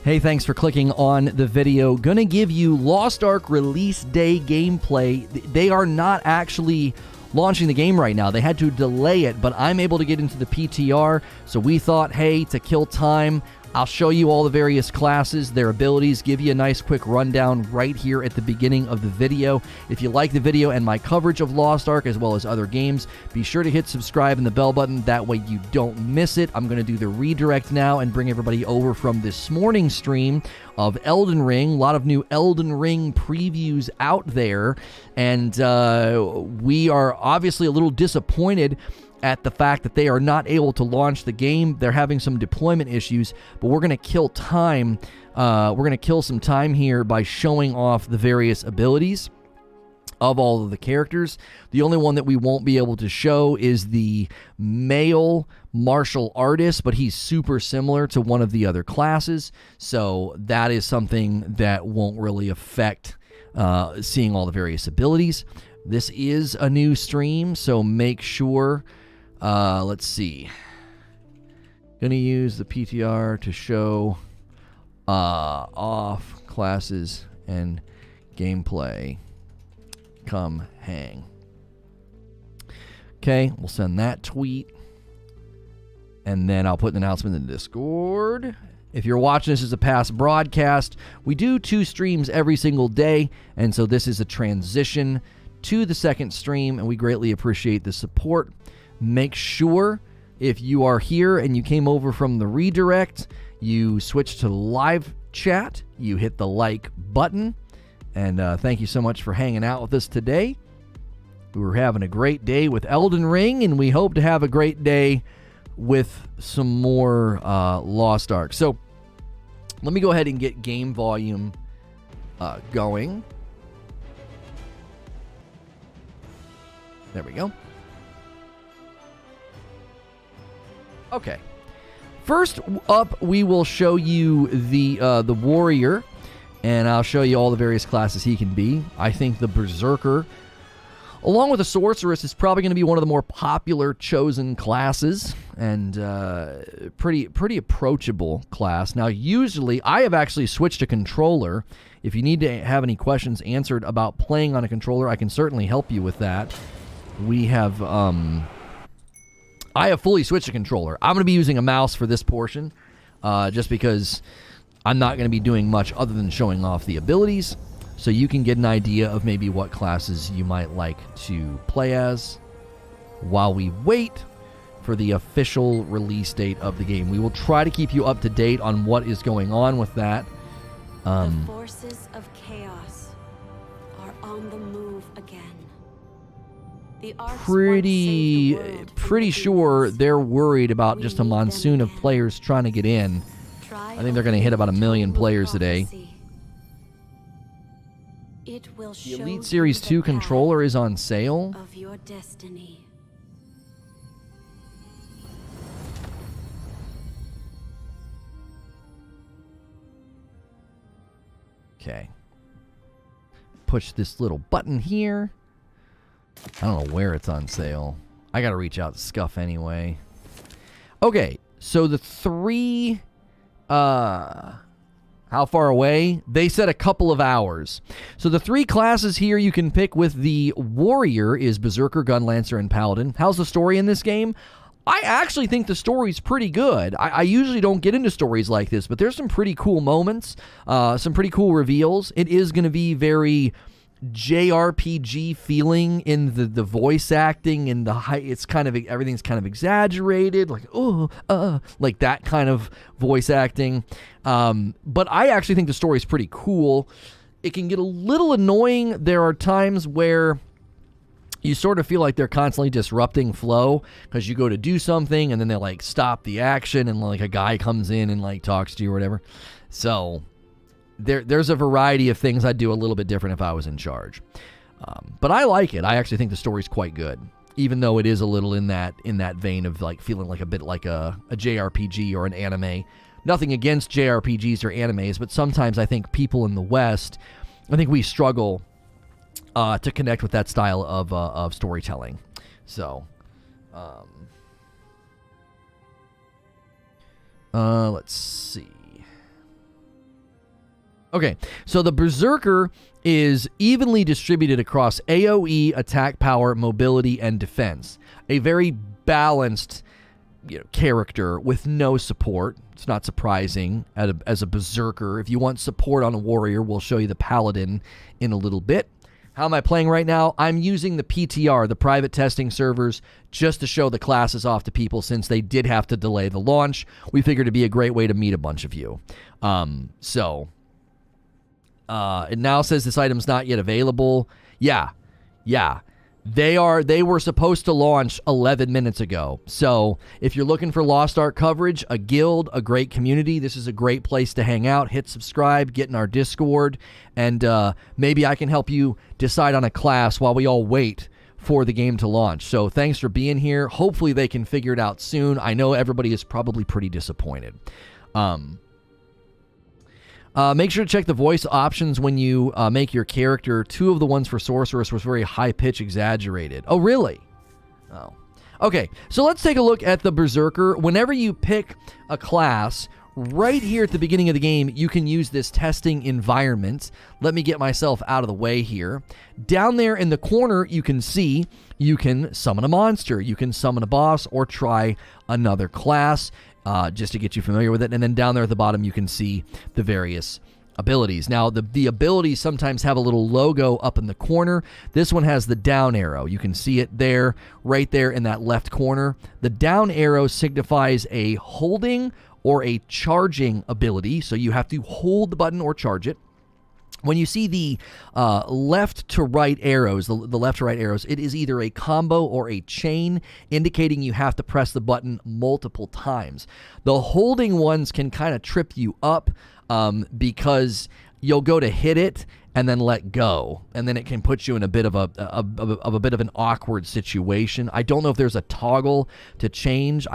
Hey, thanks for clicking on the video. Gonna give you Lost Ark release day gameplay. They are not actually launching the game right now. They had to delay it, but I'm able to get into the PTR, so we thought, hey, to kill time, I'll show you all the various classes, their abilities, give you a nice quick rundown right here at the beginning of the video. If you like the video and my coverage of Lost Ark as well as other games, be sure to hit subscribe and the bell button. That way you don't miss it. I'm going to do the redirect now and bring everybody over from this morning's stream of Elden Ring. A lot of new Elden Ring previews out there, and we are obviously a little disappointed at the fact that they are not able to launch the game. They're having some deployment issues, but we're going to kill time. We're going to kill some time here by showing off the various abilities of all of the characters. The only one that we won't be able to show is the male martial artist, but he's super similar to one of the other classes, so that is something that won't really affect seeing all the various abilities. This is a new stream, so make sure... let's see. Gonna use the PTR to show off classes and gameplay. Come hang. Okay, we'll send that tweet. And then I'll put an announcement in the Discord. If you're watching this as a past broadcast, we do 2 streams every single day, and so this is a transition to the second stream, and we greatly appreciate the support. Make sure if you are here and you came over from the redirect, you switch to live chat, you hit the like button, and thank you so much for hanging out with us today. We were having a great day with Elden Ring, and we hope to have a great day with some more Lost Ark. So let me go ahead and get game volume going. There we go. Okay. First up, we will show you the warrior, and I'll show you all the various classes he can be. I think the Berserker, along with the Sorceress, is probably going to be one of the more popular chosen classes, and pretty approachable class. Now, usually, I have actually switched to controller. If you need to have any questions answered about playing on a controller, I can certainly help you with that. We have... I have fully switched to controller. I'm going to be using a mouse for this portion, just because I'm not going to be doing much other than showing off the abilities, so you can get an idea of maybe what classes you might like to play as while we wait for the official release date of the game. We will try to keep you up to date on what is going on with that. The forces of chaos are on the move again. Pretty sure they're worried about just a monsoon of players trying to get in. I think they're going to hit about 1 million players today. The Elite Series 2 controller is on sale. Of your destiny. Okay. Push this little button here. I don't know where it's on sale. I gotta reach out to Scuff anyway. Okay, so the 3... how far away? They said a couple of hours. So the 3 classes here you can pick with the Warrior is Berserker, Gunlancer, and Paladin. How's the story in this game? I actually think the story's pretty good. I usually don't get into stories like this, but there's some pretty cool moments, some pretty cool reveals. It is going to be very... JRPG feeling in the voice acting and the high. It's kind of, everything's kind of exaggerated, like like that kind of voice acting. But I actually think the story's pretty cool. It can get a little annoying. There are times where you sort of feel like they're constantly disrupting flow because you go to do something and then they like stop the action and like a guy comes in and like talks to you or whatever. So there's a variety of things I'd do a little bit different if I was in charge. But I like it. I actually think the story's quite good, even though it is a little in that vein of like feeling like a bit like a JRPG or an anime. Nothing against JRPGs or animes, but sometimes I think people in the West, I think we struggle to connect with that style of storytelling. So, let's see. Okay, so the Berserker is evenly distributed across AoE, attack power, mobility, and defense. A very balanced character with no support. It's not surprising as a Berserker. If you want support on a warrior, we'll show you the Paladin in a little bit. How am I playing right now? I'm using the PTR, the private testing servers, just to show the classes off to people since they did have to delay the launch. We figured it'd be a great way to meet a bunch of you. It now says this item's not yet available. Yeah. They were supposed to launch 11 minutes ago. So if you're looking for Lost Ark coverage, a guild, a great community, this is a great place to hang out. Hit subscribe, get in our Discord, and maybe I can help you decide on a class while we all wait for the game to launch. So thanks for being here. Hopefully they can figure it out soon. I know everybody is probably pretty disappointed. Make sure to check the voice options when you make your character. 2 of the ones for Sorceress was very high-pitch exaggerated. Oh, really? Oh. Okay, so let's take a look at the Berserker. Whenever you pick a class, right here at the beginning of the game, you can use this testing environment. Let me get myself out of the way here. Down there in the corner, you can see you can summon a monster, you can summon a boss, or try another class. Just to get you familiar with it. And then down there at the bottom, you can see the various abilities. Now, the abilities sometimes have a little logo up in the corner. This one has the down arrow. You can see it there, right there in that left corner. The down arrow signifies a holding or a charging ability. So you have to hold the button or charge it. When you see the left to right arrows, the left to right arrows, it is either a combo or a chain, indicating you have to press the button multiple times. The holding ones can kind of trip you up because you'll go to hit it and then let go, and then it can put you in a bit of an awkward situation. I don't know if there's a toggle to change.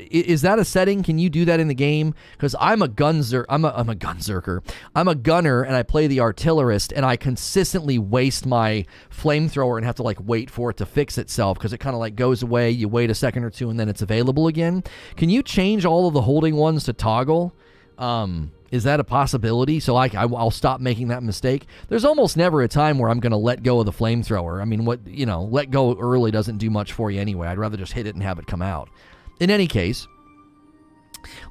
Is that a setting? Can you do that in the game? Because I'm a gunzerker. I'm a gunner, and I play the artillerist, and I consistently waste my flamethrower and have to wait for it to fix itself because it kind of goes away. You wait a second or two, and then it's available again. Can you change all of the holding ones to toggle? Is that a possibility? So I'll stop making that mistake. There's almost never a time where I'm going to let go of the flamethrower. I mean, let go early doesn't do much for you anyway. I'd rather just hit it and have it come out. In any case,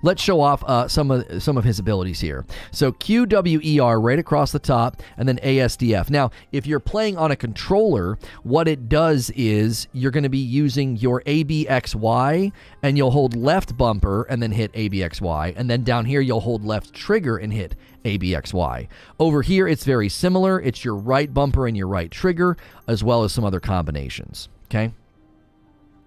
let's show off some of his abilities here. So QWER right across the top, and then ASDF. Now, if you're playing on a controller, what it does is you're going to be using your ABXY, and you'll hold left bumper and then hit ABXY, and then down here you'll hold left trigger and hit ABXY. Over here, it's very similar. It's your right bumper and your right trigger, as well as some other combinations. Okay?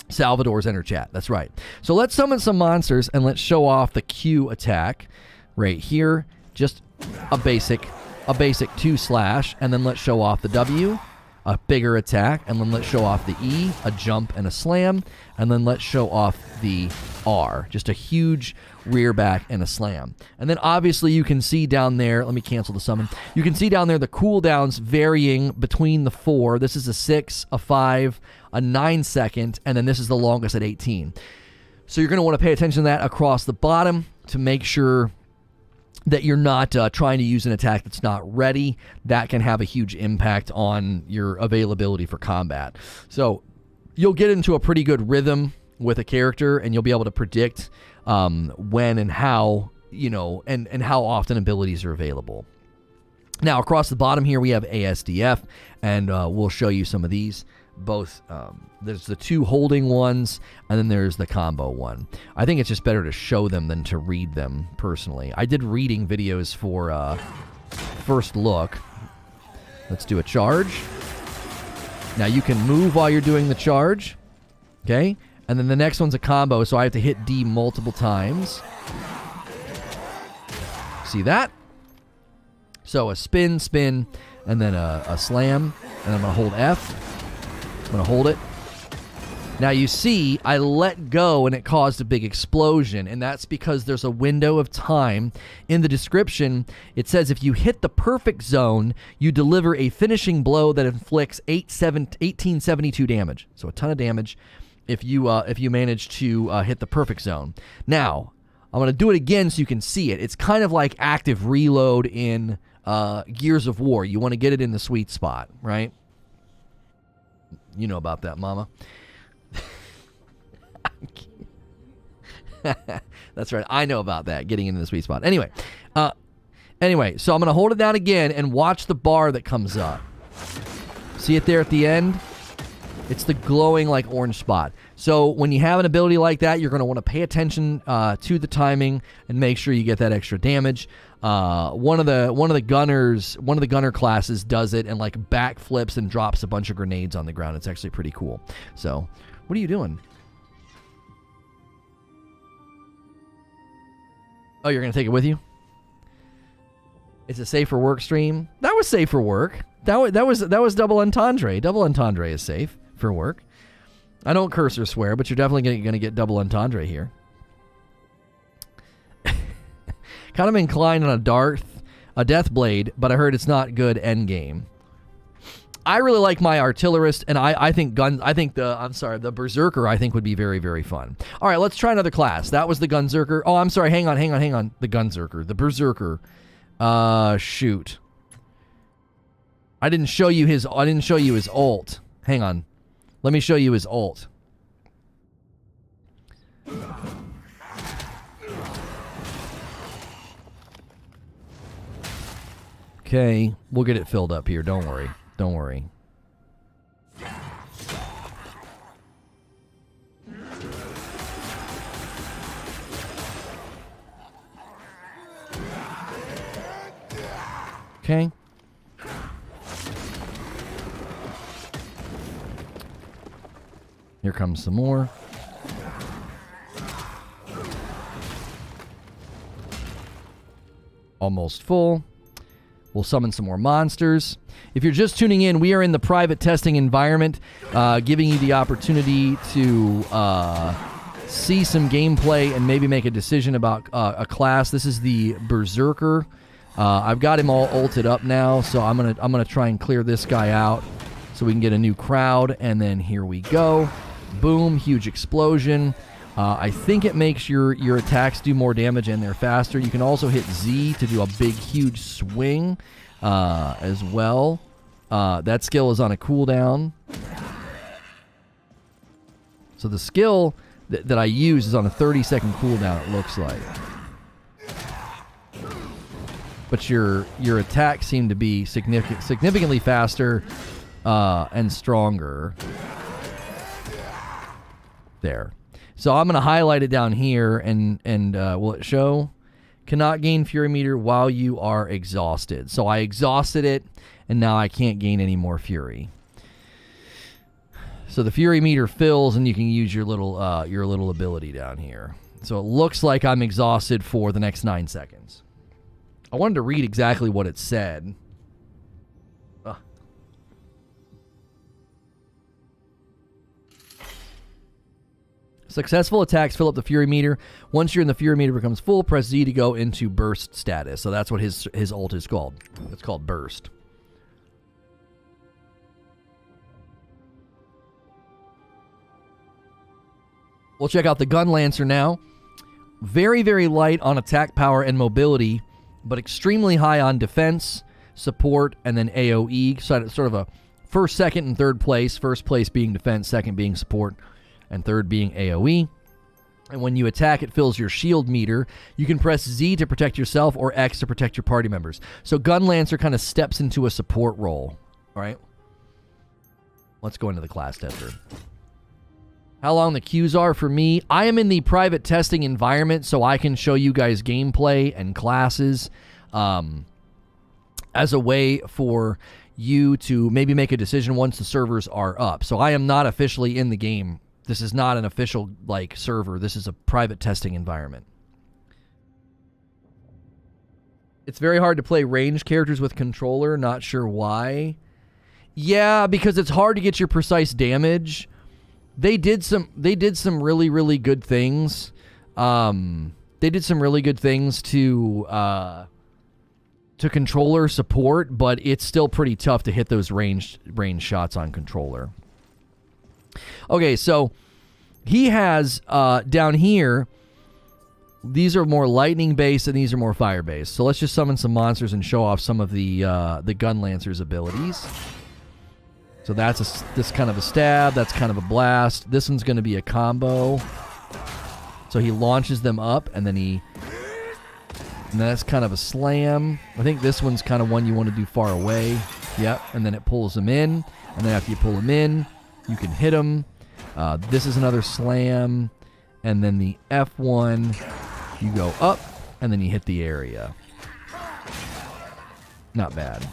Salvador's enter chat. That's right. So let's summon some monsters and let's show off the Q attack right here. Just a basic 2/, and then let's show off the W, a bigger attack, and then let's show off the E, a jump and a slam, and then let's show off the R, just a huge rear back and a slam. And then obviously you can see down there, let me cancel the summon. You can see down there the cooldowns varying between the 4. This is a 6, a 5, a 9 second, and then this is the longest at 18. So you're going to want to pay attention to that across the bottom to make sure that you're not trying to use an attack that's not ready. That can have a huge impact on your availability for combat. So you'll get into a pretty good rhythm with a character, and you'll be able to predict when and how, and how often abilities are available. Now, across the bottom here, we have ASDF, and we'll show you some of these. Both, there's the 2 holding ones, and then there's the combo one. I think it's just better to show them than to read them, personally. I did reading videos for first look. Let's do a charge. Now, you can move while you're doing the charge. Okay? And then the next one's a combo, so I have to hit D multiple times. See that? So a spin, and then a slam, and I'm going to hold F. I'm going to hold it. Now you see, I let go and it caused a big explosion, and that's because there's a window of time. In the description, it says if you hit the perfect zone, you deliver a finishing blow that inflicts 1872 damage. So a ton of damage if you manage to hit the perfect zone. Now, I'm going to do it again so you can see it. It's kind of like active reload in Gears of War. You want to get it in the sweet spot, right? You know about that, mama. That's right. I know about that, getting into the sweet spot. Anyway, so I'm going to hold it down again and watch the bar that comes up. See it there at the end? It's the glowing like orange spot. So when you have an ability like that, you're going to want to pay attention to the timing and make sure you get that extra damage. One of the gunner classes does it and like backflips and drops a bunch of grenades on the ground. It's actually pretty cool. So, what are you doing? Oh, you're going to take it with you? It's a safe for work stream. That was safe for work. That was double entendre. Double entendre is safe for work. I don't curse or swear, but you're definitely going to get double entendre here. Kind of inclined on a death blade, but I heard it's not good end game. I really like my artillerist, and I think the Berserker I think would be very, very fun. All right, let's try another class. That was the Gunzerker. Oh, I'm sorry. Hang on. The Gunzerker, the Berserker. Shoot. I didn't show you his ult. Hang on. Let me show you his ult. Okay, we'll get it filled up here. Don't worry. Don't worry. Okay. Here comes some more. Almost full. We'll summon some more monsters. If you're just tuning in, we are in the private testing environment, giving you the opportunity to see some gameplay and maybe make a decision about a class. This is the Berserker. I've got him all ulted up now, so I'm gonna try and clear this guy out so we can get a new crowd. And then here we go. Boom! Huge explosion. I think it makes your attacks do more damage and they're faster. You can also hit Z to do a big, huge swing as well. That skill is on a cooldown. So the skill that I use is on a 30-second cooldown, it looks like. But your attacks seem to be significantly faster and stronger. There. So I'm going to highlight it down here, and will it show? Cannot gain Fury Meter while you are exhausted. So I exhausted it, and now I can't gain any more Fury. So the Fury Meter fills, and you can use your little ability down here. So it looks like I'm exhausted for the next 9 seconds. I wanted to read exactly what it said. Successful attacks fill up the Fury Meter. Once you're in the Fury Meter becomes full, press Z to go into Burst status. So that's what his ult is called. It's called Burst. We'll check out the Gunlancer now. Very, very light on attack power and mobility, but extremely high on defense, support, and then AoE. So it's sort of a first, second, and third place. First place being defense, second being support, and third being AoE. And when you attack, it fills your shield meter. You can press Z to protect yourself or X to protect your party members. So Gunlancer kind of steps into a support role. All right? Let's go into the class tester. How long the queues are for me? I am in the private testing environment, so I can show you guys gameplay and classes as a way for you to maybe make a decision once the servers are up. So I am not officially in the game. This is not an official, server. This is a private testing environment. It's very hard to play ranged characters with controller. Not sure why. Yeah, because it's hard to get your precise damage. They did some really, really good things. They did some really good things to controller support, but it's still pretty tough to hit those range shots on controller. Okay, so he has down here these are more lightning based and these are more fire based. So let's just summon some monsters and show off some of the Gun Lancer's abilities. So that's this kind of a stab, that's kind of a blast. This one's going to be a combo. So he launches them up and then that's kind of a slam. I think this one's kind of one you want to do far away. Yep, and then it pulls them in. And then after you pull them in, you can hit them. This is another slam. And then the F1, you go up, and then you hit the area. Not bad.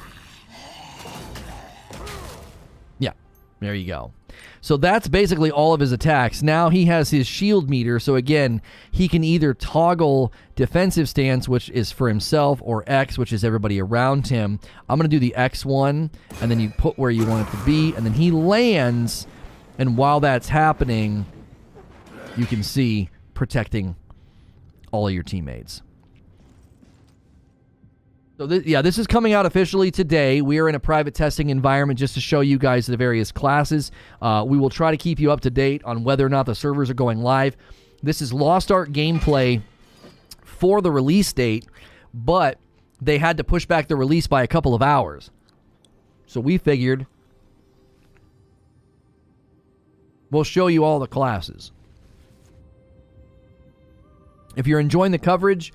Yeah, there you go. So that's basically all of his attacks. Now he has his shield meter, so again, he can either toggle defensive stance, which is for himself, or X, which is everybody around him. I'm going to do the X one, and then you put where you want it to be, and then he lands, and while that's happening, you can see protecting all of your teammates. So this is coming out officially today. We are in a private testing environment just to show you guys the various classes. We will try to keep you up to date on whether or not the servers are going live. This is Lost Ark gameplay for the release date, but they had to push back the release by a couple of hours. So we figured we'll show you all the classes. If you're enjoying the coverage,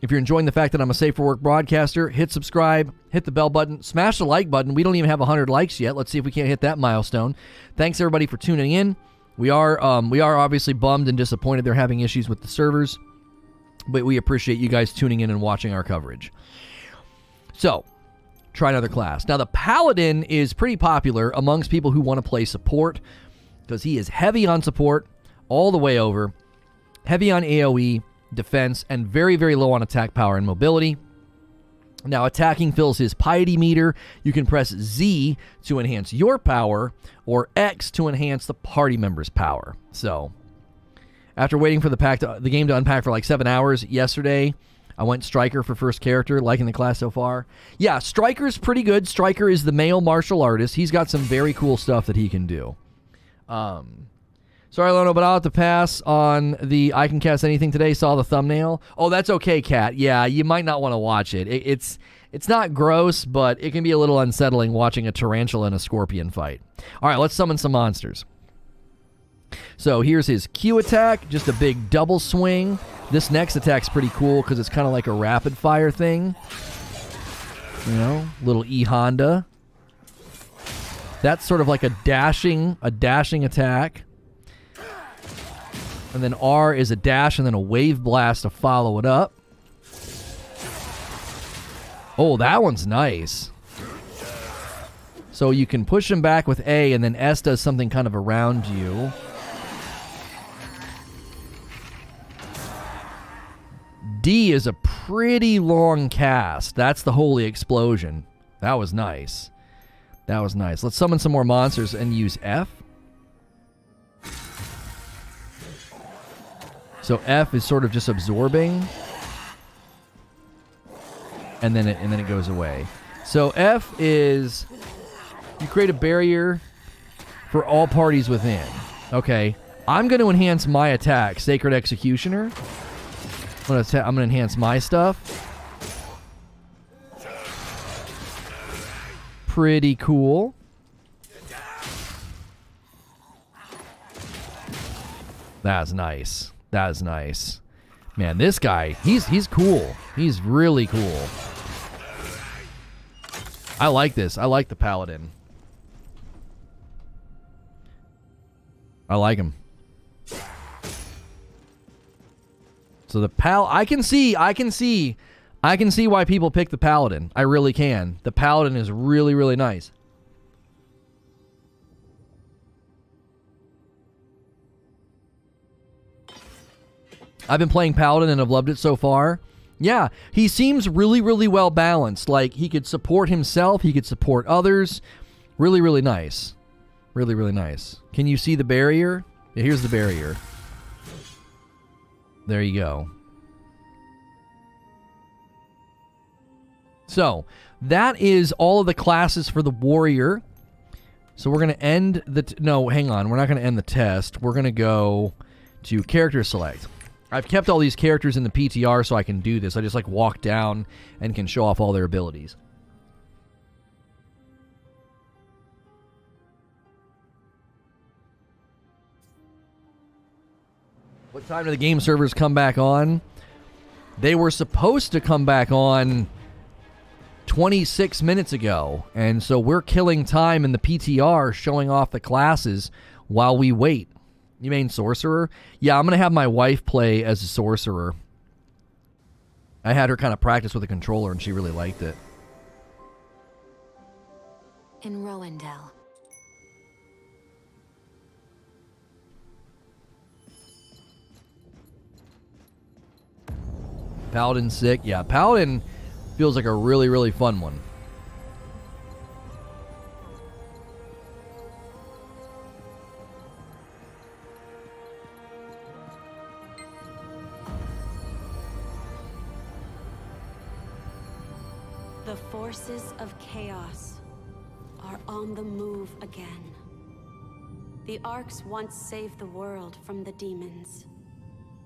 if you're enjoying the fact that I'm a Safe for Work broadcaster, hit subscribe, hit the bell button, smash the like button. We don't even have 100 likes yet. Let's see if we can't hit that milestone. Thanks everybody for tuning in. We are obviously bummed and disappointed they're having issues with the servers, but we appreciate you guys tuning in and watching our coverage. So, try another class. Now the Paladin is pretty popular amongst people who want to play support because he is heavy on support all the way over, heavy on AoE, defense, and very, very low on attack power and mobility. Now, attacking fills his piety meter. You can press Z to enhance your power, or X to enhance the party member's power. So, after waiting for the game to unpack for like 7 hours yesterday, I went Striker for first character, liking the class so far. Yeah, Striker's pretty good. Striker is the male martial artist. He's got some very cool stuff that he can do. Sorry, Lono, but I'll have to pass on the I Can Cast Anything Today. Saw the thumbnail. Oh, that's okay, Kat. Yeah, you might not want to watch it. It's not gross, but it can be a little unsettling watching a tarantula and a scorpion fight. All right, let's summon some monsters. So here's his Q attack, just a big double swing. This next attack's pretty cool because it's kind of like a rapid fire thing. You know, little E Honda. That's sort of like a dashing attack. And then R is a dash and then a wave blast to follow it up. Oh, that one's nice. So you can push him back with A, and then S does something kind of around you. D is a pretty long cast. That's the Holy Explosion. That was nice. That was nice. Let's summon some more monsters and use F. So F is sort of just absorbing, and then it goes away. So F is you create a barrier for all parties within. Okay, I'm going to enhance my attack, Sacred Executioner. I'm going to enhance my stuff. Pretty cool. That's nice. That is nice. Man, this guy, he's cool. He's really cool. I like this. I like the Paladin. I like him. So the I can see why people pick the Paladin. I really can. The Paladin is really, really nice. I've been playing Paladin and I've loved it so far. Yeah, he seems really, really well balanced. Like, he could support himself, he could support others. Really, really nice. Really, really nice. Can you see the barrier? Yeah, here's the barrier. There you go. So, that is all of the classes for the warrior. So we're going to end the... no, hang on. We're not going to end the test. We're going to go to character select. I've kept all these characters in the PTR so I can do this. I just like walk down and can show off all their abilities. What time do the game servers come back on? They were supposed to come back on 26 minutes ago. And so we're killing time in the PTR showing off the classes while we wait. You mean Sorcerer? Yeah, I'm going to have my wife play as a Sorcerer. I had her kind of practice with a controller and she really liked it. In Rowendell. Paladin sick. Yeah, Paladin feels like a really, really fun one. The forces of chaos are on the move again. The Arks once saved the world from the demons.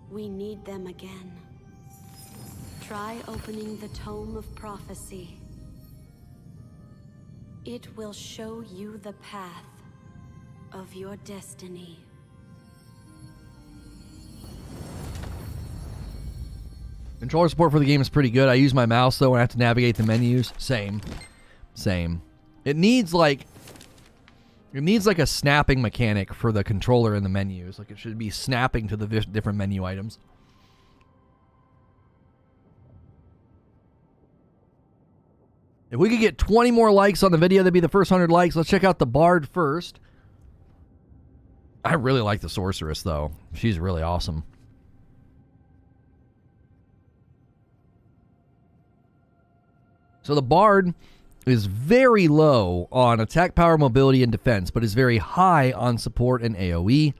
We need them again. Try opening the Tome of Prophecy. It will show you the path of your destiny. Controller support for the game is pretty good. I use my mouse though when I have to navigate the menus. Same. It needs like a snapping mechanic for the controller in the menus. Like it should be snapping to the different menu items. If we could get 20 more likes on the video, that'd be the first 100 likes. Let's check out the Bard first. I really like the Sorceress, though. She's really awesome. So the Bard is very low on attack power, mobility, and defense, but is very high on support and AoE.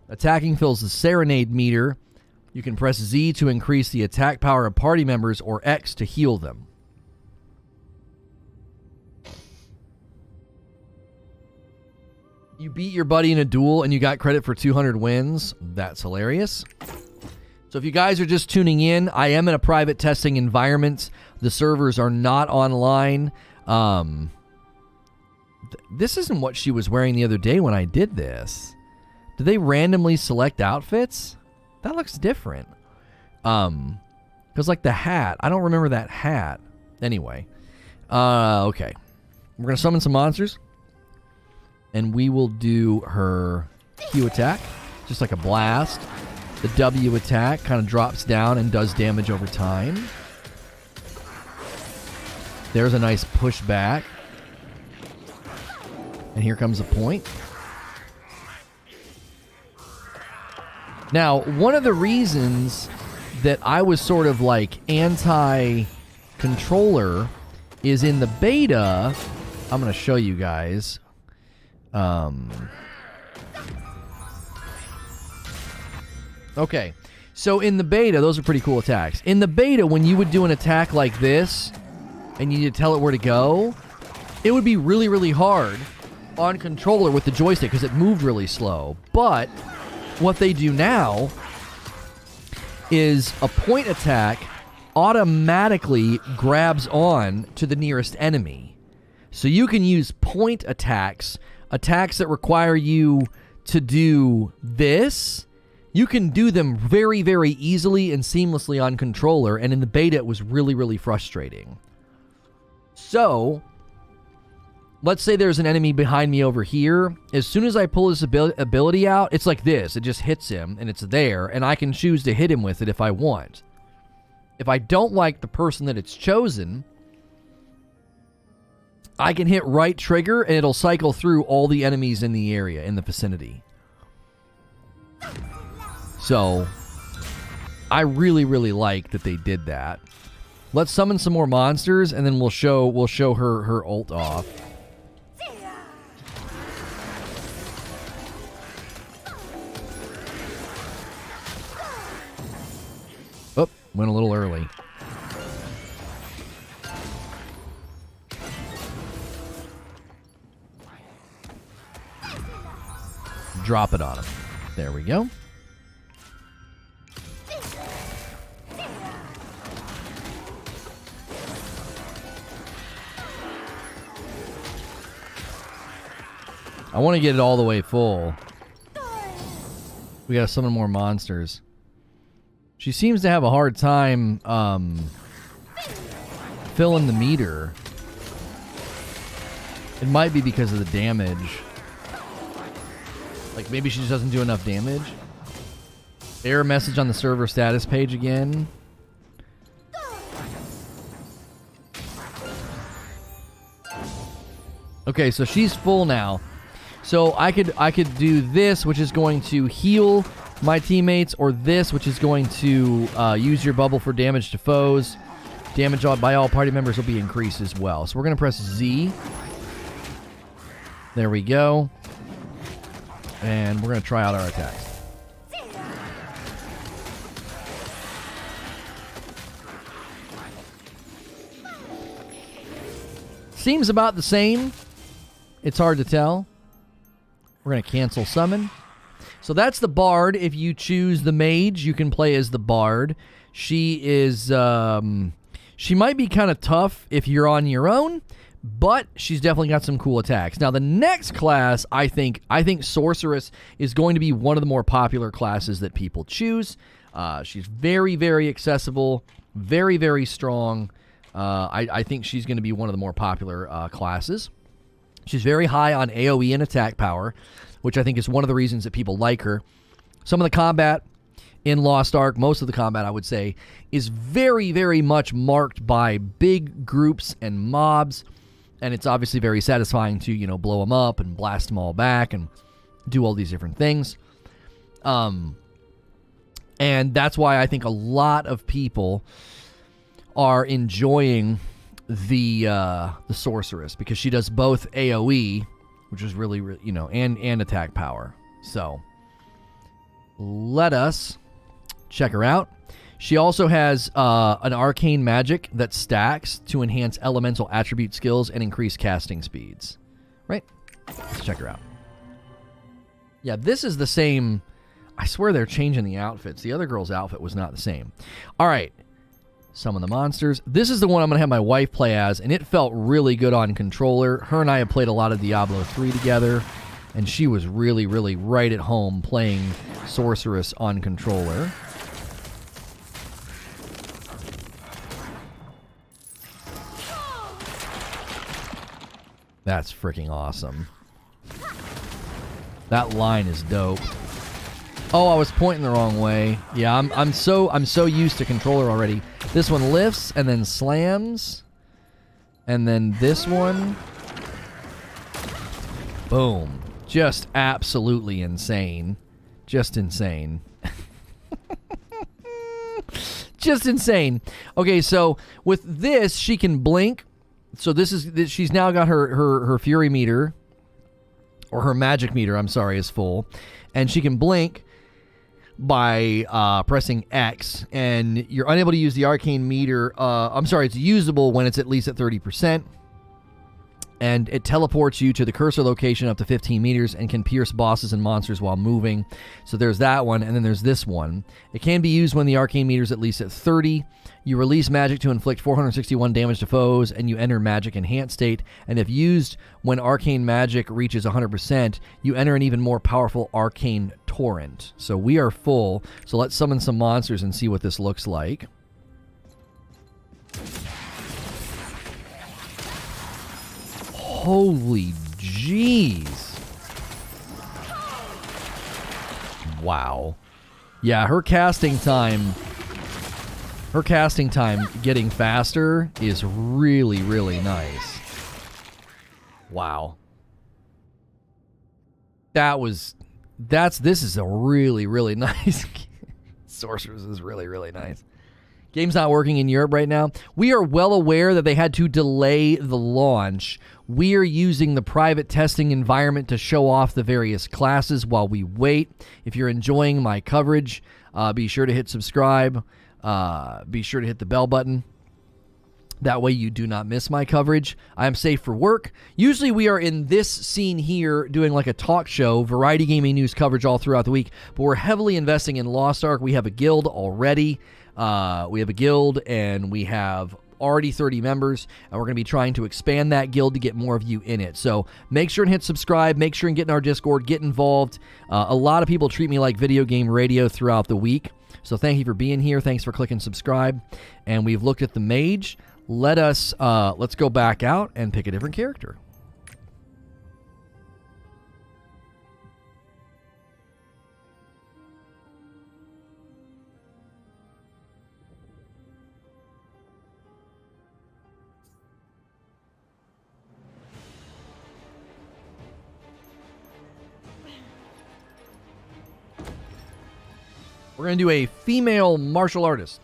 Attacking fills the Serenade meter. You can press Z to increase the attack power of party members or X to heal them. You beat your buddy in a duel and you got credit for 200 wins. That's hilarious. So if you guys are just tuning in, I am in a private testing environment. The servers are not online. This isn't what she was wearing the other day when I did this. Did they randomly select outfits? That looks different. Because like the hat, I don't remember that hat. Anyway. Okay. We're going to summon some monsters. And we will do her Q attack, just like a blast. The W attack kind of drops down and does damage over time. There's a nice pushback. And here comes a point. Now, one of the reasons that I was sort of like anti-controller is in the beta. I'm going to show you guys. Okay, so in the beta, those are pretty cool attacks. In the beta, when you would do an attack like this, and you need to tell it where to go, it would be really, really hard on controller with the joystick because it moved really slow. But what they do now is a point attack automatically grabs on to the nearest enemy. So you can use point attacks that require you to do this. You can do them very, very easily and seamlessly on controller, and in the beta it was really, really frustrating. So, let's say there's an enemy behind me over here. As soon as I pull his ability out, it's like this. It just hits him, and it's there, and I can choose to hit him with it if I want. If I don't like the person that it's chosen, I can hit right trigger, and it'll cycle through all the enemies in the area, in the vicinity. So, I really, really like that they did that. Let's summon some more monsters, and then we'll show her ult off. Oh, went a little early. Drop it on him. There we go. I want to get it all the way full. We gotta summon more monsters. She seems to have a hard time filling the meter. It might be because of the damage. Like, maybe she just doesn't do enough damage. Error message on the server status page again. Okay, so she's full now. So I could do this, which is going to heal my teammates, or this, which is going to use your bubble for damage to foes. Damage by all party members will be increased as well. So we're going to press Z. There we go. And we're going to try out our attacks. Seems about the same. It's hard to tell. We're going to cancel summon. So that's the Bard. If you choose the Mage, you can play as the Bard. She is... she might be kind of tough if you're on your own, but she's definitely got some cool attacks. Now, the next class, I think Sorceress is going to be one of the more popular classes that people choose. She's very, very accessible, very, very strong. I think she's going to be one of the more popular classes. She's very high on AoE and attack power, which I think is one of the reasons that people like her. Some of the combat in Lost Ark, most of the combat, I would say, is very, very much marked by big groups and mobs, and it's obviously very satisfying to, blow them up and blast them all back and do all these different things. And that's why I think a lot of people are enjoying the Sorceress, because she does both AoE, which is really, and attack power. So let us check her out. She also has an arcane magic that stacks to enhance elemental attribute skills and increase casting speeds. Right? Let's check her out. Yeah, this is the same. I swear they're changing the outfits. The other girl's outfit was not the same. All right. Summon the monsters. This is the one I'm going to have my wife play as, and it felt really good on controller. Her and I have played a lot of Diablo 3 together, and she was really, really right at home playing Sorceress on controller. That's freaking awesome. That line is dope. Oh, I was pointing the wrong way. Yeah, I'm so used to controller already. This one lifts and then slams. And then this one. Boom. Just absolutely insane. Just insane. Just insane. Okay, so with this, she can blink. So she's now got her fury meter, or her magic meter, I'm sorry, is full. And she can blink by pressing X, and you're unable to use the arcane meter. I'm sorry, it's usable when it's at least at 30%. And it teleports you to the cursor location up to 15 meters and can pierce bosses and monsters while moving. So there's that one, and then there's this one. It can be used when the arcane meter is at least at 30. You release magic to inflict 461 damage to foes, and you enter magic enhanced state. And if used when arcane magic reaches 100%, you enter an even more powerful arcane torrent. So we are full. So let's summon some monsters and see what this looks like. Holy jeez. Wow. Yeah, her casting time getting faster is really, really nice. Wow. This is a really, really nice. Sorceress is really, really nice. Game's not working in Europe right now. We are well aware that they had to delay the launch. We are using the private testing environment to show off the various classes while we wait. If you're enjoying my coverage, be sure to hit subscribe. Be sure to hit the bell button. That way you do not miss my coverage. I am safe for work. Usually we are in this scene here doing like a talk show, variety gaming news coverage all throughout the week, but we're heavily investing in Lost Ark. We have a guild already. We have a guild, and we have already 30 members, and we're going to be trying to expand that guild to get more of you in it. So make sure and hit subscribe. Make sure and get in our Discord. Get involved. A lot of people treat me like video game radio throughout the week. So thank you for being here. Thanks for clicking subscribe. And we've looked at the mage. Let's go back out and pick a different character. We're going to do a female martial artist.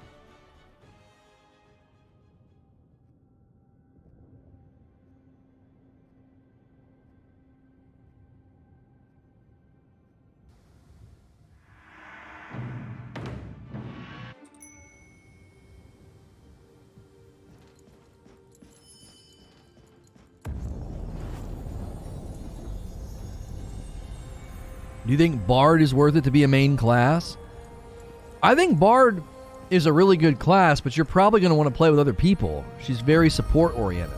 Do you think Bard is worth it to be a main class? I think Bard is a really good class, but you're probably going to want to play with other people. She's very support-oriented.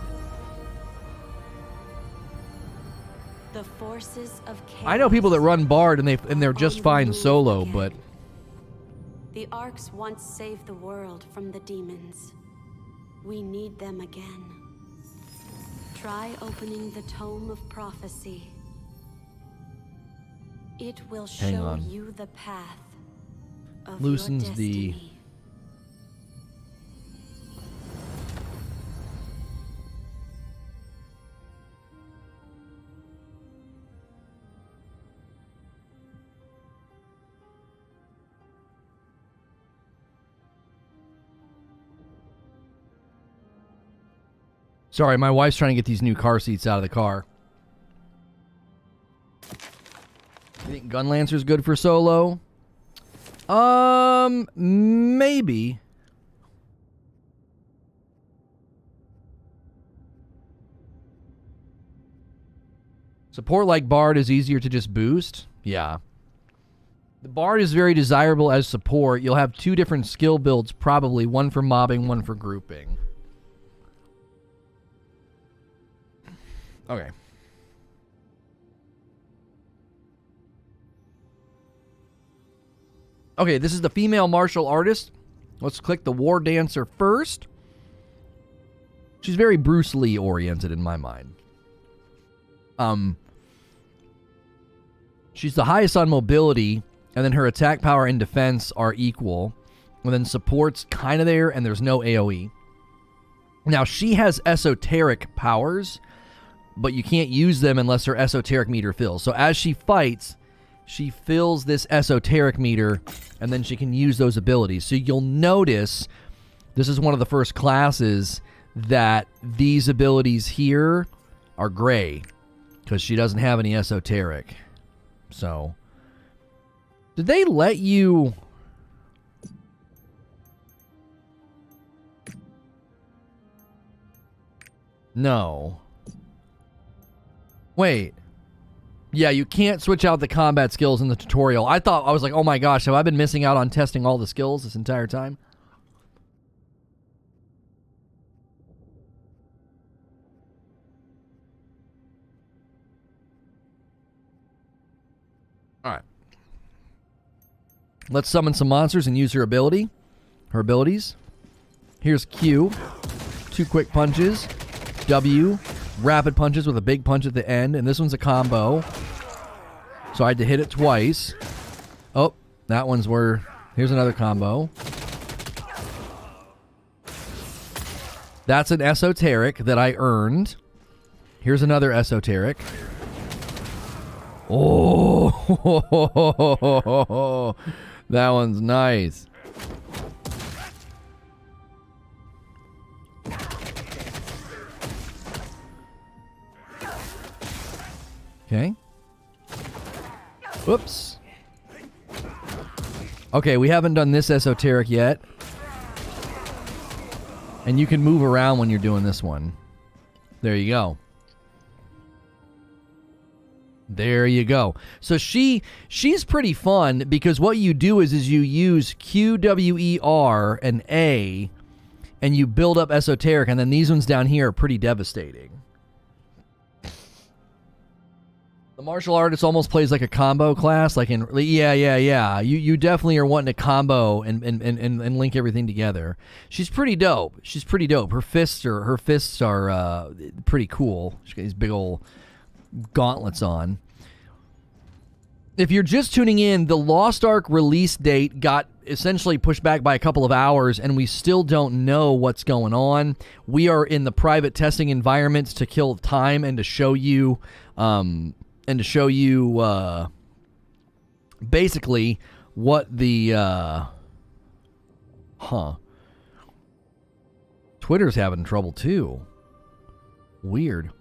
The forces of chaos. I know people that run Bard and they're just fine solo, but the Arks once saved the world from the demons. We need them again. Try opening the Tome of Prophecy. It will show you the path. Loosens the... Sorry, my wife's trying to get these new car seats out of the car. You think Gunlancer's good for solo? Maybe. Support like Bard is easier to just boost? Yeah. The Bard is very desirable as support. You'll have two different skill builds, probably. One for mobbing, one for grouping. Okay. Okay, this is the female martial artist. Let's click the War Dancer first. She's very Bruce Lee oriented in my mind. She's the highest on mobility, and then her attack power and defense are equal. And then support's kind of there, and there's no AoE. Now, she has esoteric powers, but you can't use them unless her esoteric meter fills. So as she fights, she fills this esoteric meter, and then she can use those abilities. So you'll notice this is one of the first classes that these abilities here are gray because she doesn't have any esoteric. So, did they let you... No. Wait. Yeah, you can't switch out the combat skills in the tutorial. I was like, oh my gosh, have I been missing out on testing all the skills this entire time? Alright. Let's summon some monsters and use her abilities. Here's Q. 2 quick punches. W. Rapid punches with a big punch at the end. And this one's a combo. So I had to hit it twice. Oh, that one's where... Here's another combo. That's an esoteric that I earned. Here's another esoteric. Oh, that one's nice. Okay. Whoops. Okay, we haven't done this esoteric yet. And you can move around when you're doing this one. There you go. There you go. So she's pretty fun because what you do is you use Q, W, E, R, and A, and you build up esoteric, and then these ones down here are pretty devastating. The martial artist almost plays like a combo class, like in yeah. You definitely are wanting to combo and link everything together. She's pretty dope. Her fists are pretty cool. She's got these big old gauntlets on. If you're just tuning in, the Lost Ark release date got essentially pushed back by a couple of hours, and we still don't know what's going on. We are in the private testing environments to kill time and to show you basically what the Twitter's having trouble too. Weird.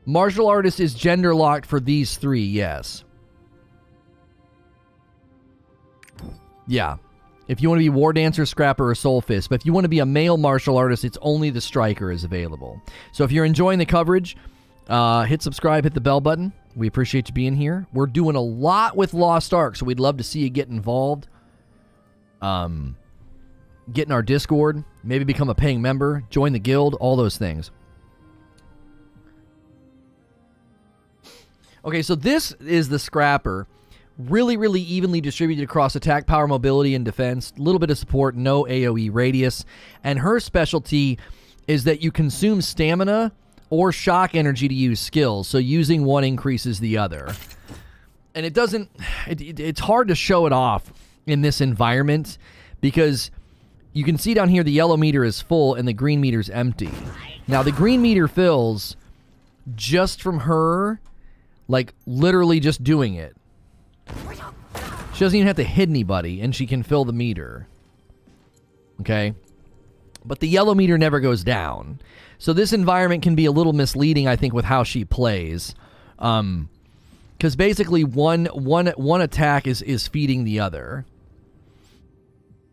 Martial artist is gender locked for these three, yes. Yeah. If you want to be War Dancer, Scrapper, or Soul Fist. But if you want to be a male martial artist, it's only the Striker is available. So if you're enjoying the coverage, hit subscribe, hit the bell button. We appreciate you being here. We're doing a lot with Lost Ark, so we'd love to see you get involved. Get in our Discord, maybe become a paying member, join the guild, all those things. Okay, so this is the Scrapper. Really, really evenly distributed across attack, power, mobility, and defense. A little bit of support, no AoE radius. And her specialty is that you consume stamina or shock energy to use skills. So using one increases the other. And it doesn't... It's hard to show it off in this environment because you can see down here the yellow meter is full and the green meter is empty. Now, the green meter fills just from her... Like, literally just doing it. She doesn't even have to hit anybody, and she can fill the meter. Okay? But the yellow meter never goes down. So this environment can be a little misleading, I think, with how she plays. Because basically, one attack is feeding the other.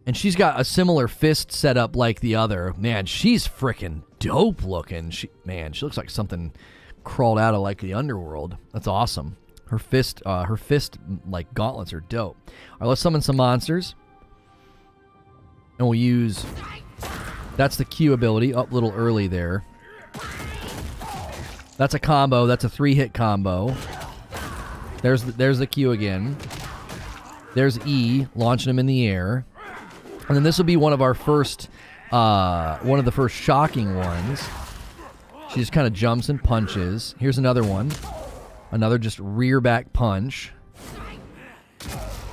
And she's got a similar fist set up like the other. Man, she's freaking dope looking. She looks like something... crawled out of like the underworld. That's awesome. Her fist like gauntlets are dope. All right, let's summon some monsters, and we'll use. That's the Q ability. Up a little early there. That's a combo. That's a 3-hit combo. There's the Q again. There's E, launching him in the air, and then this will be one of our first, one of the first shocking ones. She just kind of jumps and punches. Here's another one. Another just rear back punch.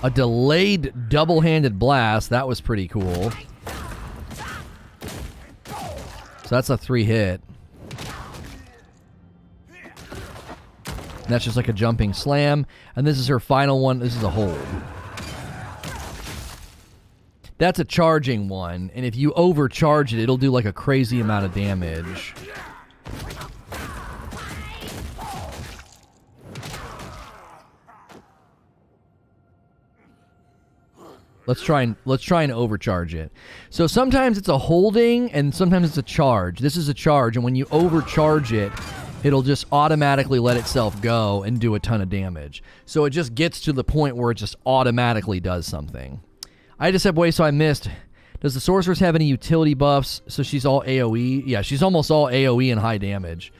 A delayed double-handed blast. That was pretty cool. So that's a 3-hit. And that's just like a jumping slam. And this is her final one. This is a hold. That's a charging one. And if you overcharge it, it'll do like a crazy amount of damage. Let's try and overcharge it. So sometimes it's a holding and sometimes it's a charge. This is a charge, and when you overcharge it, it'll just automatically let itself go and do a ton of damage. So it just gets to the point where it just automatically does something. I just said, wait, so I missed. Does the Sorceress have any utility buffs? So she's all AoE? Yeah, she's almost all AoE and high damage.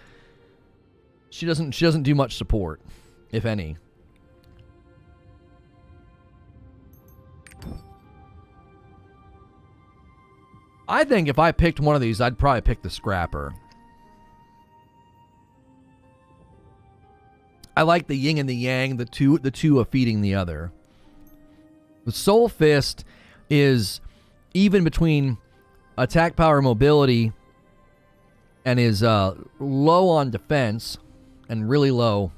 She doesn't do much support, if any. I think if I picked one of these, I'd probably pick the Scrapper. I like the yin and the yang, the two of feeding the other. The Soul Fist is even between attack power mobility and is low on defense and really low.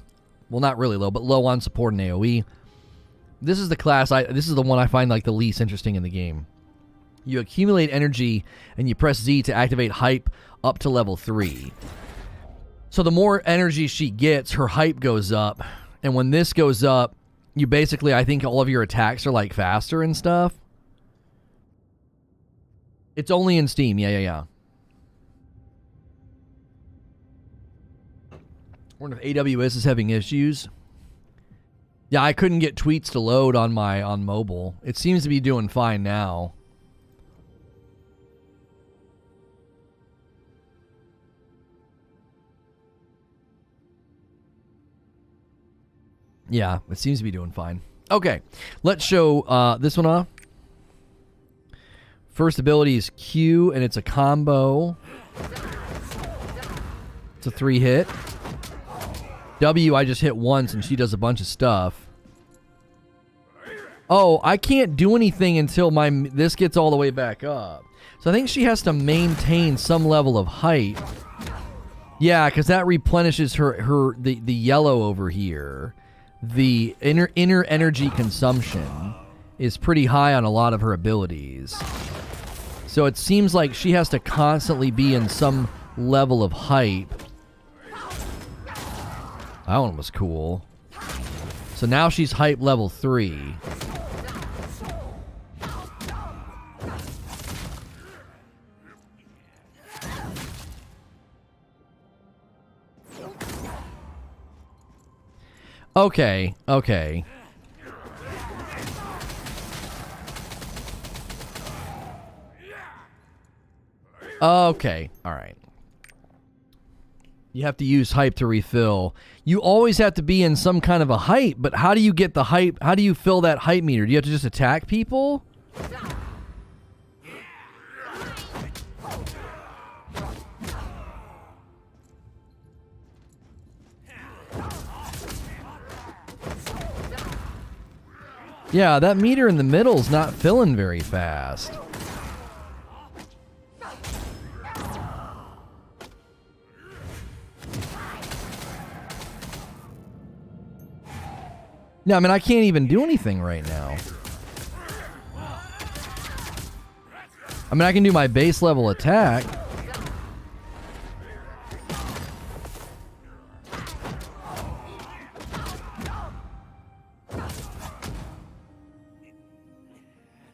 Well, not really low, but low on support and AoE. This is the class, this is the one I find like the least interesting in the game. You accumulate energy, and you press Z to activate hype up to level 3. So the more energy she gets, her hype goes up. And when this goes up, you basically, I think all of your attacks are like faster and stuff. It's only in Steam. Yeah. I wonder if AWS is having issues. Yeah, I couldn't get tweets to load on mobile. It seems to be doing fine now. Yeah, it seems to be doing fine. Okay, let's show this one off. First ability is Q, and it's a combo. It's a 3-hit. W, I just hit once, and she does a bunch of stuff. Oh, I can't do anything until this gets all the way back up. So I think she has to maintain some level of height. Yeah, because that replenishes the yellow over here. The inner energy consumption is pretty high on a lot of her abilities. So it seems like she has to constantly be in some level of height. That one was cool. So now she's hype level 3. Okay, okay. Okay, alright. You have to use hype to refill. You always have to be in some kind of a hype, but how do you get the hype? How do you fill that hype meter? Do you have to just attack people? Yeah, that meter in the middle's not filling very fast. No, I mean, I can't even do anything right now. I mean, I can do my base level attack.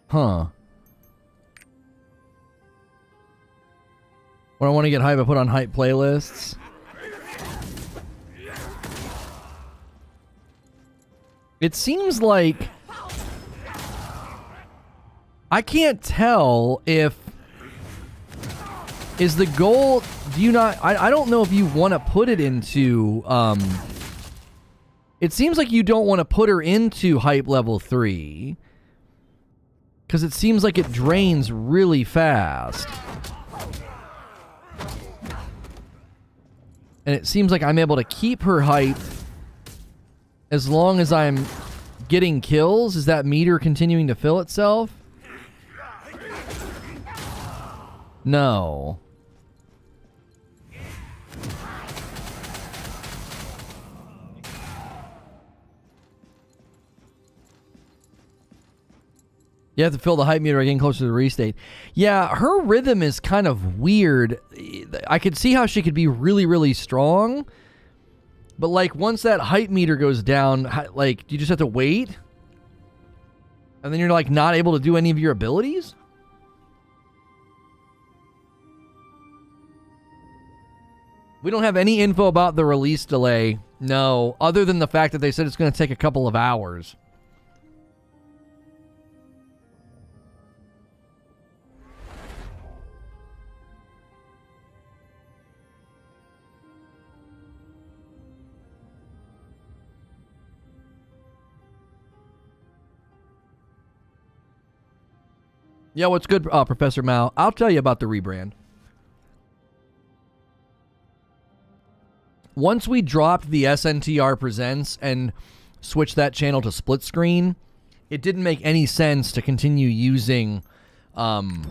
Huh. When I want to get hype, I put on hype playlists. It seems like I can't tell if is the goal. Do you not? I don't know if you want to put it into. It seems like you don't want to put her into hype level 3 because it seems like it drains really fast, and it seems like I'm able to keep her hype as long as I'm getting kills. Is that meter continuing to fill itself? No. You have to fill the hype meter again closer to the restate. Yeah, her rhythm is kind of weird. I could see how she could be really, really strong. But, like, once that hype meter goes down, like, do you just have to wait? And then you're, like, not able to do any of your abilities? We don't have any info about the release delay. No, other than the fact that they said it's going to take a couple of hours. Yeah, what's good, Professor Mao? I'll tell you about the rebrand. Once we dropped the SNTR Presents and switched that channel to split screen, it didn't make any sense to continue using the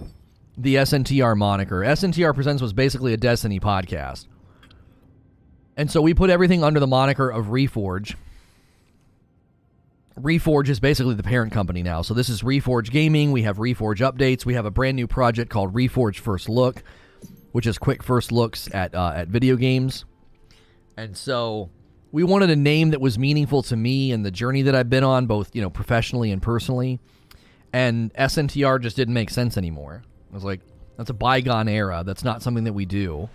SNTR moniker. SNTR Presents was basically a Destiny podcast. And so we put everything under the moniker of Reforge. Reforge is basically the parent company now. So this is Reforge Gaming. We have Reforge updates. We have a brand new project called Reforge First Look, which is quick first looks at video games. And so we wanted a name that was meaningful to me and the journey that I've been on, both, you know, professionally and personally. And SNTR just didn't make sense anymore. I was like, that's a bygone era. That's not something that we do.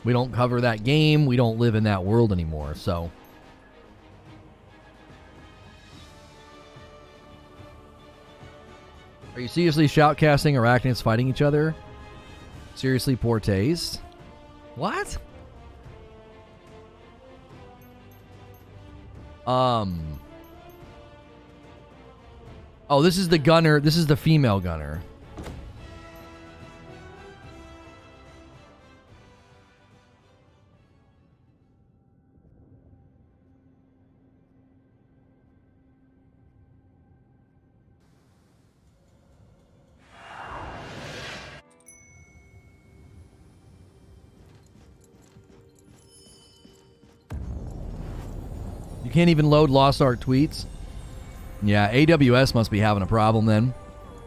We don't cover that game. We don't live in that world anymore. So are you seriously shoutcasting arachnids fighting each other? Seriously, poor taste. What? Oh, this is the gunner. This is the female gunner. You can't even load Lost Ark tweets. Yeah, AWS must be having a problem then.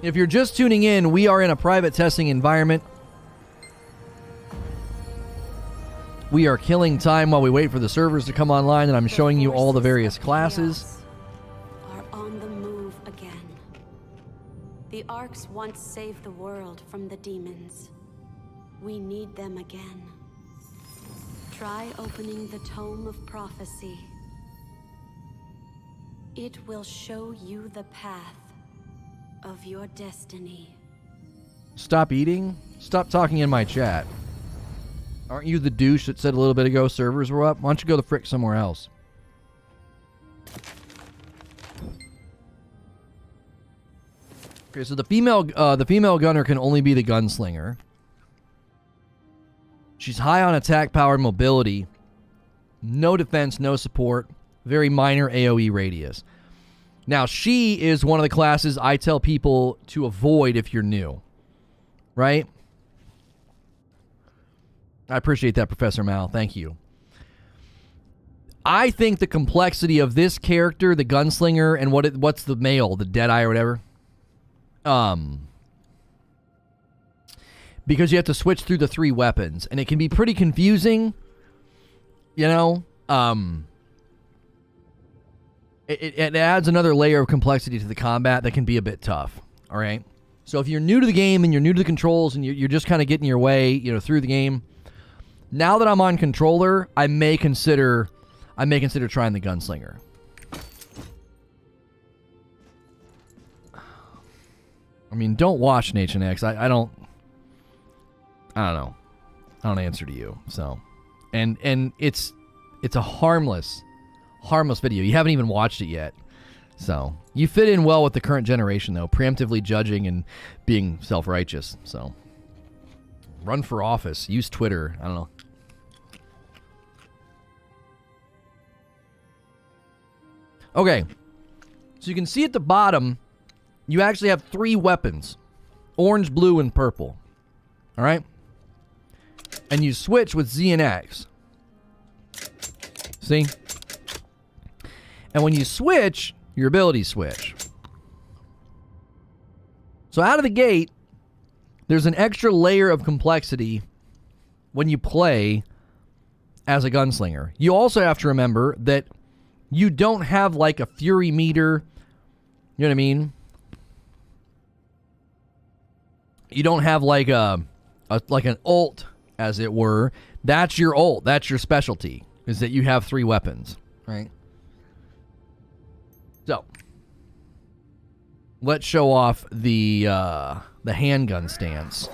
If you're just tuning in, we are in a private testing environment. We are killing time while we wait for the servers to come online, and I'm showing you all the various classes. Are on the move again. The Arks once saved the world from the demons. We need them again. Try opening the Tome of Prophecy. It will show you the path of your destiny. Stop eating? Stop talking in my chat. Aren't you the douche that said a little bit ago servers were up? Why don't you go the frick somewhere else? Okay, so the female gunner can only be the gunslinger. She's high on attack power and mobility. No defense, no support. Very minor AoE radius. Now, she is one of the classes I tell people to avoid if you're new. Right? I appreciate that, Professor Mal. Thank you. I think the complexity of this character, the gunslinger, and what's the male, the Deadeye or whatever? Because you have to switch through the 3 weapons, and it can be pretty confusing. You know? It adds another layer of complexity to the combat that can be a bit tough. All right? So if you're new to the game and you're new to the controls and you're just kind of getting your way, you know, through the game, now that I'm on controller, I may consider trying the gunslinger. I mean, don't watch Nation X. I don't know. I don't answer to you. So, and it's a harmless video. You haven't even watched it yet. So, you fit in well with the current generation, though, preemptively judging and being self-righteous. So, run for office. Use Twitter. I don't know. Okay. So, you can see at the bottom, you actually have 3 weapons. Orange, blue, and purple. All right? And you switch with Z and X. See? And when you switch, your abilities switch. So out of the gate, there's an extra layer of complexity when you play as a gunslinger. You also have to remember that you don't have like a fury meter. You know what I mean? You don't have like an ult, as it were. That's your ult. That's your specialty, is that you have 3 weapons, right? So, let's show off the handgun stance.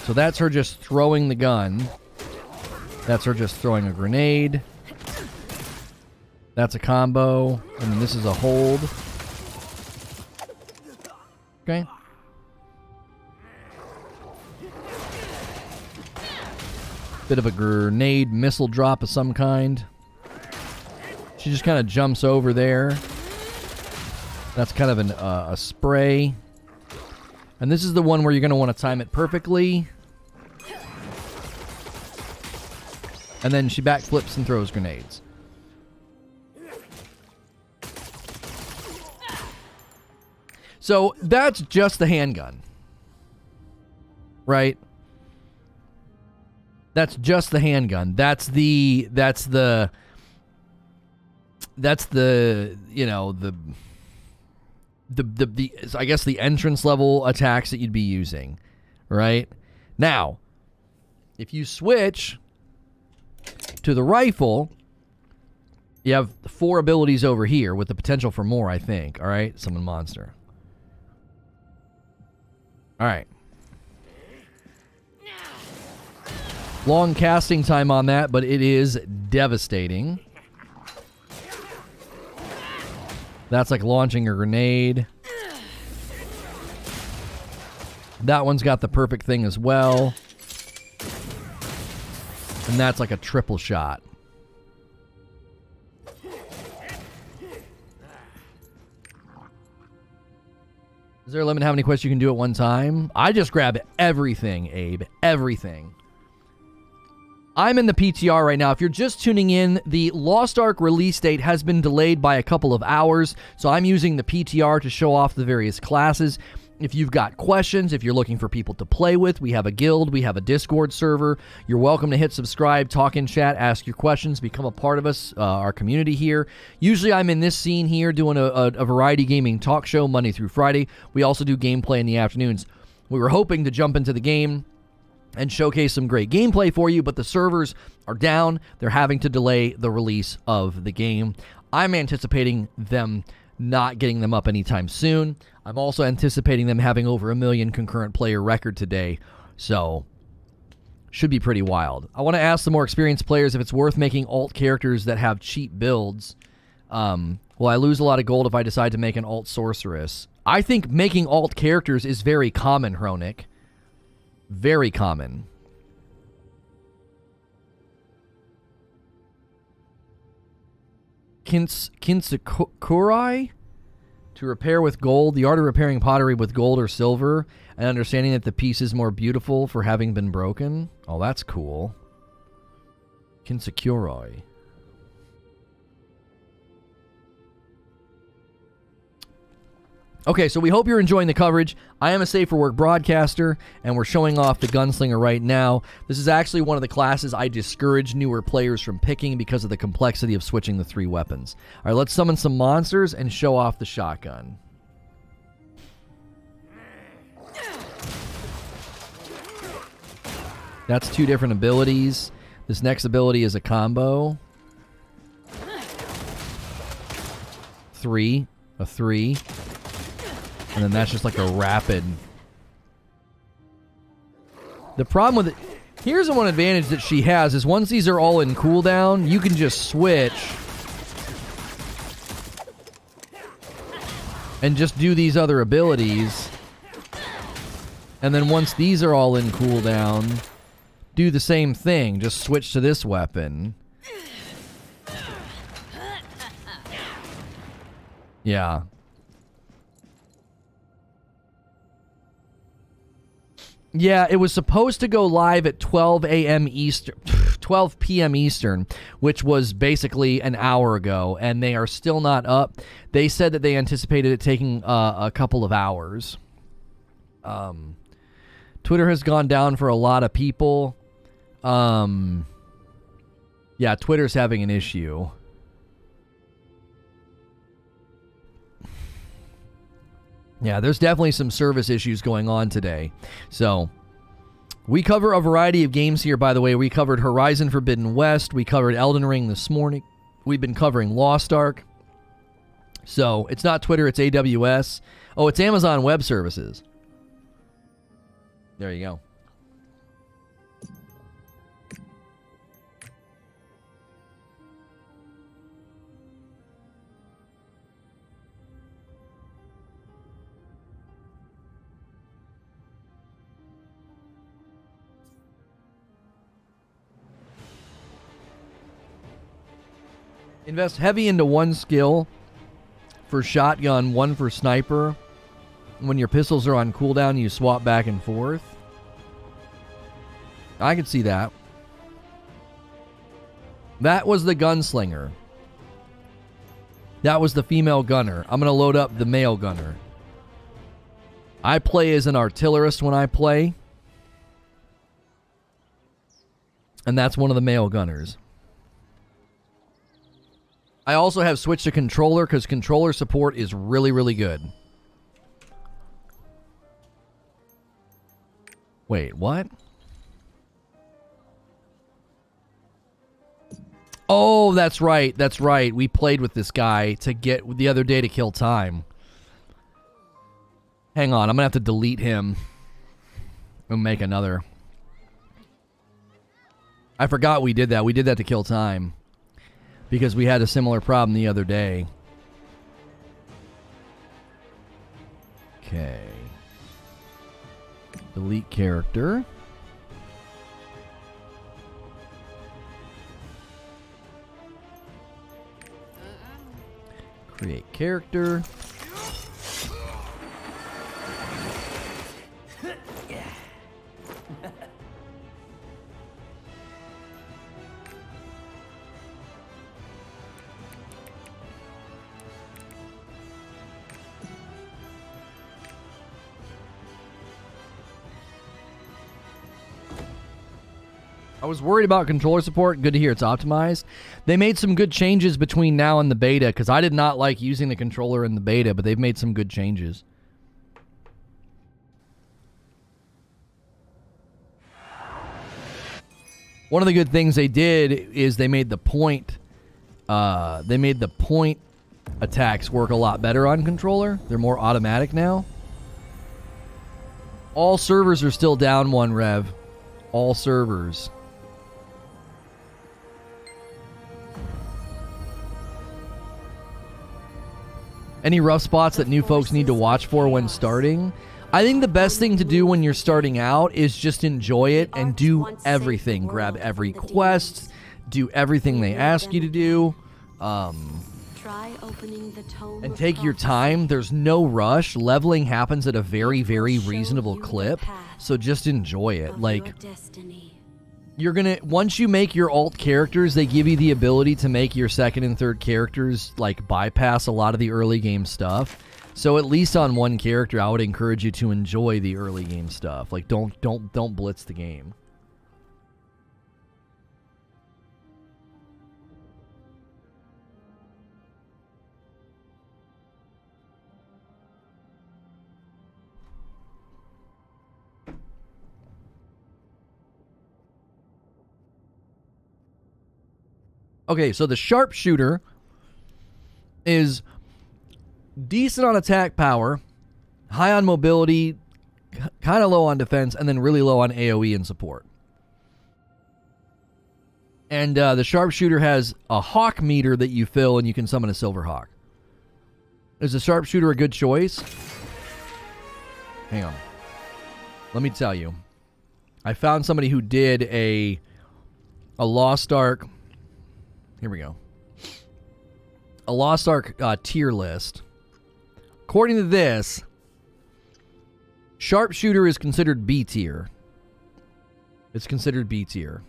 So that's her just throwing the gun. That's her just throwing a grenade. That's a combo. And then this is a hold. Okay. Bit of a grenade missile drop of some kind. She just kind of jumps over there. That's kind of a spray. And this is the one where you're going to want to time it perfectly. And then she backflips and throws grenades. So that's just the handgun. Right? That's just the handgun. That's the you know, the I guess the entrance level attacks that you'd be using, right? Now, if you switch to the rifle, you have 4 abilities over here with the potential for more, I think. All right, summon monster. All right. Long casting time on that, but it is devastating. That's like launching a grenade. That one's got the perfect thing as well. And that's like a triple shot. Is there a limit to how many quests you can do at one time? I just grab everything, Abe. Everything. I'm in the PTR right now. If you're just tuning in, the Lost Ark release date has been delayed by a couple of hours, so I'm using the PTR to show off the various classes. If you've got questions, if you're looking for people to play with, we have a guild, we have a Discord server. You're welcome to hit subscribe, talk in chat, ask your questions, become a part of us, our community here. Usually I'm in this scene here doing a variety gaming talk show Monday through Friday. We also do gameplay in the afternoons. We were hoping to jump into the game and showcase some great gameplay for you, but the servers are down. They're having to delay the release of the game. I'm anticipating them not getting them up anytime soon. I'm also anticipating them having over 1 million concurrent player record today, so should be pretty wild. I want to ask the more experienced players if it's worth making alt characters that have cheap builds. Will I lose a lot of gold if I decide to make an alt sorceress? I think making alt characters is very common, Hronic. Very common. Kinsakurai? To repair with gold, the art of repairing pottery with gold or silver, and understanding that the piece is more beautiful for having been broken. Oh, that's cool. Kinsakurai. Okay, so we hope you're enjoying the coverage. I am a Safe for Work broadcaster, and we're showing off the Gunslinger right now. This is actually one of the classes I discourage newer players from picking because of the complexity of switching the 3 weapons. All right, let's summon some monsters and show off the shotgun. That's 2 different abilities. This next ability is a combo. 3. A 3. And then that's just like a rapid. The problem with it, here's the one advantage that she has, is once these are all in cooldown, you can just switch and just do these other abilities. And then once these are all in cooldown, do the same thing. Just switch to this weapon. Yeah. Yeah, it was supposed to go live at 12 a.m. Eastern, 12 p.m. Eastern, which was basically an hour ago, and they are still not up. They said that they anticipated it taking a couple of hours. Twitter has gone down for a lot of people. Yeah, Twitter's having an issue. Yeah, there's definitely some service issues going on today. So, we cover a variety of games here, by the way. We covered Horizon Forbidden West. We covered Elden Ring this morning. We've been covering Lost Ark. So, it's not Twitter, it's AWS. Oh, it's Amazon Web Services. There you go. Invest heavy into one skill for shotgun, one for sniper. When your pistols are on cooldown, you swap back and forth. I could see that. That was the Gunslinger. That was the female gunner. I'm going to load up the male gunner. I play as an artillerist when I play. And that's one of the male gunners. I also have switched to controller because controller support is really, really good. Wait, what? Oh, that's right. That's right. We played with this guy to get the other day to kill time. Hang on. I'm going to have to delete him and make another. I forgot we did that. We did that to kill time. because we had a similar problem the other day. Okay. Delete character. Create character. I was worried about controller support. Good to hear it's optimized. They made some good changes between now and the beta, because I did not like using the controller in the beta, but they've made some good changes. One of the good things they did is they made the point attacks work a lot better on controller. They're more automatic now. All servers are still down one, Rev. All servers. Any rough spots that new folks need to watch for when starting? I think the best thing to do when you're starting out is just enjoy it and do everything. Grab every quest, do everything they ask you to do, and take your time. There's no rush. Leveling happens at a very, very reasonable clip, so just enjoy it. Like, you're gonna, once you make your alt characters, they give you the ability to make your second and third characters like bypass a lot of the early game stuff. So at least on one character, I would encourage you to enjoy the early game stuff. Like, don't blitz the game. Okay, so the sharpshooter is decent on attack power, high on mobility, kind of low on defense, and then really low on AoE and support. And the sharpshooter has a hawk meter that you fill, and you can summon a silver hawk. Is the sharpshooter a good choice? Hang on. Let me tell you. I found somebody who did a Lost Ark. Here we go. A Lost Ark tier list. According to this, sharpshooter is considered B tier. It's considered B tier.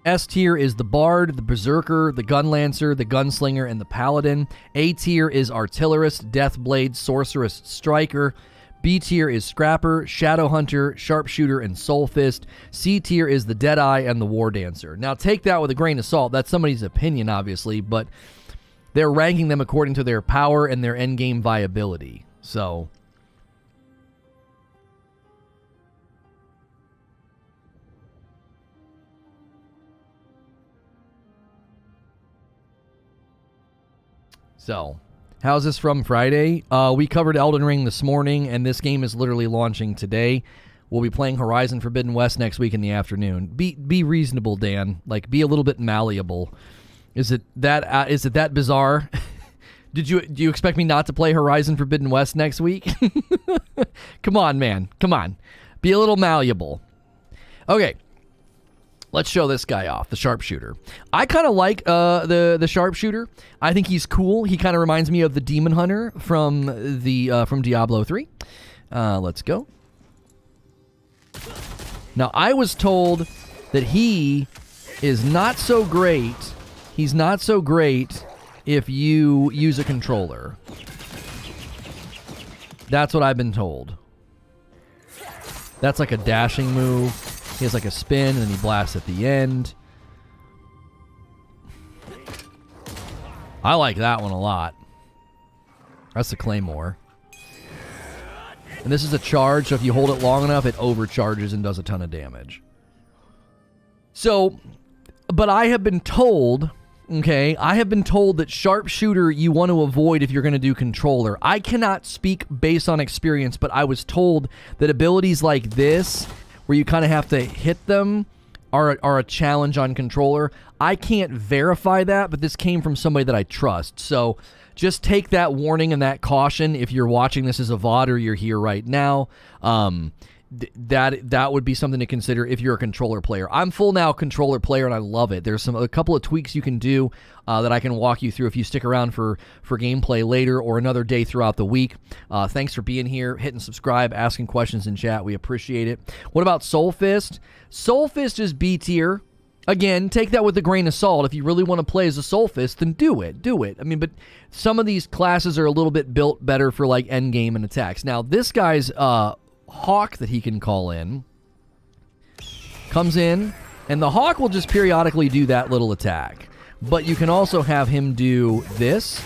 S tier is the Bard, the Berserker, the Gunlancer, the Gunslinger, and the Paladin. A tier is Artillerist, Deathblade, Sorceress, Striker. B tier is Scrapper, Shadowhunter, Sharpshooter, and Soulfist. C tier is the Deadeye and the War Dancer. Now take that with a grain of salt. That's somebody's opinion, obviously, but they're ranking them according to their power and their endgame viability. So how's this from Friday? We covered Elden Ring this morning, and this game is literally launching today. We'll be playing Horizon Forbidden West next week in the afternoon. Be reasonable, Dan. Like, be a little bit malleable. Is it that bizarre? Do you expect me not to play Horizon Forbidden West next week? Come on, man. Come on. Be a little malleable. Okay. Let's show this guy off, the sharpshooter. I kind of like the sharpshooter. I think he's cool. He kind of reminds me of the Demon Hunter from Diablo 3. Let's go. Now, I was told that he is not so great. He's not so great if you use a controller. That's what I've been told. That's like a dashing move. He has like a spin, and then he blasts at the end. I like that one a lot. That's the Claymore. And this is a charge, so if you hold it long enough, it overcharges and does a ton of damage. So, but I have been told, okay, that sharpshooter you want to avoid if you're going to do controller. I cannot speak based on experience, but I was told that abilities like this, where you kind of have to hit them, are a challenge on controller. I can't verify that, but this came from somebody that I trust. So just take that warning and that caution if you're watching this as a VOD or you're here right now. That would be something to consider if you're a controller player. I'm full now controller player, and I love it. There's a couple of tweaks you can do that I can walk you through if you stick around for gameplay later or another day throughout the week. Thanks for being here, hitting subscribe, asking questions in chat. We appreciate it. What about Soul Fist? Soul Fist is B tier. Again, take that with a grain of salt. If you really want to play as a Soul Fist, then do it. Do it. I mean, but some of these classes are a little bit built better for like endgame and attacks. Now, this guy's Hawk that he can call in comes in, and the Hawk will just periodically do that little attack. But you can also have him do this.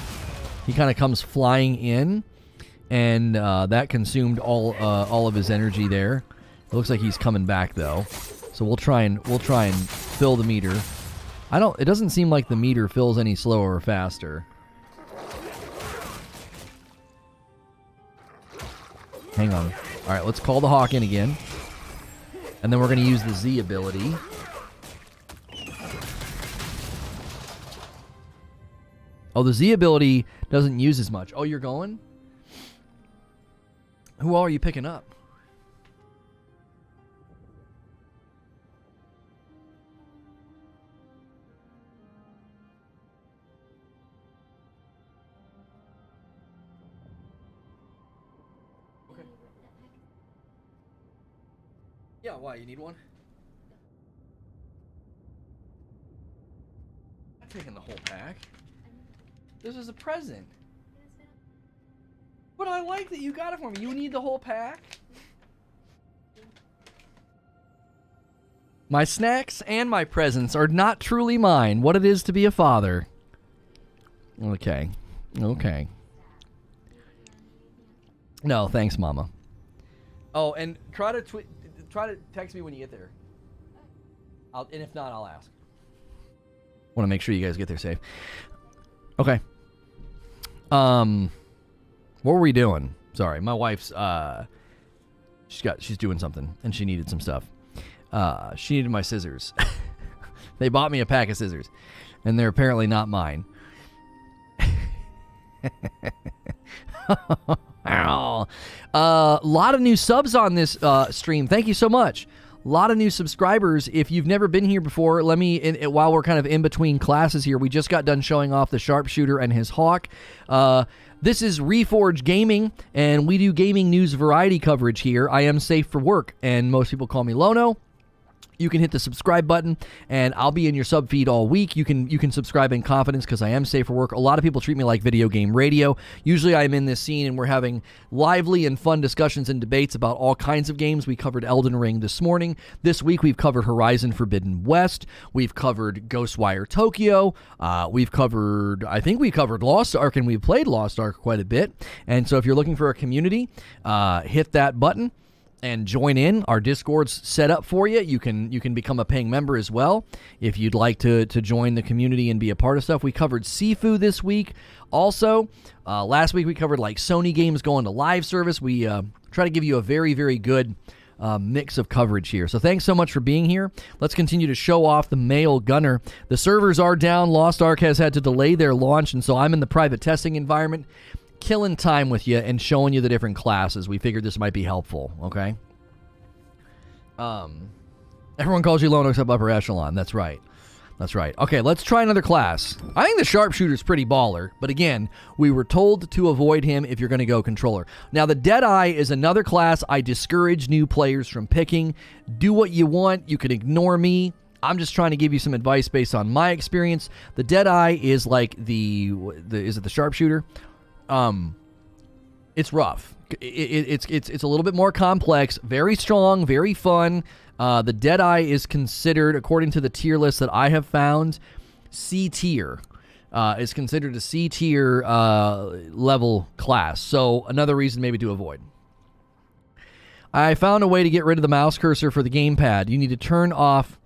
He kind of comes flying in, and that consumed all of his energy there. It looks like he's coming back though, so we'll try and fill the meter. It doesn't seem like the meter fills any slower or faster. Hang on. All right, let's call the Hawk in again. And then we're going to use the Z ability. Oh, the Z ability doesn't use as much. Oh, you're going? Who all are you picking up? Yeah, why? You need one? I'm taking the whole pack. This is a present. But I like that you got it for me. You need the whole pack? My snacks and my presents are not truly mine. What it is to be a father. Okay. Okay. No, thanks, Mama. Oh, and try to text me when you get there. And if not, I'll ask. Want to make sure you guys get there safe. Okay. What were we doing? Sorry, my wife's she's doing something and she needed some stuff. She needed my scissors. They bought me a pack of scissors, and they're apparently not mine. A lot of new subs on this stream. Thank you so much. A lot of new subscribers. If you've never been here before, let me, while we're kind of in between classes here, we just got done showing off the sharpshooter and his hawk. This is Reforge Gaming, and we do gaming news variety coverage here. I am safe for work, and most people call me Lono. You can hit the subscribe button, and I'll be in your sub feed all week. You can subscribe in confidence because I am safe for work. A lot of people treat me like video game radio. Usually I'm in this scene, and we're having lively and fun discussions and debates about all kinds of games. We covered Elden Ring this morning. This week we've covered Horizon Forbidden West. We've covered Ghostwire Tokyo. I think we covered Lost Ark, and we've played Lost Ark quite a bit. And so if you're looking for a community, hit that button and join in. Our Discord's set up for you. You can become a paying member as well if you'd like to join the community and be a part of stuff. We covered Sifu this week. Also, last week we covered like Sony games going to live service. We try to give you a very, very good mix of coverage here. So thanks so much for being here. Let's continue to show off the male gunner. The servers are down. Lost Ark has had to delay their launch, and so I'm in the private testing environment, killing time with you and showing you the different classes. We figured this might be helpful, okay? Everyone calls you Lono except Upper Echelon. That's right. That's right. Okay, let's try another class. I think the sharpshooter's pretty baller, but again, we were told to avoid him if you're going to go controller. Now, the Deadeye is another class I discourage new players from picking. Do what you want. You can ignore me. I'm just trying to give you some advice based on my experience. The Deadeye is like is it the sharpshooter? It's rough. It's a little bit more complex, very strong, very fun. The Deadeye is considered, according to the tier list that I have found, C tier. Is considered a C tier level class. So another reason maybe to avoid. I found a way to get rid of the mouse cursor for the gamepad. You need to turn off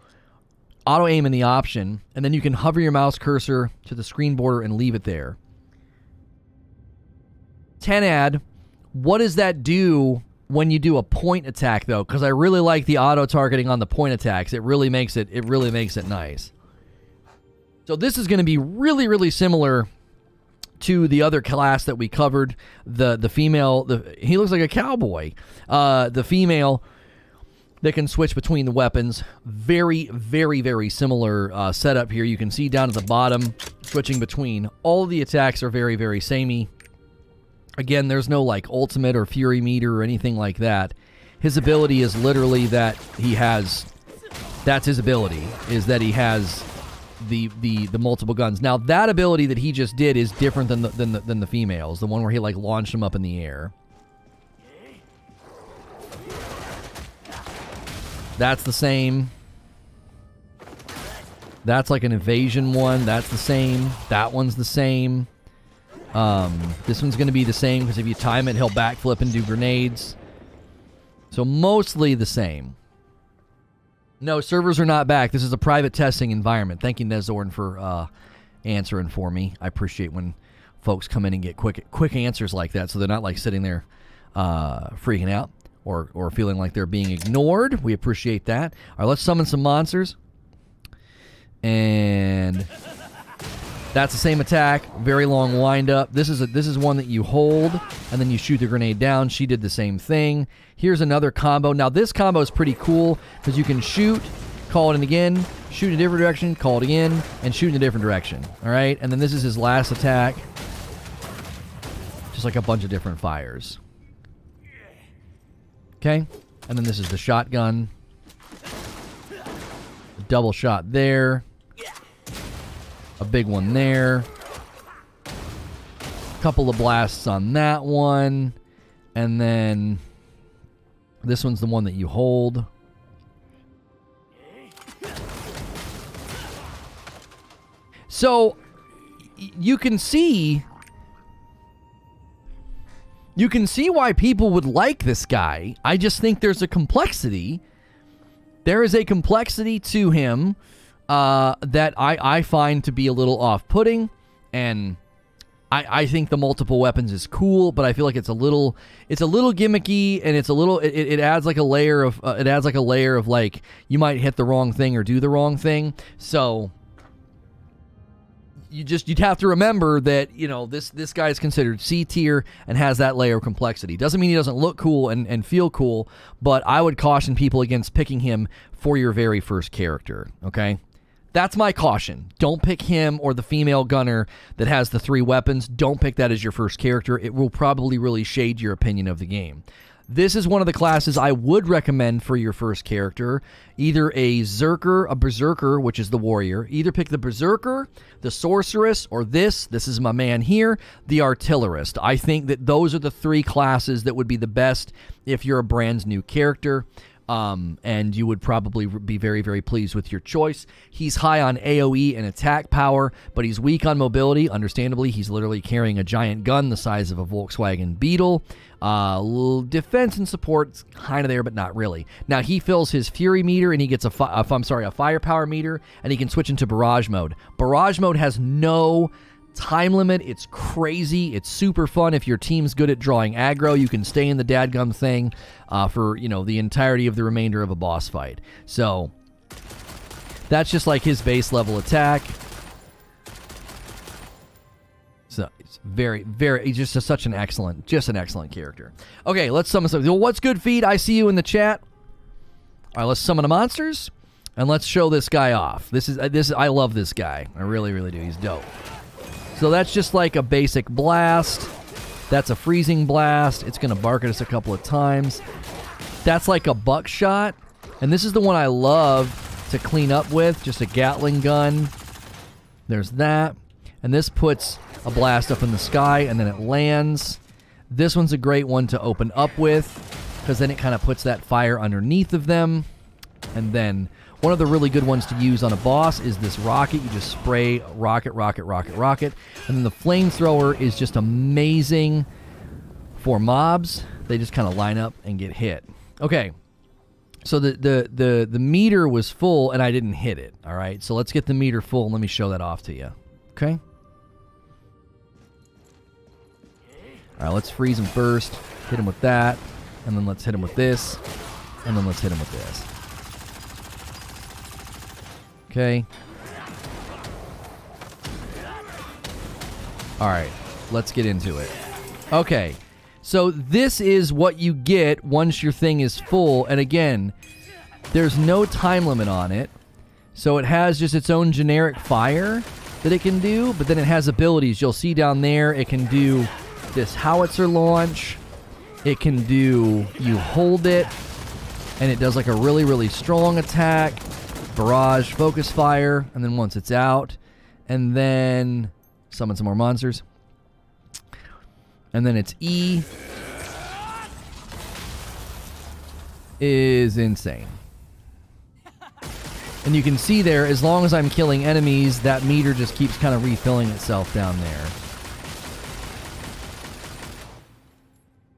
auto aim in the option, and then you can hover your mouse cursor to the screen border and leave it there. 10 ad, what does that do when you do a point attack, though, because I really like the auto-targeting on the point attacks. It really makes it nice. So this is going to be really, really similar to the other class that we covered. The female, he looks like a cowboy. The female that can switch between the weapons. Very, very, very similar setup here. You can see down at the bottom, switching between. All the attacks are very, very samey. Again, there's no like ultimate or fury meter or anything like that. His ability is literally that he has, that's his ability, is that he has the multiple guns. Now that ability that he just did is different than the females, the one where he like launched them up in the air. That's the same. That's like an evasion one. That's the same. That one's the same. This one's going to be the same because if you time it, he'll backflip and do grenades. So mostly the same. No, servers are not back. This is a private testing environment. Thank you, Nezorn, for answering for me. I appreciate when folks come in and get quick answers like that, so they're not like sitting there freaking out or feeling like they're being ignored. We appreciate that. All right, let's summon some monsters. And that's the same attack. Very long wind up. This is one that you hold and then you shoot the grenade down. She did the same thing. Here's another combo. Now this combo is pretty cool because you can shoot, call it in again, shoot in a different direction, call it again, and shoot in a different direction. All right, and then this is his last attack. Just like a bunch of different fires. Okay, and then this is the shotgun. Double shot there. A big one there. Couple of blasts on that one. And then this one's the one that you hold. So you can see why people would like this guy. I just think there's a complexity. There is a complexity to him that I find to be a little off-putting, and I think the multiple weapons is cool, but I feel like it's a little gimmicky, and it adds like a layer of like you might hit the wrong thing or do the wrong thing. So you'd have to remember that, you know, this guy is considered C tier and has that layer of complexity. Doesn't mean he doesn't look cool and feel cool, but I would caution people against picking him for your very first character, okay? That's my caution. Don't pick him or the female gunner that has the 3 weapons. Don't pick that as your first character. It will probably really shade your opinion of the game. This is one of the classes I would recommend for your first character. Either a Berserker, which is the warrior. Either pick the Berserker, the Sorceress, or this is my man here, the Artillerist. I think that those are the 3 classes that would be the best if you're a brand new character. And you would probably be very, very pleased with your choice. He's high on AoE and attack power, but he's weak on mobility. Understandably, he's literally carrying a giant gun the size of a Volkswagen Beetle. Defense and support kind of there, but not really. Now, he fills his fury meter, and he gets a firepower meter, and he can switch into barrage mode. Barrage mode has no time limit. It's crazy. It's super fun. If your team's good at drawing aggro, you can stay in the dadgum thing for, you know, the entirety of the remainder of a boss fight. So that's just like his base level attack. So it's very, very, he's just such an excellent character. Okay, let's summon something. Well, what's good, Feed? I see you in the chat. All right, let's summon the monsters and let's show this guy off. This is I love this guy. I really, really do. He's dope. So that's just like a basic blast. That's a freezing blast. It's going to bark at us a couple of times. That's like a buckshot. And this is the one I love to clean up with. Just a Gatling gun. There's that. And this puts a blast up in the sky and then it lands. This one's a great one to open up with because then it kind of puts that fire underneath of them. And then one of the really good ones to use on a boss is this rocket. You just spray rocket. And then the flamethrower is just amazing for mobs. They just kind of line up and get hit. Okay. So the meter was full and I didn't hit it. All right. So let's get the meter full and let me show that off to you. Okay. All right. Let's freeze him first. Hit him with that. And then let's hit him with this. And then let's hit him with this. Okay. Alright, let's get into it. Okay, so this is what you get once your thing is full. And again, there's no time limit on it. So it has just its own generic fire that it can do, but then it has abilities. You'll see down there, it can do this howitzer launch. It can do, you hold it, and it does like a really, really strong attack. Barrage, focus fire, and then once it's out, and then summon some more monsters. And then its E is insane. And you can see there, as long as I'm killing enemies, that meter just keeps kind of refilling itself down there.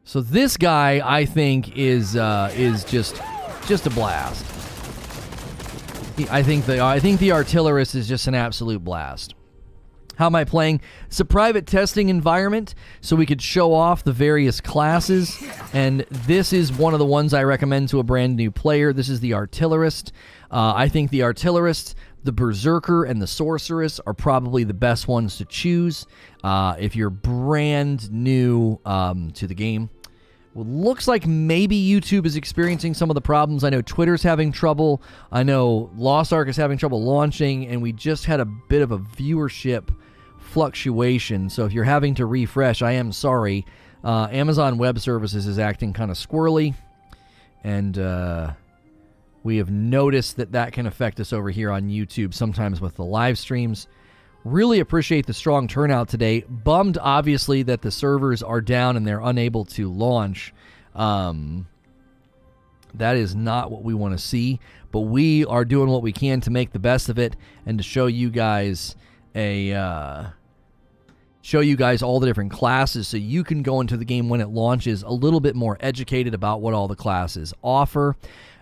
So this guy, I think, is just a blast. I think the artillerist is just an absolute blast. How am I playing? It's a private testing environment, so we could show off the various classes, and this is one of the ones I recommend to a brand new player. This is the artillerist. I think the artillerist, the Berserker, and the Sorceress are probably the best ones to choose if you're brand new to the game. Well, looks like maybe YouTube is experiencing some of the problems. I know Twitter's having trouble. I know Lost Ark is having trouble launching, and we just had a bit of a viewership fluctuation. So if you're having to refresh, I am sorry. Amazon Web Services is acting kind of squirrely, and we have noticed that can affect us over here on YouTube sometimes with the live streams. Really appreciate the strong turnout today. Bummed, obviously, that the servers are down and they're unable to launch. That is not what we want to see, but we are doing what we can to make the best of it and to show you guys all the different classes so you can go into the game when it launches a little bit more educated about what all the classes offer.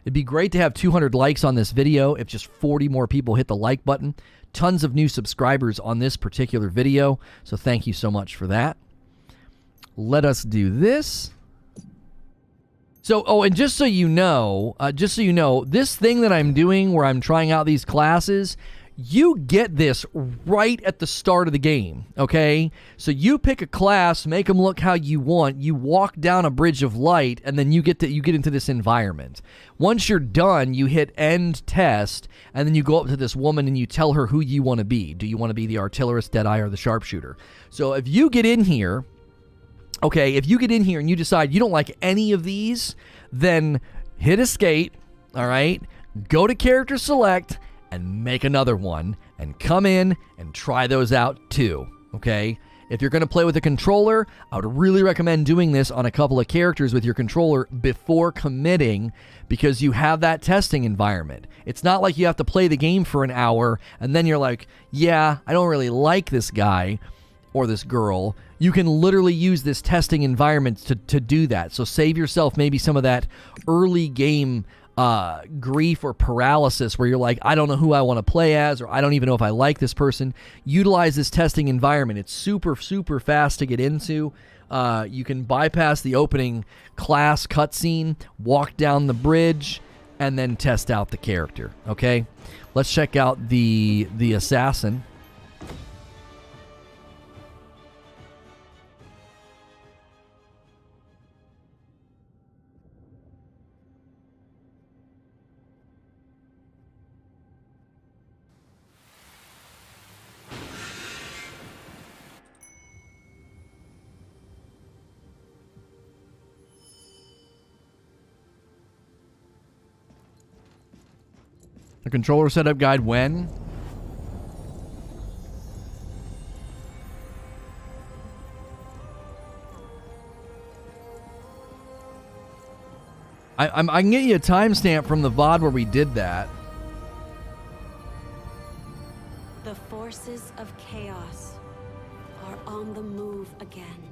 It'd be great to have 200 likes on this video if just 40 more people hit the like button. Tons of new subscribers on this particular video, so thank you so much for that. Let us do this. So, and just so you know, this thing that I'm doing where I'm trying out these classes, you get this right at the start of the game, okay? So you pick a class, make them look how you want, you walk down a bridge of light, and then you get into this environment. Once you're done, you hit end test, and then you go up to this woman and you tell her who you want to be. Do you want to be the artillerist, Deadeye, or the sharpshooter? So if you get in here, okay, if you get in here and you decide you don't like any of these, then hit escape, all right? Go to character select, and make another one, and come in and try those out too, okay? If you're going to play with a controller, I would really recommend doing this on a couple of characters with your controller before committing, because you have that testing environment. It's not like you have to play the game for an hour, and then you're like, yeah, I don't really like this guy or this girl. You can literally use this testing environment to do that. So save yourself maybe some of that early game grief or paralysis where you're like, I don't know who I want to play as, or I don't even know if I like this person. Utilize this testing environment. It's super, super fast to get into. You can bypass the opening class cutscene, walk down the bridge, and then test out the character. Okay, let's check out the assassin. The controller setup guide when? I can get you a timestamp from the VOD where we did that. The forces of chaos are on the move again.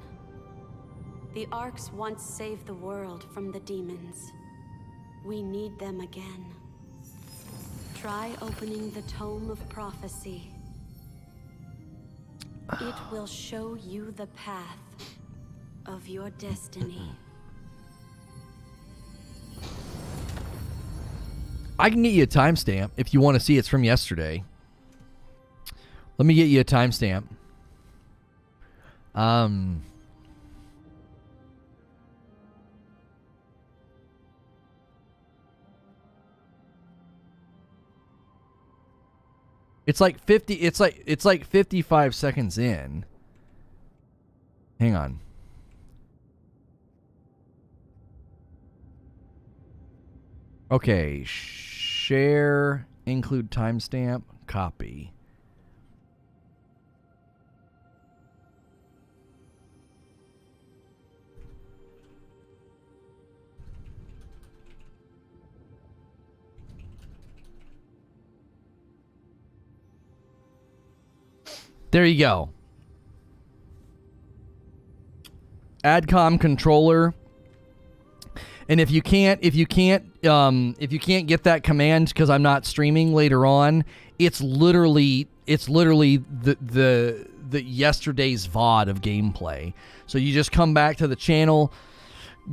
The Arks once saved the world from the demons. We need them again. Try opening the Tome of Prophecy. It will show you the path of your destiny. I can get you a timestamp if you want to see it's from yesterday. Let me get you a timestamp. It's like 50. It's like 55 seconds in. Hang on. Okay, share, include timestamp, copy. There you go. Adcom controller. And if you can't get that command because I'm not streaming later on, it's literally the yesterday's VOD of gameplay. So you just come back to the channel,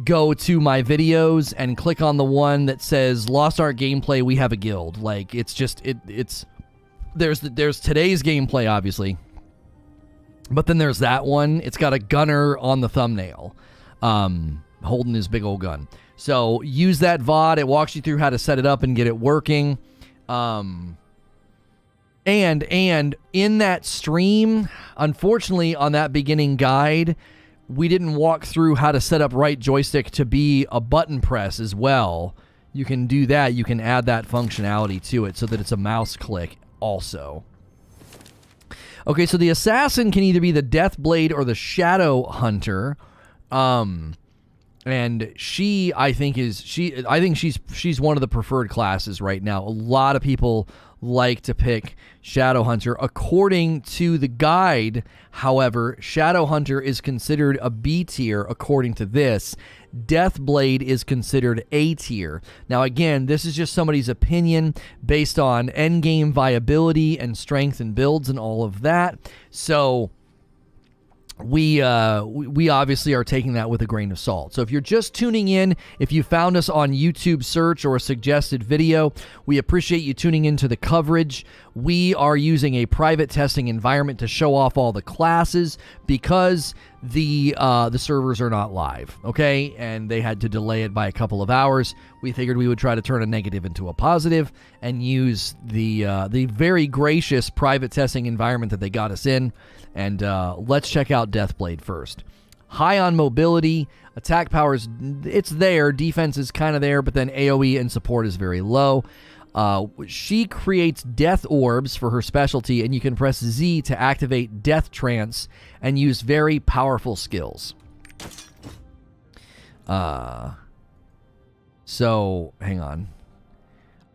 go to my videos, and click on the one that says Lost Ark gameplay. We have a guild. Like it's just there's today's gameplay obviously, but then there's that one. It's got a gunner on the thumbnail, holding his big old gun. So use that VOD. It walks you through how to set it up and get it working. And in that stream, unfortunately, on that beginning guide, we didn't walk through how to set up right joystick to be a button press as well. You can do that. You can add that functionality to it so that it's a mouse click also. Okay, so the assassin can either be the Deathblade or the Shadow Hunter. And she, I think she's one of the preferred classes right now. A lot of people like to pick Shadow Hunter. According to the guide, however, Shadow Hunter is considered a B tier according to this. Deathblade is considered A tier. Now again, this is just somebody's opinion based on endgame viability and strength and builds and all of that. So we obviously are taking that with a grain of salt. So if you're just tuning in, if you found us on YouTube search or a suggested video, we appreciate you tuning into the coverage. We are using a private testing environment to show off all the classes because the servers are not live, okay? And they had to delay it by a couple of hours. We figured we would try to turn a negative into a positive and use the very gracious private testing environment that they got us in. And let's check out Deathblade first. High on mobility, attack powers, it's there. Defense is kind of there, but then AoE and support is very low. She creates death orbs for her specialty, and you can press Z to activate Death Trance and use very powerful skills. So, hang on.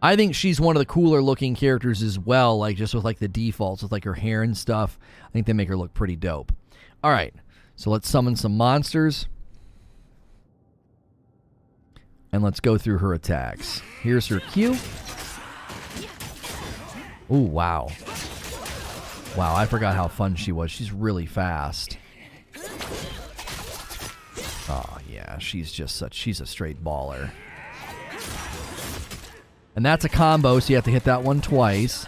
I think she's one of the cooler looking characters as well, like just with like the defaults with like her hair and stuff. I think they make her look pretty dope. All right, so let's summon some monsters. And let's go through her attacks. Here's her Q. Ooh, wow. Wow, I forgot how fun she was. She's really fast. Oh, yeah, she's a straight baller. And that's a combo, so you have to hit that one twice.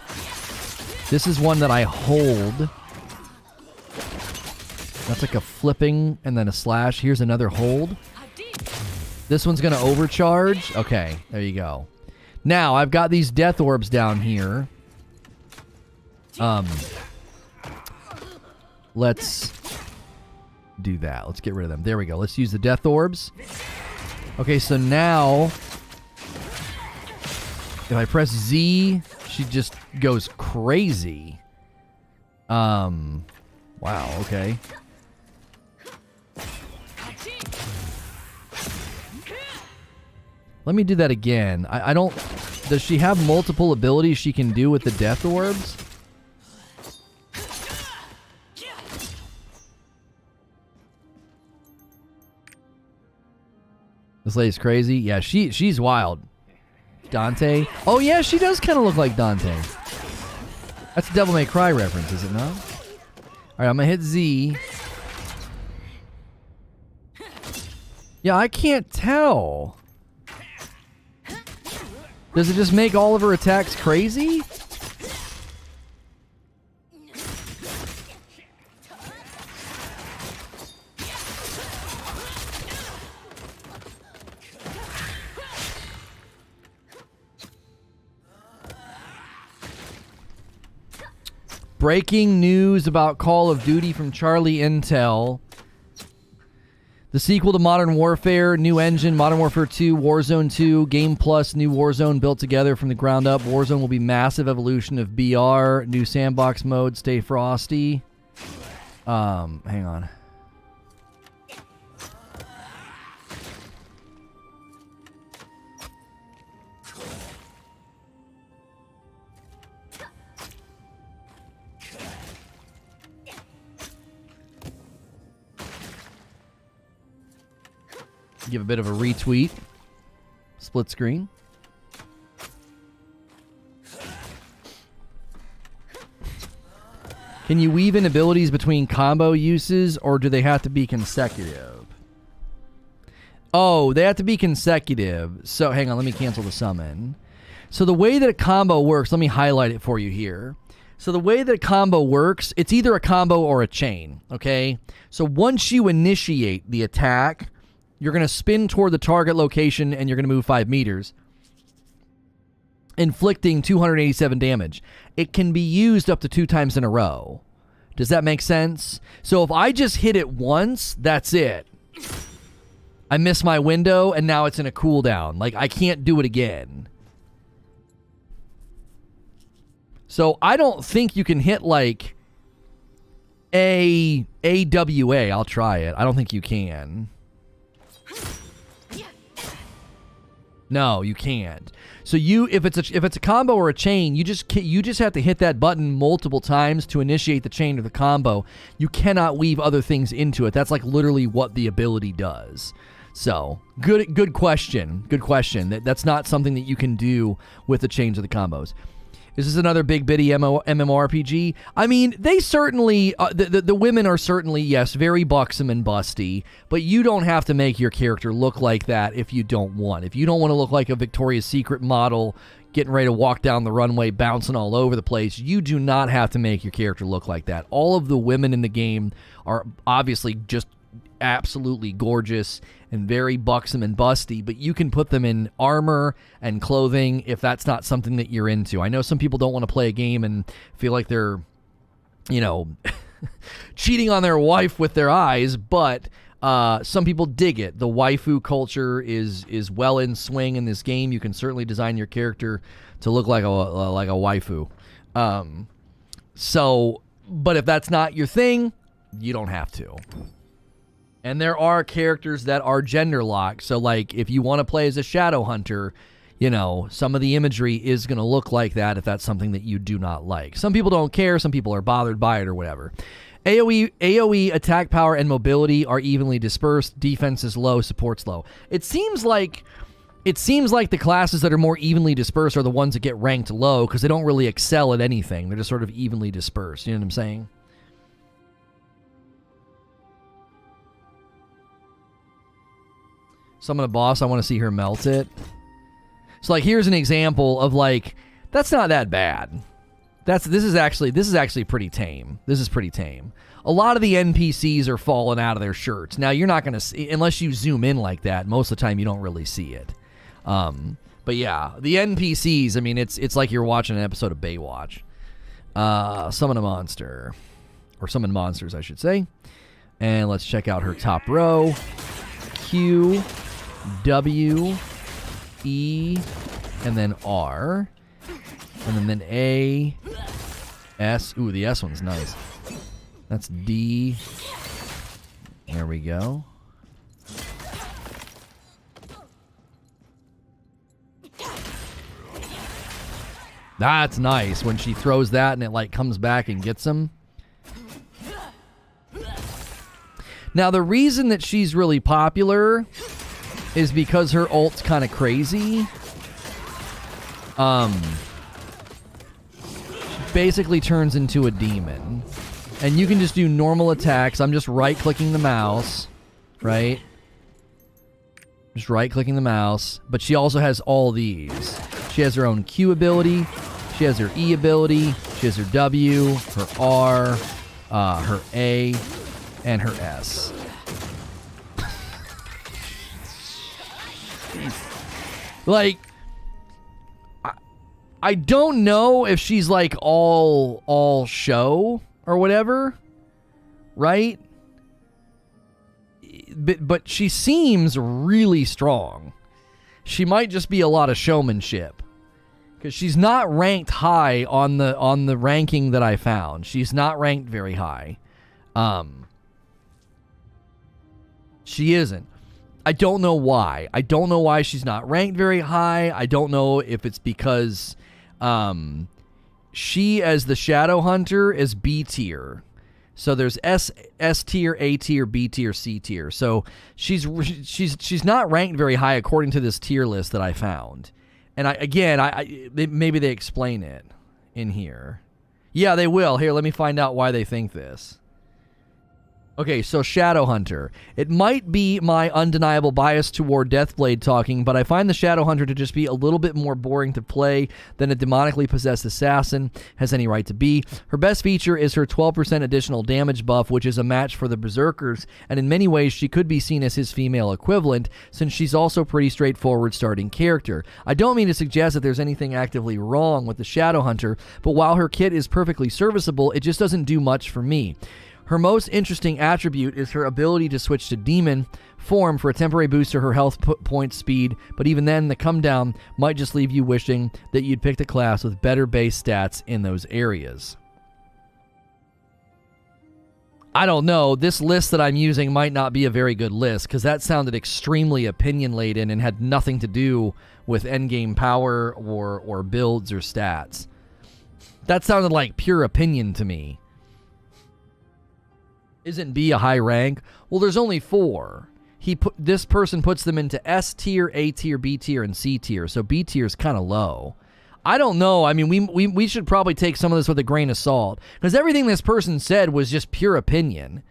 This is one that I hold. That's like a flipping and then a slash. Here's another hold. This one's going to overcharge. Okay, there you go. Now, I've got these death orbs down here. Let's do that. Let's get rid of them. There we go. Let's use the death orbs. Okay, so now if I press Z, she just goes crazy. Wow, okay. Let me do that again. I don't... Does she have multiple abilities she can do with the death orbs? This lady's crazy. Yeah, she's wild. Dante. Oh, yeah, she does kind of look like Dante. That's a Devil May Cry reference, is it not? All right, I'm going to hit Z. Yeah, I can't tell. Does it just make all of her attacks crazy? Breaking news about Call of Duty from Charlie Intel. The sequel to Modern Warfare, new engine, Modern Warfare 2, Warzone 2, Game Plus, new Warzone built together from the ground up. Warzone will be massive evolution of BR, new sandbox mode, stay frosty. Hang on. Give a bit of a retweet. Split screen. Can you weave in abilities between combo uses, or do they have to be consecutive? Oh, they have to be consecutive. So, hang on, let me cancel the summon. So the way that a combo works, let me highlight it for you here. So the way that a combo works, it's either a combo or a chain, okay? So once you initiate the attack, you're going to spin toward the target location and you're going to move 5 meters, inflicting 287 damage. It can be used up to 2 times in a row. Does that make sense? So if I just hit it once, that's it. I miss my window and now it's in a cooldown. Like, I can't do it again. So I don't think you can hit like AWA. I'll try it. I don't think you can. No, you can't. So if it's a combo or a chain, you just have to hit that button multiple times to initiate the chain or the combo. You cannot weave other things into it. That's like literally what the ability does. So good question. Good question. That's not something that you can do with the chains or the combos. Is this another big bitty MMORPG? I mean, they certainly, the women are certainly, yes, very buxom and busty, but you don't have to make your character look like that if you don't want. If you don't want to look like a Victoria's Secret model getting ready to walk down the runway bouncing all over the place, you do not have to make your character look like that. All of the women in the game are obviously just absolutely gorgeous and very buxom and busty, but you can put them in armor and clothing if that's not something that you're into. I know some people don't want to play a game and feel like they're, you know, cheating on their wife with their eyes, but some people dig it. The waifu culture is well in swing in this game. You can certainly design your character to look like a waifu. But if that's not your thing, you don't have to. And there are characters that are gender locked. So, like, if you want to play as a shadow hunter, you know, some of the imagery is going to look like that if that's something that you do not like. Some people don't care. Some people are bothered by it or whatever. AoE attack power and mobility are evenly dispersed. Defense is low. Support's low. It seems like the classes that are more evenly dispersed are the ones that get ranked low because they don't really excel at anything. They're just sort of evenly dispersed. You know what I'm saying? Summon a boss, I want to see her melt it. So, like, here's an example of, like, that's not that bad. This is actually pretty tame. This is pretty tame. A lot of the NPCs are falling out of their shirts. Now, you're not going to see, unless you zoom in like that, most of the time you don't really see it. But yeah, the NPCs, I mean, it's like you're watching an episode of Baywatch. Summon a monster. Or summon monsters, I should say. And let's check out her top row. Q, W, E, and then R, and then A, S. Ooh, the S one's nice. That's D. There we go. That's nice when she throws that and it like comes back and gets him. Now, the reason that she's really popular is because her ult's kind of crazy. She basically turns into a demon. And you can just do normal attacks. I'm just right-clicking the mouse, right? Just right-clicking the mouse. But she also has all these. She has her own Q ability. She has her E ability. She has her W, her R, her A, and her S. Like, I don't know if she's like all show or whatever, right? But she seems really strong. She might just be a lot of showmanship, because she's not ranked high on the ranking that I found. She's not ranked very high. She isn't. I don't know why. I don't know why she's not ranked very high. I don't know if it's because she, as the Shadow Hunter, is B tier. So there's S tier, A tier, B tier, C tier. So she's not ranked very high according to this tier list that I found. And maybe they explain it in here. Yeah, they will. Here, let me find out why they think this. Okay, so Shadow Hunter. It might be my undeniable bias toward Deathblade talking, but I find the Shadow Hunter to just be a little bit more boring to play than a demonically possessed assassin has any right to be. Her best feature is her 12% additional damage buff, which is a match for the Berserkers, and in many ways she could be seen as his female equivalent, since she's also pretty straightforward starting character. I don't mean to suggest that there's anything actively wrong with the Shadow Hunter, but while her kit is perfectly serviceable, it just doesn't do much for me. Her most interesting attribute is her ability to switch to demon form for a temporary boost to her health point speed, but even then, the come down might just leave you wishing that you'd picked a class with better base stats in those areas. I don't know. This list that I'm using might not be a very good list, because that sounded extremely opinion-laden and had nothing to do with endgame power or builds or stats. That sounded like pure opinion to me. Isn't B a high rank? Well, there's only 4. This person puts them into S tier, A tier, B tier, and C tier. So B tier is kind of low. I don't know. I mean, we should probably take some of this with a grain of salt, because everything this person said was just pure opinion.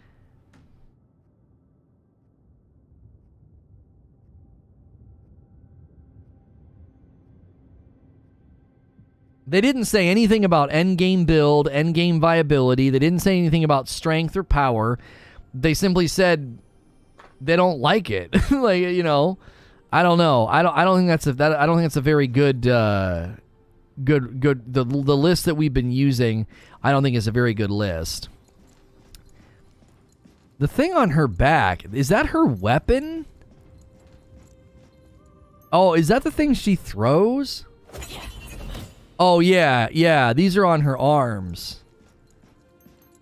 They didn't say anything about endgame build, endgame viability. They didn't say anything about strength or power. They simply said they don't like it. Like, you know, I don't know. I don't think that's a very good the list that we've been using. I don't think is a very good list. The thing on her back, is that her weapon? Oh, is that the thing she throws? Oh, yeah. These are on her arms.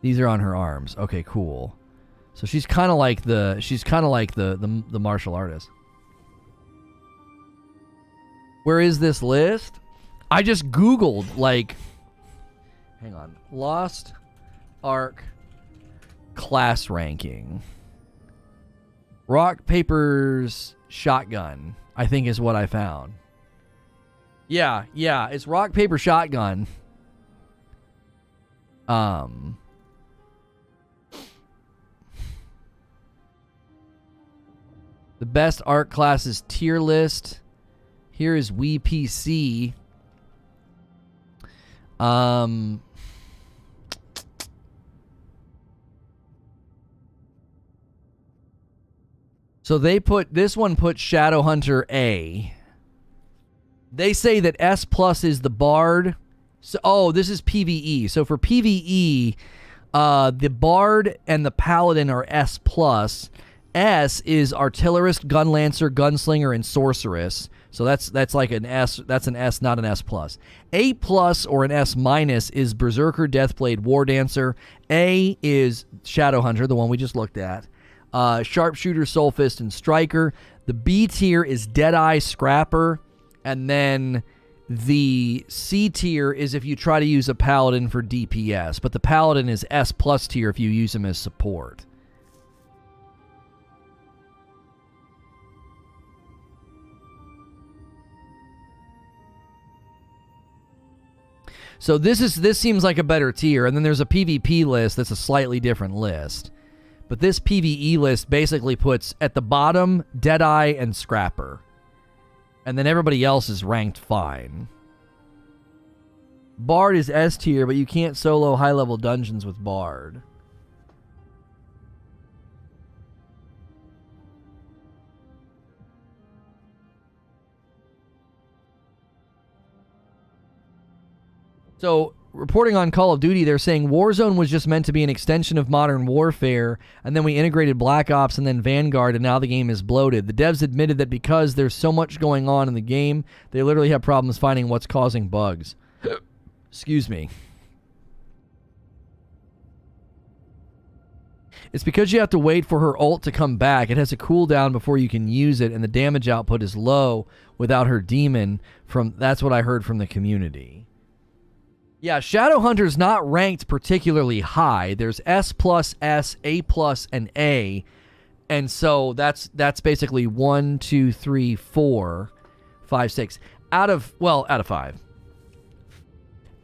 Okay, cool. So she's kind of like the martial artist. Where is this list? I just Googled, like, hang on. Lost Ark class ranking. Rock, papers, shotgun, I think is what I found. Yeah, it's rock, paper, shotgun. The best art classes tier list. Here is WePC. So they put Shadow Hunter A. They say that S plus is the Bard. So, this is PvE. So for PvE, the Bard and the Paladin are S plus. S is Artillerist, Gunlancer, Gunslinger, and Sorceress. So that's like an S. That's an S, not an S plus. A plus or an S minus is Berserker, Deathblade, War Dancer. A is Shadow Hunter, the one we just looked at. Sharpshooter, Soulfist, and Striker. The B tier is Deadeye, Scrapper. And then the C tier is if you try to use a Paladin for DPS. But the Paladin is S plus tier if you use him as support. So this seems like a better tier. And then there's a PvP list that's a slightly different list. But this PvE list basically puts at the bottom Deadeye and Scrapper. And then everybody else is ranked fine. Bard is S tier, but you can't solo high-level dungeons with Bard. So, reporting on Call of Duty, they're saying Warzone was just meant to be an extension of Modern Warfare, and then we integrated Black Ops and then Vanguard, and now the game is bloated. The devs admitted that because there's so much going on in the game, they literally have problems finding what's causing bugs. Excuse me. It's because you have to wait for her ult to come back. It has a cooldown before you can use it, and the damage output is low without her demon. That's what I heard from the community. Yeah, Shadowhunter's not ranked particularly high. There's S+, S, A+, and A. And so that's basically 1, 2, 3, 4, 5, 6. Out of 5.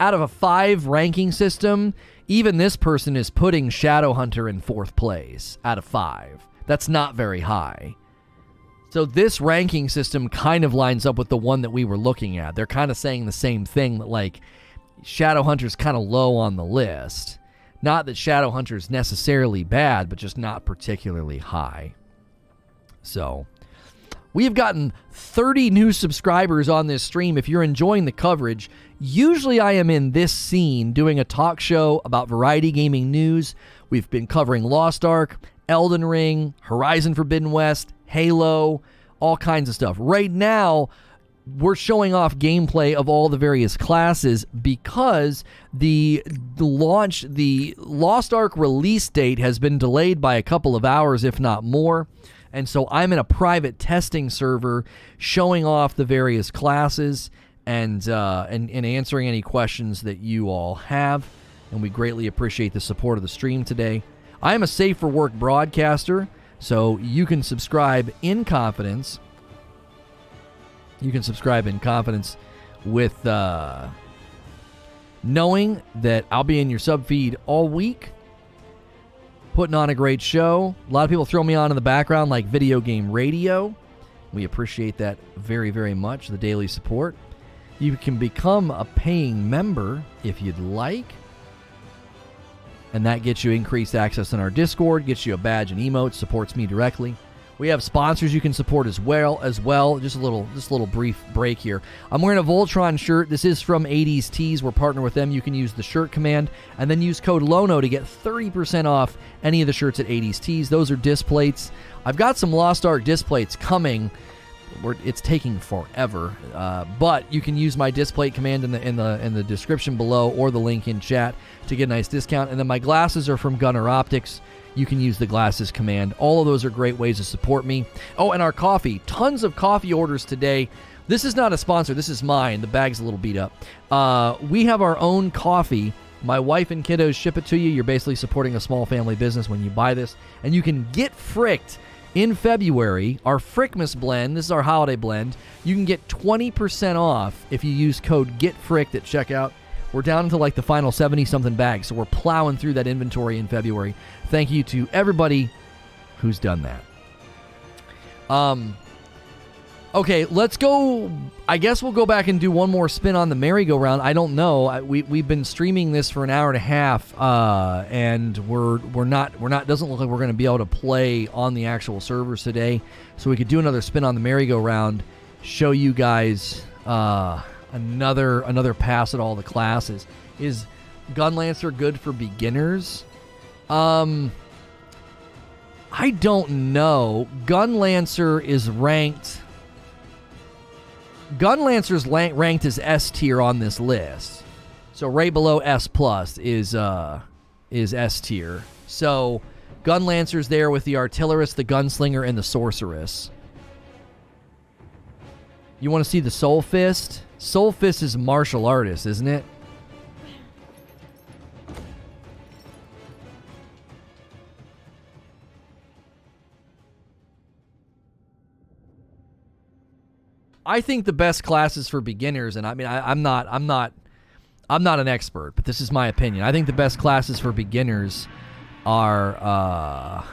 Out of a 5 ranking system, even this person is putting Shadowhunter in 4th place out of 5. That's not very high. So this ranking system kind of lines up with the one that we were looking at. They're kind of saying the same thing, that like Shadowhunter's kind of low on the list. Not that Shadowhunter's necessarily bad, but just not particularly high. So, we have gotten 30 new subscribers on this stream. If you're enjoying the coverage, usually I am in this scene doing a talk show about variety gaming news. We've been covering Lost Ark, Elden Ring, Horizon Forbidden West, Halo, all kinds of stuff. Right now, we're showing off gameplay of all the various classes because the Lost Ark release date has been delayed by a couple of hours, if not more. And so I'm in a private testing server showing off the various classes and answering any questions that you all have. And we greatly appreciate the support of the stream today. I am a Safe for Work broadcaster, so you can subscribe in confidence. You can subscribe in confidence with knowing that I'll be in your sub feed all week, putting on a great show. A lot of people throw me on in the background like Video Game Radio. We appreciate that very, very much, the daily support. You can become a paying member if you'd like, and that gets you increased access in our Discord, gets you a badge and emotes, supports me directly. We have sponsors you can support as well. Just a little brief break here. I'm wearing a Voltron shirt. This is from 80s Tees. We're partnered with them. You can use the shirt command and then use code LONO to get 30% off any of the shirts at 80s Tees. Those are disc plates. I've got some Lost Ark disc plates coming. It's taking forever, but you can use my disc plate command in the description below or the link in chat to get a nice discount. And then my glasses are from Gunner Optics. You can use the glasses command. All of those are great ways to support me. Oh, and our coffee. Tons of coffee orders today. This is not a sponsor. This is mine. The bag's a little beat up. We have our own coffee. My wife and kiddos ship it to you. You're basically supporting a small family business when you buy this. And you can get fricked in February. Our Frickmas blend. This is our holiday blend. You can get 20% off if you use code GETFRICKED at checkout. We're down to like the final 70-something bags, so we're plowing through that inventory in February. Thank you to everybody who's done that. Okay, let's go. I guess we'll go back and do one more spin on the merry-go-round. I don't know. We've been streaming this for an hour and a half, and we're not. Doesn't look like we're going to be able to play on the actual servers today. So we could do another spin on the merry-go-round, show you guys another pass at all the classes. Is Gunlancer good for beginners? I don't know. Gunlancer is ranked. Gunlancer's ranked as S tier on this list. So right below S plus is S tier. So Gunlancer's there with the Artillerist, the Gunslinger, and the Sorceress. You want to see the Soul Fist? Soul Fist is martial artist, isn't it? I think the best classes for beginners, and I mean, I'm not an expert, but this is my opinion. I think the best classes for beginners are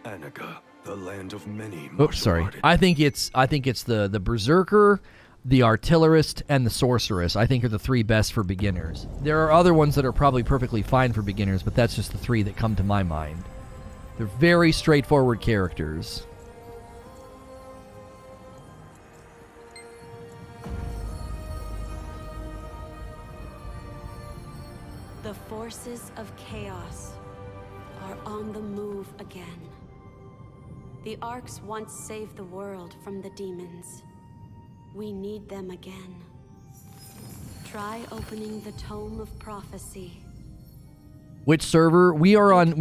Annika, the land of many. Oops, sorry. I think it's the Berserker, the Artillerist, and the Sorceress, I think, are the 3 best for beginners. There are other ones that are probably perfectly fine for beginners, but that's just the 3 that come to my mind. They're very straightforward characters. The forces of chaos are on the move again. The Arks once saved the world from the demons. We need them again. Try opening the Tome of Prophecy. Which server? We are on...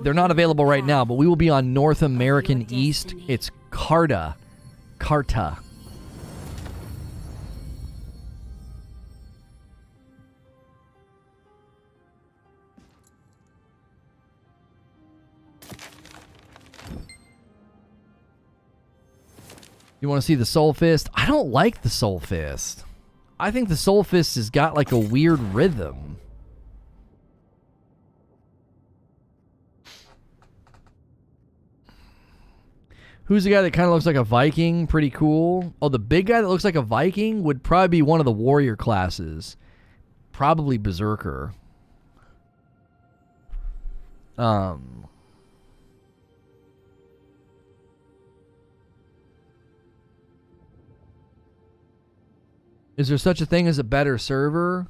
they're not available right now, but we will be on North American East. It's Carta. Carta. You want to see the Soul Fist? I don't like the Soul Fist. I think the Soul Fist has got like a weird rhythm. Who's the guy that kind of looks like a Viking? Pretty cool. Oh, the big guy that looks like a Viking would probably be one of the warrior classes. Probably Berserker. Is there such a thing as a better server?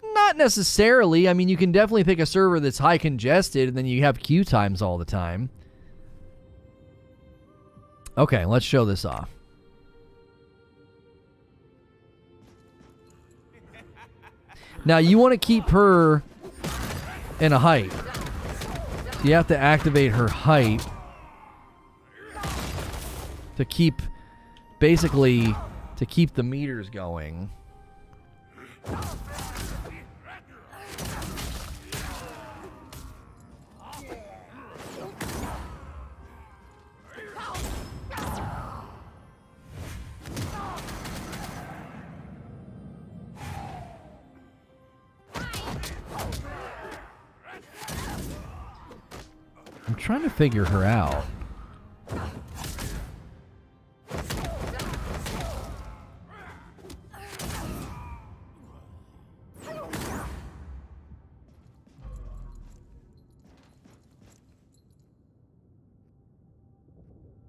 Not necessarily. I mean, you can definitely pick a server that's high congested and then you have queue times all the time. Okay, let's show this off. Now, you want to keep her in a height. So you have to activate her height to keep, basically, to keep the meters going. I'm trying to figure her out.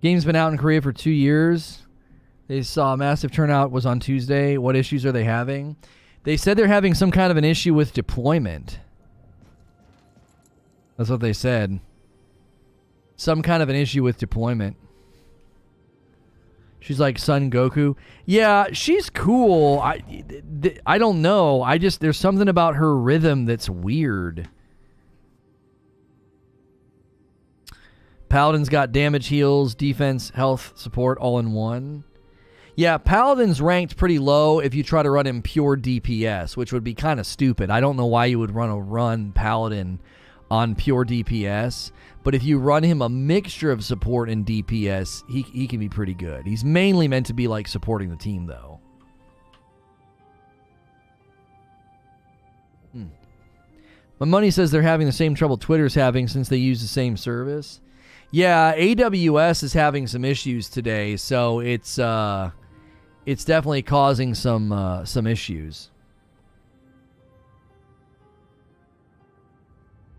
Game's been out in Korea for 2 years. They saw a massive turnout was on Tuesday. What issues are they having? They said they're having some kind of an issue with deployment. That's what they said. Some kind of an issue with deployment. She's like Son Goku. Yeah, she's cool. I don't know. There's something about her rhythm that's weird. Paladin's got damage, heals, defense, health, support all in one. Yeah, Paladin's ranked pretty low if you try to run him pure DPS, which would be kind of stupid. I don't know why you would run Paladin on pure DPS, but if you run him a mixture of support and DPS, he can be pretty good. He's mainly meant to be like supporting the team, though. My money says they're having the same trouble Twitter's having since they use the same service. Yeah, AWS is having some issues today, so it's definitely causing some issues.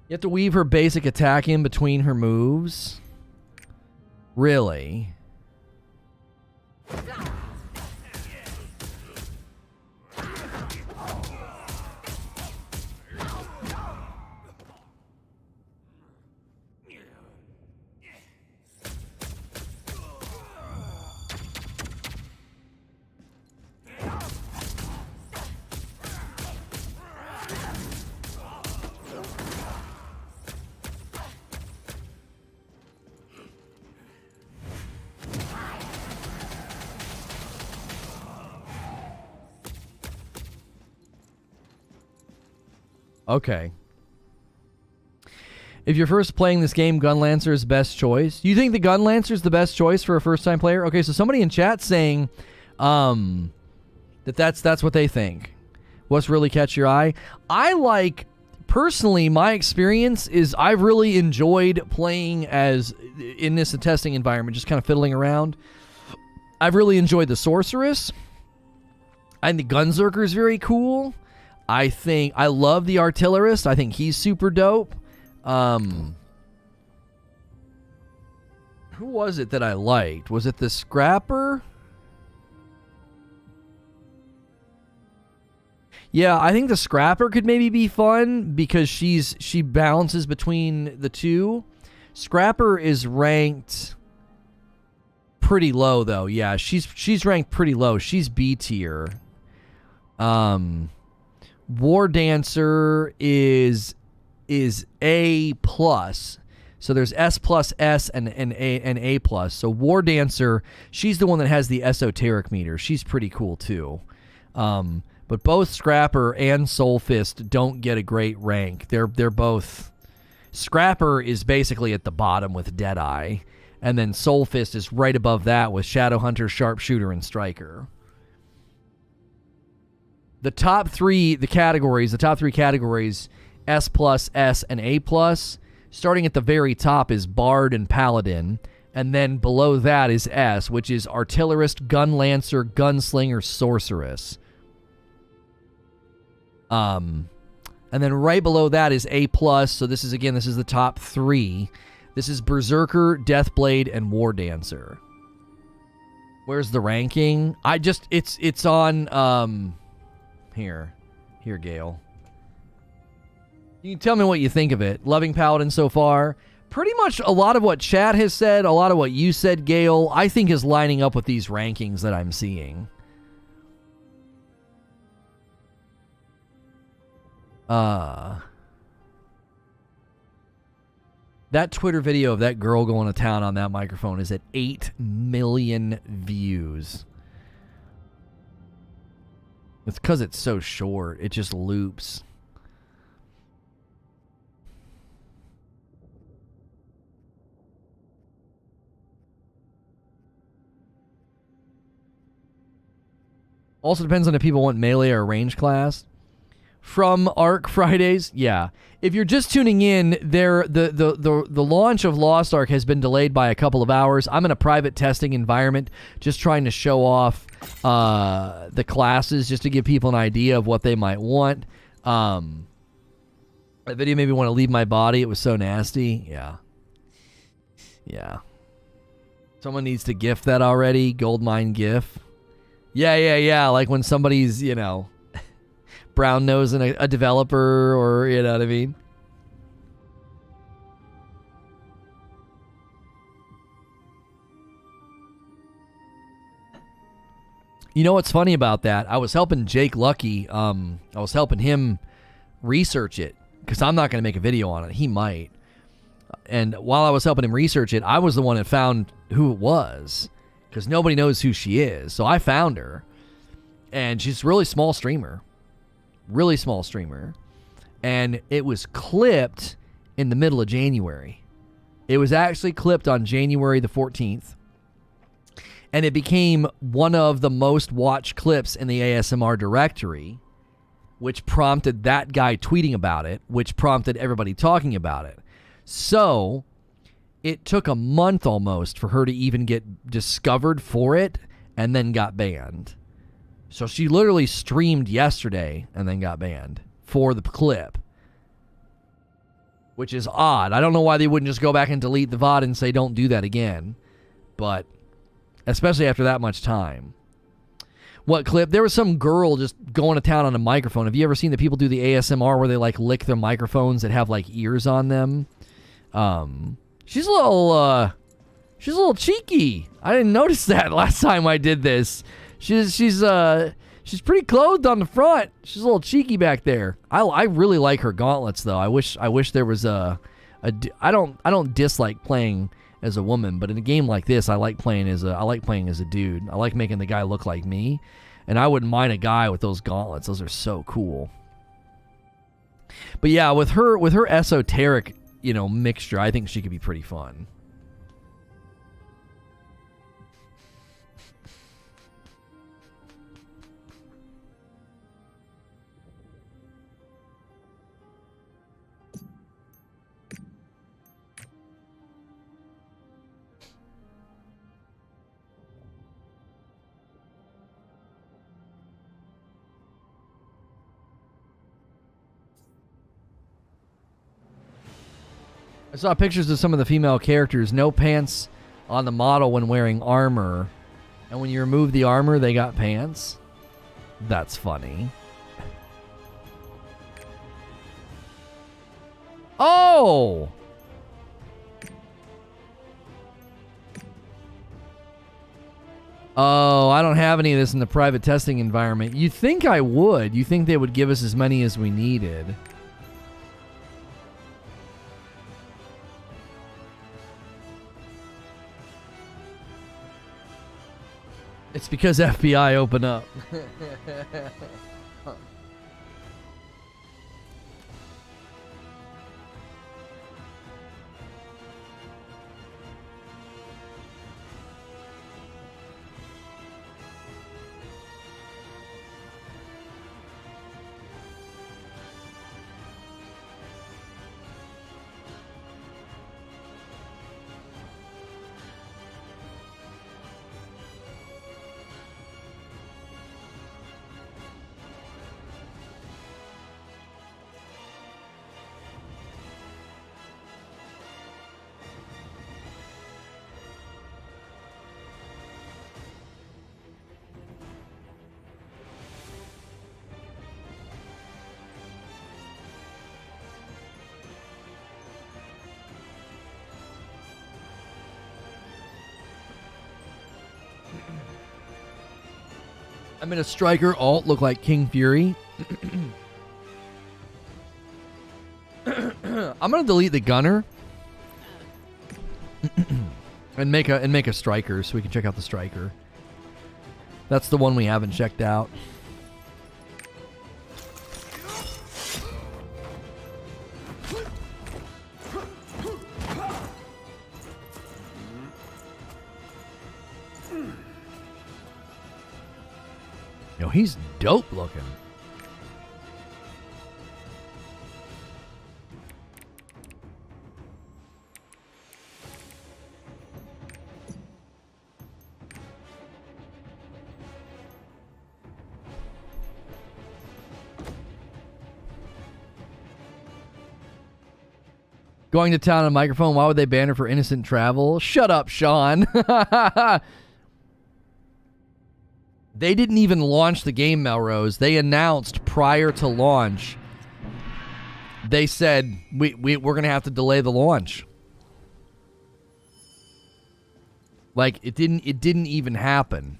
You have to weave her basic attack in between her moves. Really? Okay. If you're first playing this game, Gunlancer is best choice. You think the Gunlancer is the best choice for a first-time player? Okay, so somebody in chat saying that's what they think. What's really catch your eye? Personally, my experience is I've really enjoyed playing as in this testing environment, just kind of fiddling around. I've really enjoyed the Sorceress. And the Gunzerker is very cool. I love the Artillerist. I think he's super dope. Who was it that I liked? Was it the Scrapper? Yeah, I think the Scrapper could maybe be fun because she balances between the two. Scrapper is ranked pretty low though. Yeah, she's ranked pretty low. She's B tier. War Dancer is A plus. So there's S plus S and A plus. So War Dancer, she's the one that has the esoteric meter. She's pretty cool too. But both Scrapper and Soulfist don't get a great rank. They're both. Scrapper is basically at the bottom with Deadeye, and then Soulfist is right above that with Shadowhunter, Sharpshooter, and Striker. The top three categories, S plus, S, and A plus. Starting at the very top is Bard and Paladin, and then below that is S, which is Artillerist, Gunlancer, Gunslinger, Sorceress. And then right below that is A plus. So this is the top three. This is Berserker, Deathblade, and War Dancer. Where's the ranking? It's on here, Gale. You can tell me what you think of it. Loving Paladin so far. Pretty much a lot of what chat has said, a lot of what you said, Gale, I think is lining up with these rankings that I'm seeing. That Twitter video of that girl going to town on that microphone is at 8 million views. It's because it's so short. It just loops. Also depends on if people want melee or range class. From Ark Fridays, yeah. If you're just tuning in, the launch of Lost Ark has been delayed by a couple of hours. I'm in a private testing environment, just trying to show off the classes, just to give people an idea of what they might want. That video made me want to leave my body. It was so nasty. Yeah. Someone needs to GIF that already. Goldmine GIF. Yeah. Like when somebody's, brown nosing a developer, or you know what I mean. You know what's funny about that? I was helping Jake Lucky. I was helping him research it because I'm not going to make a video on it. He might. And while I was helping him research it, I was the one that found who it was because nobody knows who she is. So I found her, and she's a really small streamer. And it was clipped in the middle of January. It was actually clipped on January the 14th, and it became one of the most watched clips in the ASMR directory, which prompted that guy tweeting about it, which prompted everybody talking about it. So it took a month almost for her to even get discovered for it, and then got banned. So she literally streamed yesterday and then got banned for the clip, which is odd. I don't know why they wouldn't just go back and delete the VOD and say don't do that again, but especially after that much time. What clip? There was some girl just going to town on a microphone. Have you ever seen the people do the ASMR where they like lick their microphones that have like ears on them? She's a little cheeky. I didn't notice that last time I did this. She's pretty clothed on the front. She's a little cheeky back there. I really like her gauntlets though. I wish there was I don't dislike playing as a woman, but in a game like this, I like playing as a dude. I like making the guy look like me, and I wouldn't mind a guy with those gauntlets. Those are so cool. But yeah, with her esoteric, mixture, I think she could be pretty fun. I saw pictures of some of the female characters. No pants on the model when wearing armor. And when you remove the armor, they got pants. That's funny. Oh! Oh, I don't have any of this in the private testing environment. You think I would. You think they would give us as many as we needed. It's because FBI open up. I'm in a striker alt, look like King Fury. I'm gonna delete the gunner and make a striker so we can check out the striker. That's the one we haven't checked out. Yo, he's dope looking. Going to town on a microphone, why would they ban her for innocent travel? Shut up, Sean. They didn't even launch the game, Melrose. They announced prior to launch. They said, we're going to have to delay the launch. Like, it didn't even happen.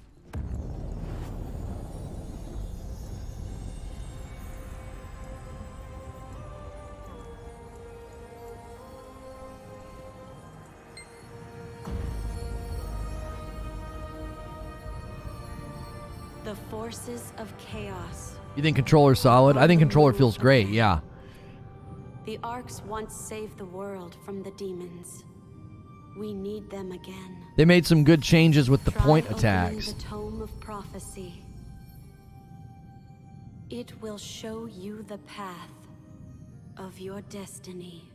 The forces of chaos. You think controller's solid? I think controller feels great, yeah. The Arks once saved the world from the demons. We need them again. They made some good changes with the Try point opening attacks. The Tome of Prophecy. It will show you the path of your destiny.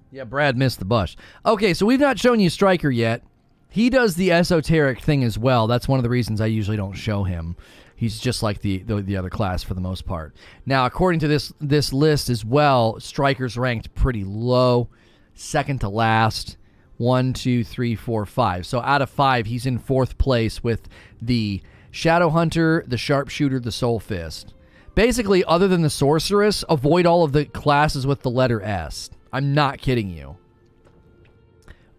Yeah, Brad missed the bus. Okay, so we've not shown you Striker yet. He does the esoteric thing as well. That's one of the reasons I usually don't show him. He's just like the other class for the most part. Now, according to this list as well, Striker's ranked pretty low, second to last. 1, 2, 3, 4, 5. So out of 5, he's in 4th place with the Shadow Hunter, the Sharpshooter, the Soul Fist. Basically, other than the Sorceress, avoid all of the classes with the letter S. I'm not kidding you.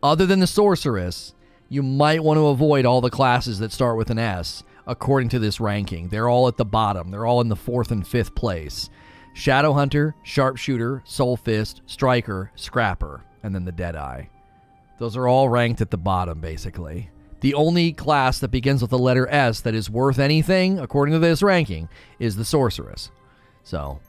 Other than the Sorceress, you might want to avoid all the classes that start with an S, according to this ranking. They're all at the bottom. They're all in the 4th and 5th place. Shadow Hunter, Sharpshooter, Soul Fist, Striker, Scrapper, and then the Deadeye. Those are all ranked at the bottom, basically. The only class that begins with the letter S that is worth anything, according to this ranking, is the Sorceress. So.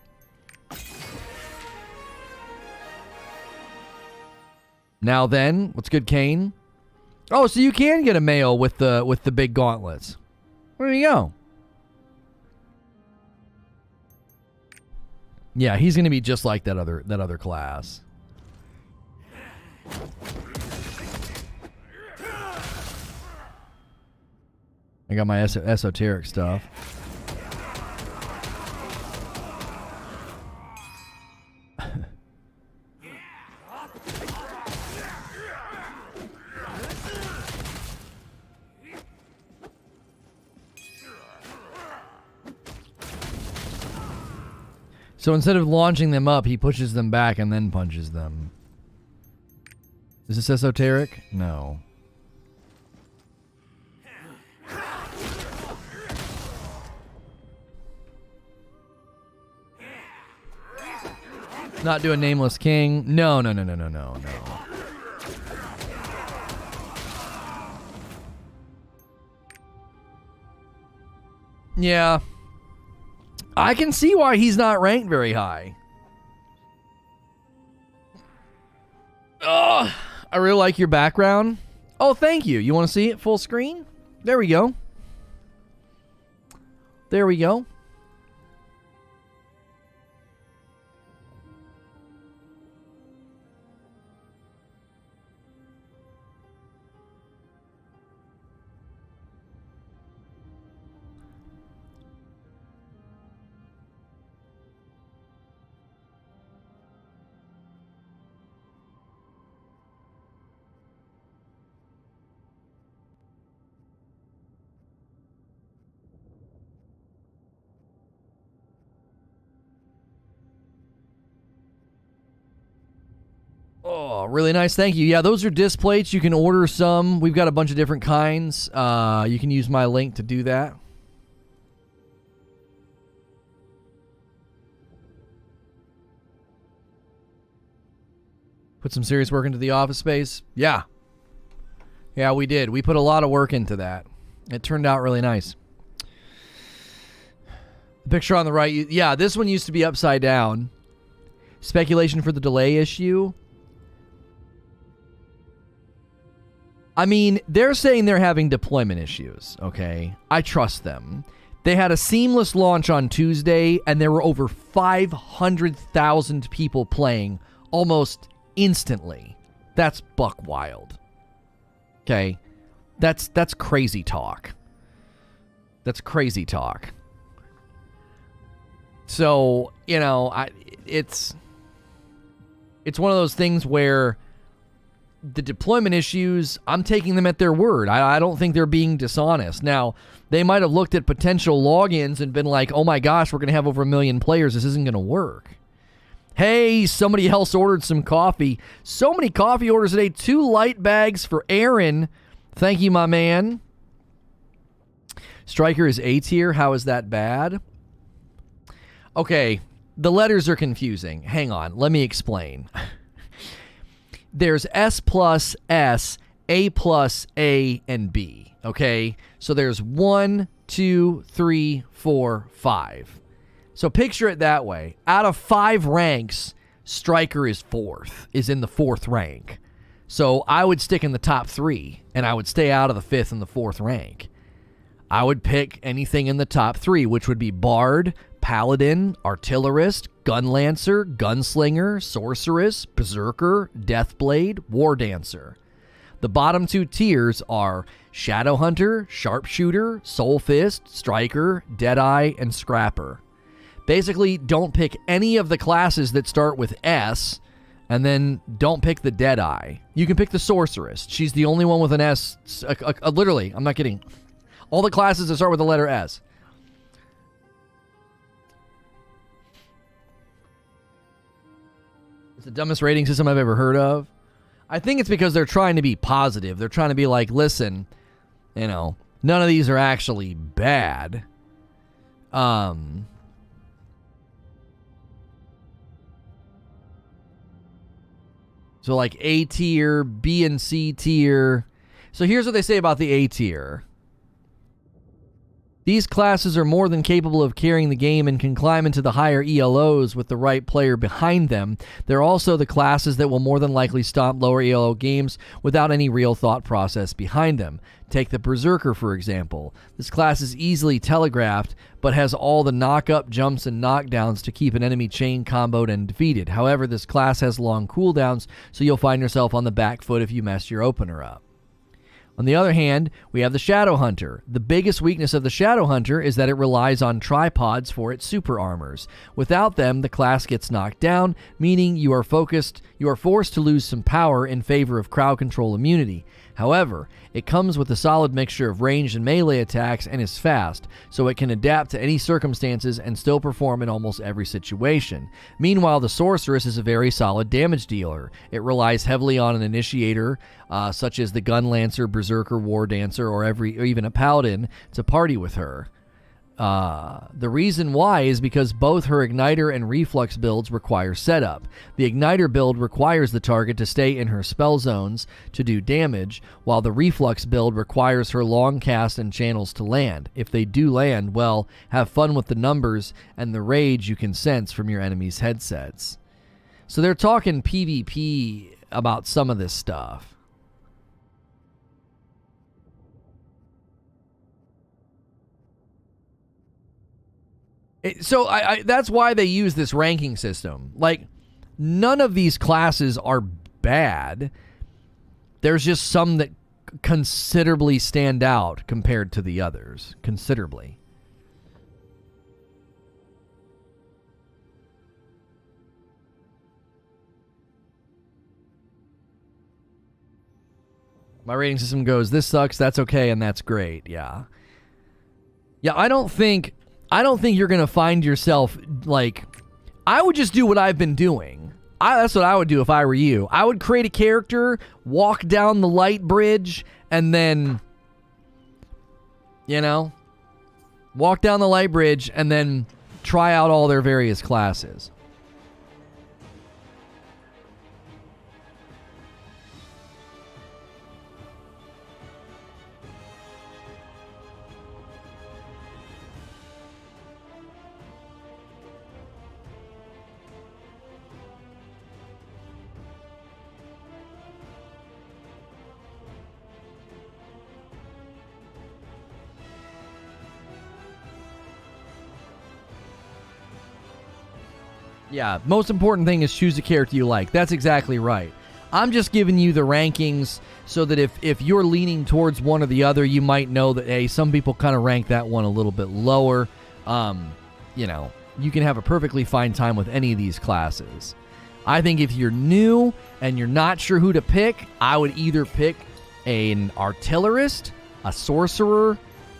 Now then, what's good, Kane? Oh, so you can get a male with the big gauntlets. There you go. Yeah, he's going to be just like that other class. I got my esoteric stuff. So instead of launching them up, he pushes them back and then punches them. Is this esoteric? No. Not do a nameless king. No. Yeah. I can see why he's not ranked very high. Oh, I really like your background. Oh, thank you. You want to see it full screen? There we go. There we go. Oh, really nice. Thank you. Yeah, those are disc plates. You can order some. We've got a bunch of different kinds. You can use my link to do that. Put some serious work into the office space. Yeah. Yeah, we did. We put a lot of work into that. It turned out really nice. The picture on the right, yeah, this one used to be upside down. Speculation for the delay issue. I mean, they're saying they're having deployment issues, okay? I trust them. They had a seamless launch on Tuesday, and there were over 500,000 people playing almost instantly. That's buck wild. Okay? That's crazy talk. That's crazy talk. So, you know, it's one of those things where the deployment issues, I'm taking them at their word. I don't think they're being dishonest. Now, they might have looked at potential logins and been like, oh my gosh, we're going to have over 1 million players. This isn't going to work. Hey, somebody else ordered some coffee. So many coffee orders today. 2 light bags for Aaron. Thank you, my man. Striker is A tier. How is that bad? Okay, the letters are confusing. Hang on, let me explain. There's S plus S, A plus A, and B. Okay? So there's 1, 2, 3, 4, 5. So picture it that way. Out of 5 ranks, Striker is in the 4th rank. So I would stick in the top 3, and I would stay out of the 5th and the 4th rank. I would pick anything in the top 3, which would be Bard, Paladin, Artillerist, Gunlancer, Gunslinger, Sorceress, Berserker, Deathblade, War Dancer. The bottom 2 tiers are Shadow Hunter, Sharpshooter, Soul Fist, Striker, Deadeye, and Scrapper. Basically, don't pick any of the classes that start with S, and then don't pick the Deadeye. You can pick the Sorceress. She's the only one with an S. Literally, I'm not kidding. All the classes that start with the letter S. It's the dumbest rating system I've ever heard of. I think it's because they're trying to be positive. They're trying to be like, listen, you know, none of these are actually bad. So like A tier, B and C tier. So here's what they say about the A tier. These classes are more than capable of carrying the game and can climb into the higher ELOs with the right player behind them. They're also the classes that will more than likely stomp lower ELO games without any real thought process behind them. Take the Berserker, for example. This class is easily telegraphed, but has all the knock-up, jumps, and knockdowns to keep an enemy chain comboed and defeated. However, this class has long cooldowns, so you'll find yourself on the back foot if you mess your opener up. On the other hand, we have the Shadow Hunter. The biggest weakness of the Shadow Hunter is that it relies on tripods for its super armors. Without them, the class gets knocked down, meaning you are forced to lose some power in favor of crowd control immunity. However, it comes with a solid mixture of ranged and melee attacks and is fast, so it can adapt to any circumstances and still perform in almost every situation. Meanwhile, the Sorceress is a very solid damage dealer. It relies heavily on an initiator, such as the Gunlancer, Berserker, War Dancer, or even a Paladin, to party with her. The reason why is because both her Igniter and Reflux builds require setup. The Igniter build requires the target to stay in her spell zones to do damage, while the Reflux build requires her long cast and channels to land. If they do land, well, have fun with the numbers and the rage you can sense from your enemy's headsets. So they're talking PvP about some of this stuff. So that's why they use this ranking system. Like, none of these classes are bad. There's just some that considerably stand out compared to the others. Considerably. My rating system goes, this sucks, that's okay, and that's great. Yeah. Yeah, I don't think you're going to find yourself, like, I would just do what I've been doing. That's what I would do if I were you. I would create a character, walk down the light bridge, and then, walk down the light bridge and then try out all their various classes. Yeah, most important thing is choose a character you like. That's exactly right. I'm just giving you the rankings so that if you're leaning towards one or the other, you might know that, hey, some people kind of rank that one a little bit lower. You can have a perfectly fine time with any of these classes. I think if you're new and you're not sure who to pick, I would either pick an Artillerist, a Sorcerer,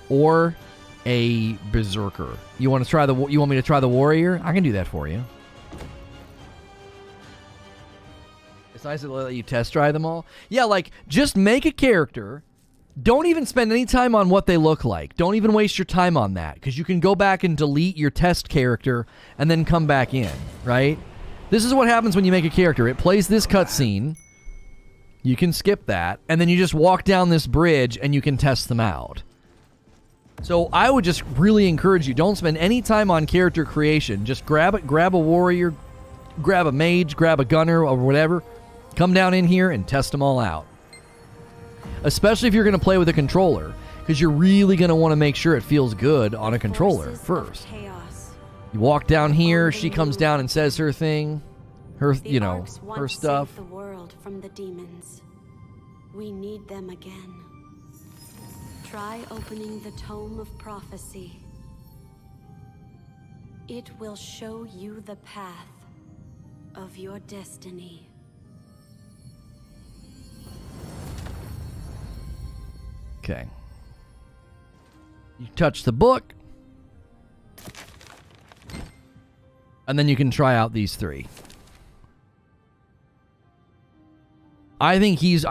or a Berserker. You want me to try the Warrior? I can do that for you. It's nice to let you test drive them all. Yeah, like, just make a character. Don't even spend any time on what they look like. Don't even waste your time on that, because you can go back and delete your test character and then come back in, right? This is what happens when you make a character. It plays this cutscene. You can skip that, and then you just walk down this bridge and you can test them out. So I would just really encourage you, don't spend any time on character creation. Just grab a warrior, grab a mage, grab a gunner, or whatever. Come down in here and test them all out. Especially if you're going to play with a controller, because you're really going to want to make sure it feels good on a controller first. You walk down here, she comes down and says her thing, her stuff. The world from the demons. We need them again. Try opening the Tome of Prophecy. It will show you the path of your destiny. Okay. You touch the book, and then you can try out these three. I think he's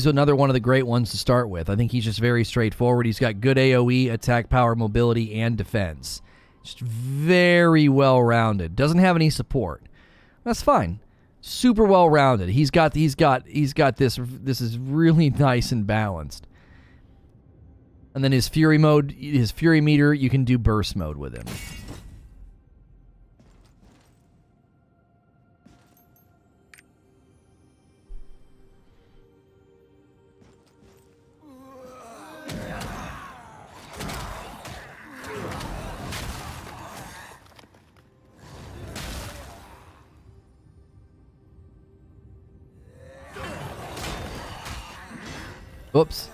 another one of the great ones to start with. I think he's just very straightforward. He's got good AoE, attack power, mobility, and defense. Just very well rounded. Doesn't have any support. That's fine. Super well rounded. He's got this. This is really nice and balanced. And then his fury mode, his fury meter, you can do burst mode with him. Oops.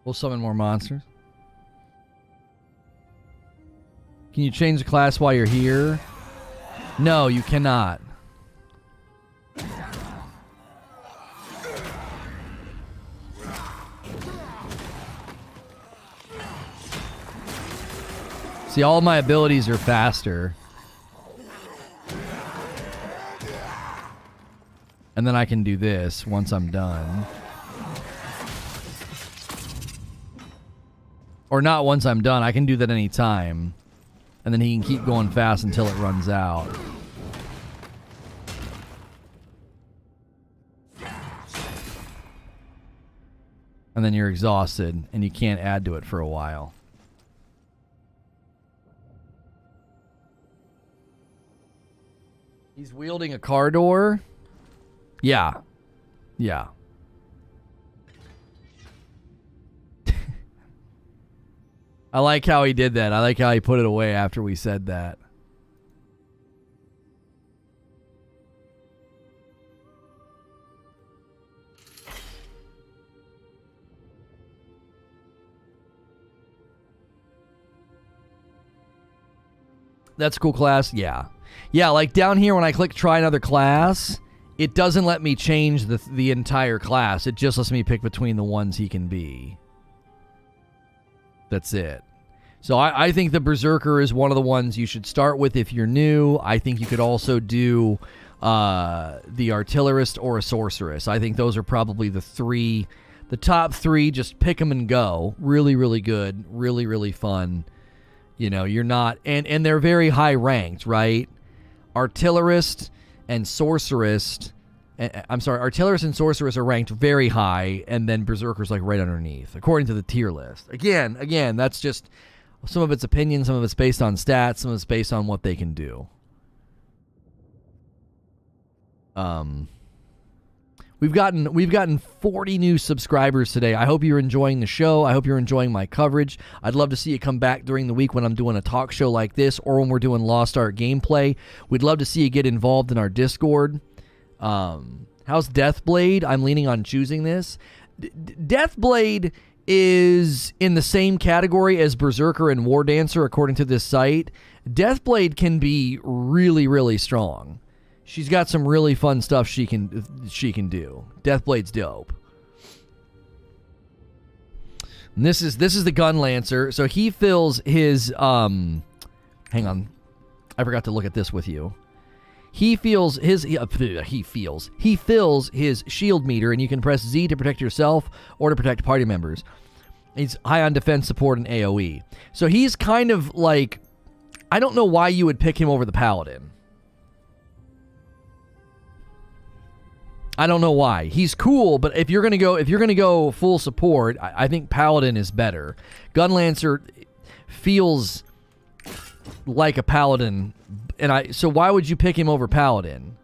We'll summon more monsters. Can you change the class while you're here? No, you cannot. See, all my abilities are faster. And then I can do this once I'm done. Or not once I'm done. I can do that any time. And then he can keep going fast until it runs out. And then you're exhausted and you can't add to it for a while. He's wielding a car door? Yeah. Yeah. I like how he did that. I like how he put it away after we said that. That's a cool class? Yeah. Yeah, like down here when I click try another class, it doesn't let me change the entire class. It just lets me pick between the ones he can be. That's it. So I think the Berserker is one of the ones you should start with if you're new. I think you could also do the Artillerist or a Sorceress. I think those are probably the top three. Just pick them and go. Really, really good. Really, really fun. You know, you're not... And they're very high ranked, right? Artillerist and Sorceress... Artillerist and Sorceress are ranked very high, and then Berserker's like right underneath, according to the tier list. Again, that's just... Some of it's opinion, some of it's based on stats, some of it's based on what they can do. We've gotten 40 new subscribers today. I hope you're enjoying the show. I hope you're enjoying my coverage. I'd love to see you come back during the week when I'm doing a talk show like this or when we're doing Lost Ark gameplay. We'd love to see you get involved in our Discord. How's Deathblade? I'm leaning on choosing this. Deathblade is in the same category as Berserker and War Dancer, according to this site. Deathblade can be really, really strong. She's got some really fun stuff she can do. Deathblade's dope. And this is the Gunlancer. So he fills his hang on. I forgot to look at this with you. He fills his shield meter, and you can press Z to protect yourself or to protect party members. He's high on defense, support, and AoE. So he's kind of like, I don't know why you would pick him over the Paladin. I don't know why. He's cool, but if you're gonna go full support, I think Paladin is better. Gunlancer feels like a Paladin. So why would you pick him over Paladin?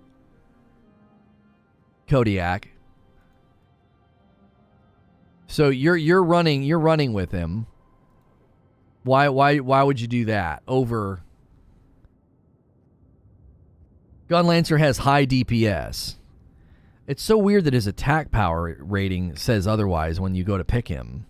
Kodiak. So you're running with him. Why would you do that over? Gunlancer has high DPS. It's so weird that his attack power rating says otherwise when you go to pick him.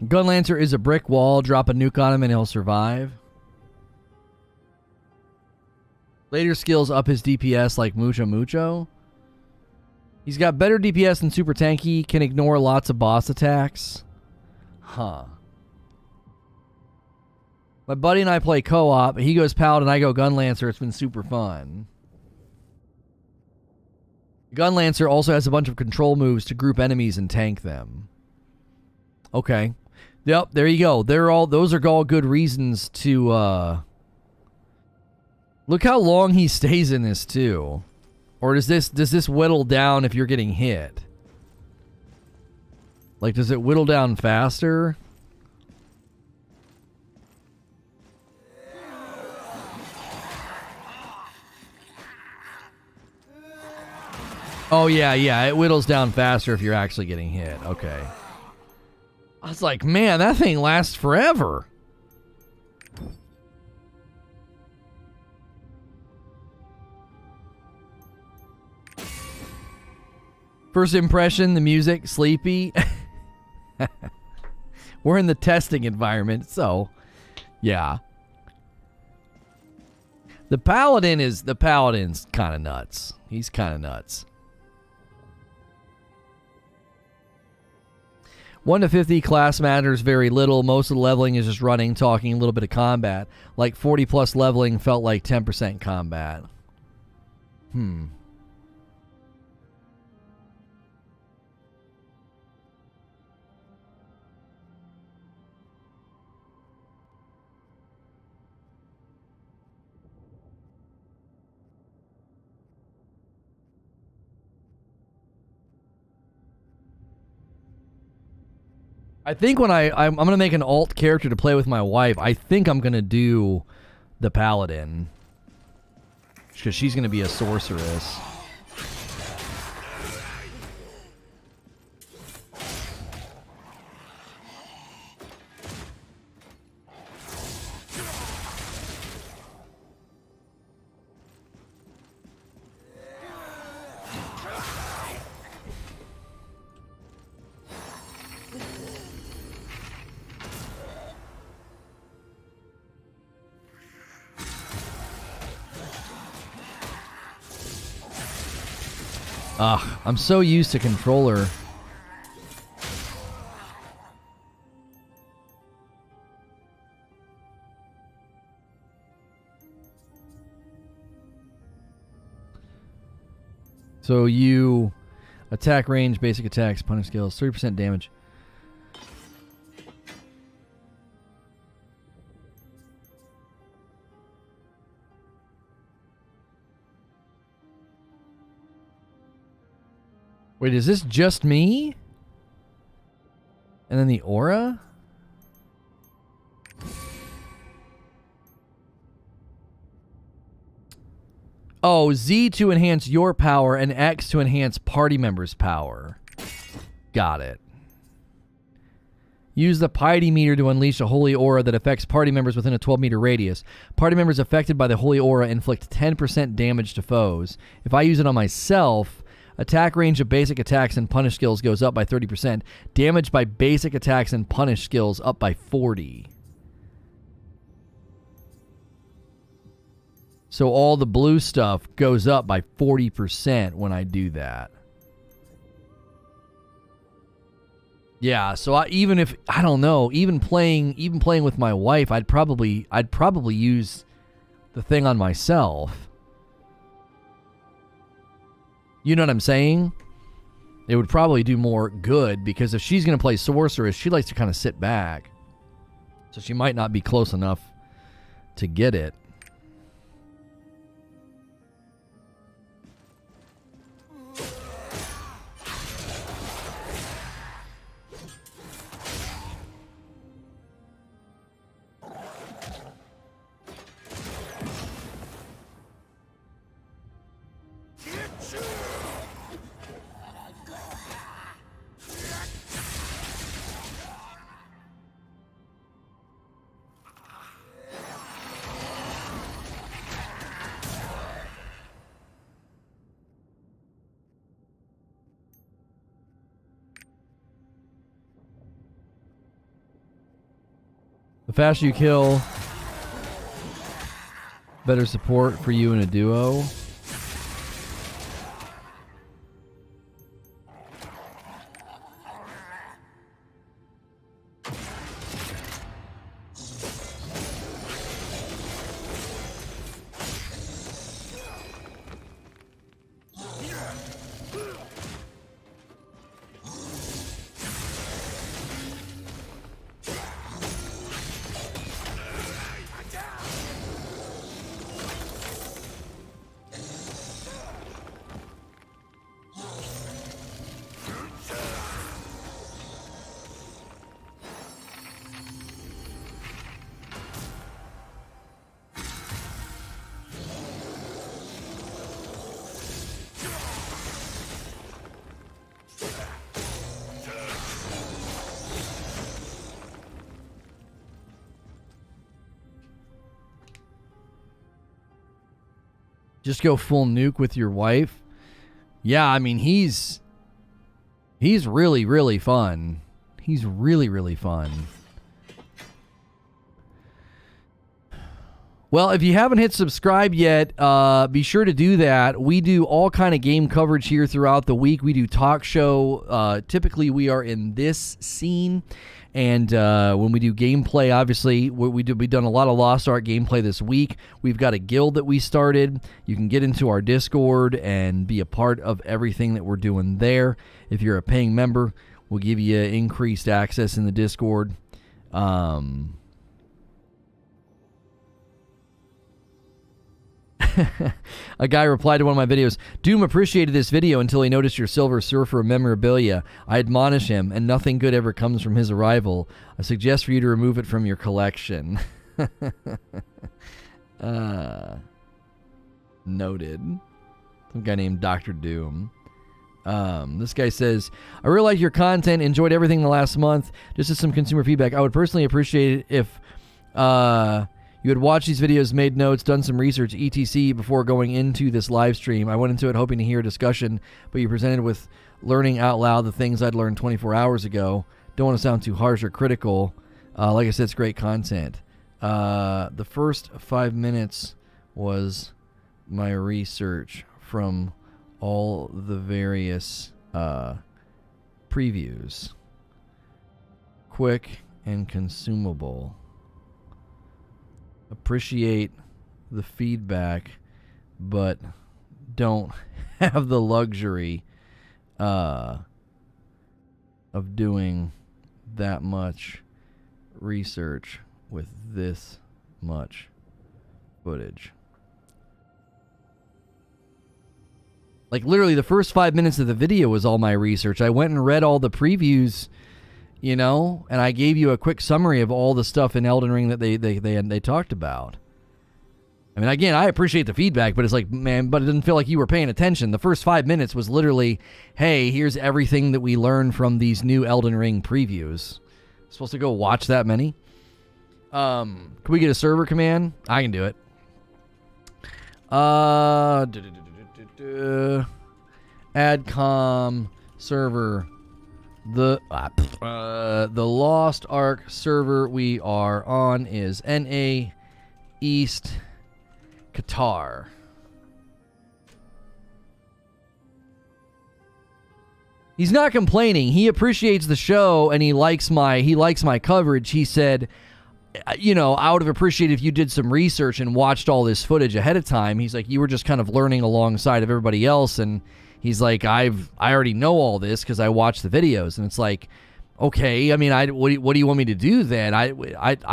Gunlancer is a brick wall. Drop a nuke on him and he'll survive. Later skills up his DPS like Mucho Mucho. He's got better DPS than Super Tanky. Can ignore lots of boss attacks. Huh. My buddy and I play co-op. He goes Paladin, I go Gunlancer. It's been super fun. Gunlancer also has a bunch of control moves to group enemies and tank them. Okay. Yep, there you go. Those are all good reasons to look how long he stays in this too. Or does this whittle down if you're getting hit? Like, does it whittle down faster? Oh, yeah, it whittles down faster if you're actually getting hit. Okay. I was like, man, that thing lasts forever. First impression, the music, sleepy. We're in the testing environment, so yeah. The Paladin's kind of nuts. He's kind of nuts. 1 to 50 class matters very little. Most of the leveling is just running, talking, a little bit of combat. Like 40 plus leveling felt like 10% combat. I think when I'm going to make an alt character to play with my wife, I think I'm going to do the Paladin. Because she's going to be a Sorceress. Ugh, I'm so used to controller. So you attack range, basic attacks, punish skills, 3% damage. Wait, is this just me? And then the aura? Oh, Z to enhance your power and X to enhance party members' power. Got it. Use the piety meter to unleash a holy aura that affects party members within a 12-meter radius. Party members affected by the holy aura inflict 10% damage to foes. If I use it on myself, attack range of basic attacks and punish skills goes up by 30%. Damage by basic attacks and punish skills up by 40%. So all the blue stuff goes up by 40% when I do that. Yeah, so even playing with my wife, I'd probably use the thing on myself. You know what I'm saying? It would probably do more good, because if she's going to play Sorceress, she likes to kind of sit back. So she might not be close enough to get it. The faster you kill, better support for you in a duo. Just go full nuke with your wife. Yeah, I mean, he's really, really fun. He's really, really fun. Well, if you haven't hit subscribe yet, be sure to do that. We do all kind of game coverage here throughout the week. We do talk show. Typically, we are in this scene. And when we do gameplay, obviously, we've done a lot of Lost Ark gameplay this week. We've got a guild that we started. You can get into our Discord and be a part of everything that we're doing there. If you're a paying member, we'll give you increased access in the Discord. A guy replied to one of my videos, Doom appreciated this video until he noticed your Silver Surfer memorabilia. I admonish him, and nothing good ever comes from his arrival. I suggest for you to remove it from your collection. Noted. Some guy named Dr. Doom. This guy says, I really like your content, enjoyed everything the last month. Just as some consumer feedback, I would personally appreciate it if you had watched these videos, made notes, done some research, etc. before going into this live stream. I went into it hoping to hear a discussion, but you presented with learning out loud the things I'd learned 24 hours ago. Don't want to sound too harsh or critical. Like I said, it's great content. The first 5 minutes was my research from all the various previews. Quick and consumable. Appreciate the feedback, but don't have the luxury of doing that much research with this much footage. Like, literally, the first 5 minutes of the video was all my research. I went and read all the previews, you know, and I gave you a quick summary of all the stuff in Elden Ring that they talked about. I mean, again, I appreciate the feedback, but it's like, man, but it didn't feel like you were paying attention. The first 5 minutes was literally, hey, here's everything that we learned from these new Elden Ring previews. Supposed to go watch that many? Can we get a server command? I can do it. Adcom server. The Lost Ark server we are on is NA East Qatar. He's not complaining. He appreciates the show and he likes my coverage. He said, you know, I would have appreciated if you did some research and watched all this footage ahead of time. He's like, you were just kind of learning alongside of everybody else, and he's like, I already know all this because I watched the videos. And it's like, okay, I mean, what do you want me to do then? I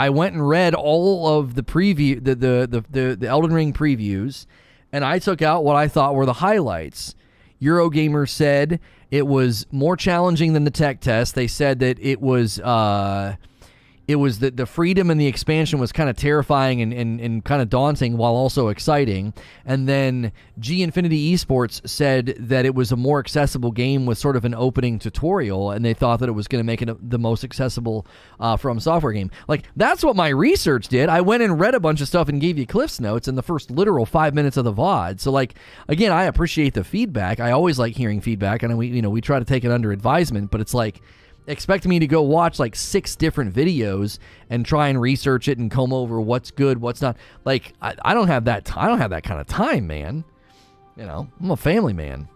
went and read all of the preview, the Elden Ring previews, and I took out what I thought were the highlights. Eurogamer said it was more challenging than the tech test. They said that it was the freedom and the expansion was kind of terrifying and kind of daunting while also exciting. And then G Infinity Esports said that it was a more accessible game with sort of an opening tutorial, and they thought that it was going to make it the most accessible From Software game. Like, that's what my research did. I went and read a bunch of stuff and gave you Cliff's Notes in the first literal 5 minutes of the VOD. So, like, again, I appreciate the feedback. I always like hearing feedback, and we try to take it under advisement, but it's like, expecting me to go watch like 6 different videos and try and research it and comb over what's good, what's not. Like, I don't have that. I don't have that kind of time, man. You know, I'm a family man.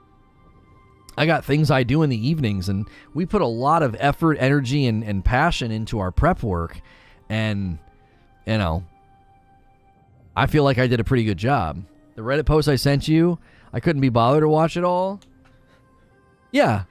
I got things I do in the evenings, and we put a lot of effort, energy, and passion into our prep work. And, you know, I feel like I did a pretty good job. The Reddit post I sent you, I couldn't be bothered to watch it all. Yeah.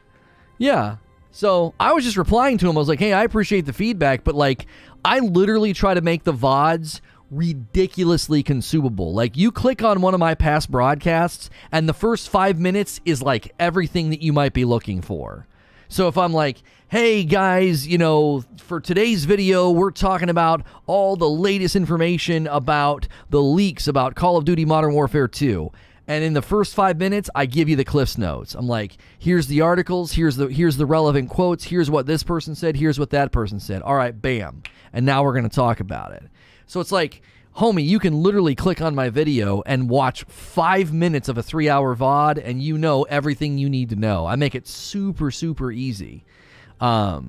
So I was just replying to him. I was like, hey, I appreciate the feedback, but like, I literally try to make the VODs ridiculously consumable. Like, you click on one of my past broadcasts and the first 5 minutes is like everything that you might be looking for. So if I'm like, hey guys, you know, for today's video we're talking about all the latest information about the leaks about Call of Duty Modern Warfare 2, and in the first 5 minutes I give you the Cliff's Notes. I'm like, here's the articles, here's the relevant quotes, here's what this person said, here's what that person said. All right, bam. And now we're going to talk about it. So it's like, homie, you can literally click on my video and watch 5 minutes of a 3-hour VOD, and you know everything you need to know. I make it super, super easy. I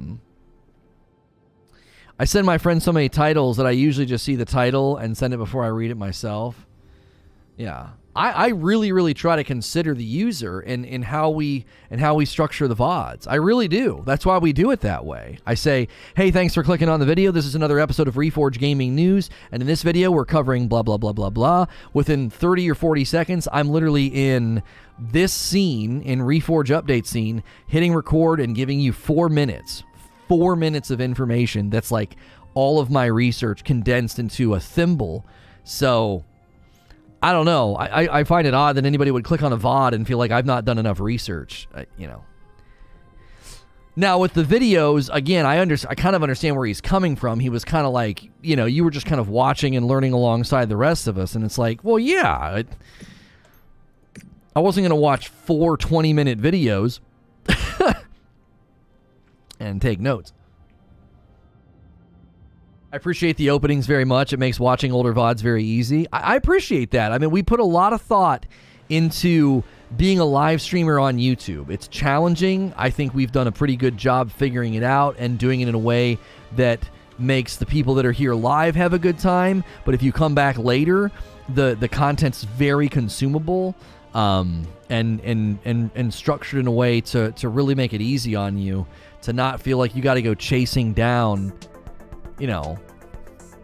send my friends so many titles that I usually just see the title and send it before I read it myself. Yeah. I really, really try to consider the user in how we structure the VODs. I really do. That's why we do it that way. I say, hey, thanks for clicking on the video. This is another episode of Reforge Gaming News, and in this video we're covering blah, blah, blah, blah, blah. Within 30 or 40 seconds, I'm literally in this scene, in Reforge Update scene, hitting record and giving you 4 minutes. 4 minutes of information that's like all of my research condensed into a thimble. So I don't know. I find it odd that anybody would click on a VOD and feel like I've not done enough research, you know. Now, with the videos, again, I kind of understand where he's coming from. He was kind of like, you know, you were just kind of watching and learning alongside the rest of us. And it's like, well, yeah. I wasn't going to watch 4 20-minute videos and take notes. I appreciate the openings very much. It makes watching older VODs very easy. I appreciate that. I mean, we put a lot of thought into being a live streamer on YouTube. It's challenging. I think we've done a pretty good job figuring it out and doing it in a way that makes the people that are here live have a good time. But if you come back later, the content's very consumable and structured in a way to really make it easy on you, to not feel like you got to go chasing down. You know,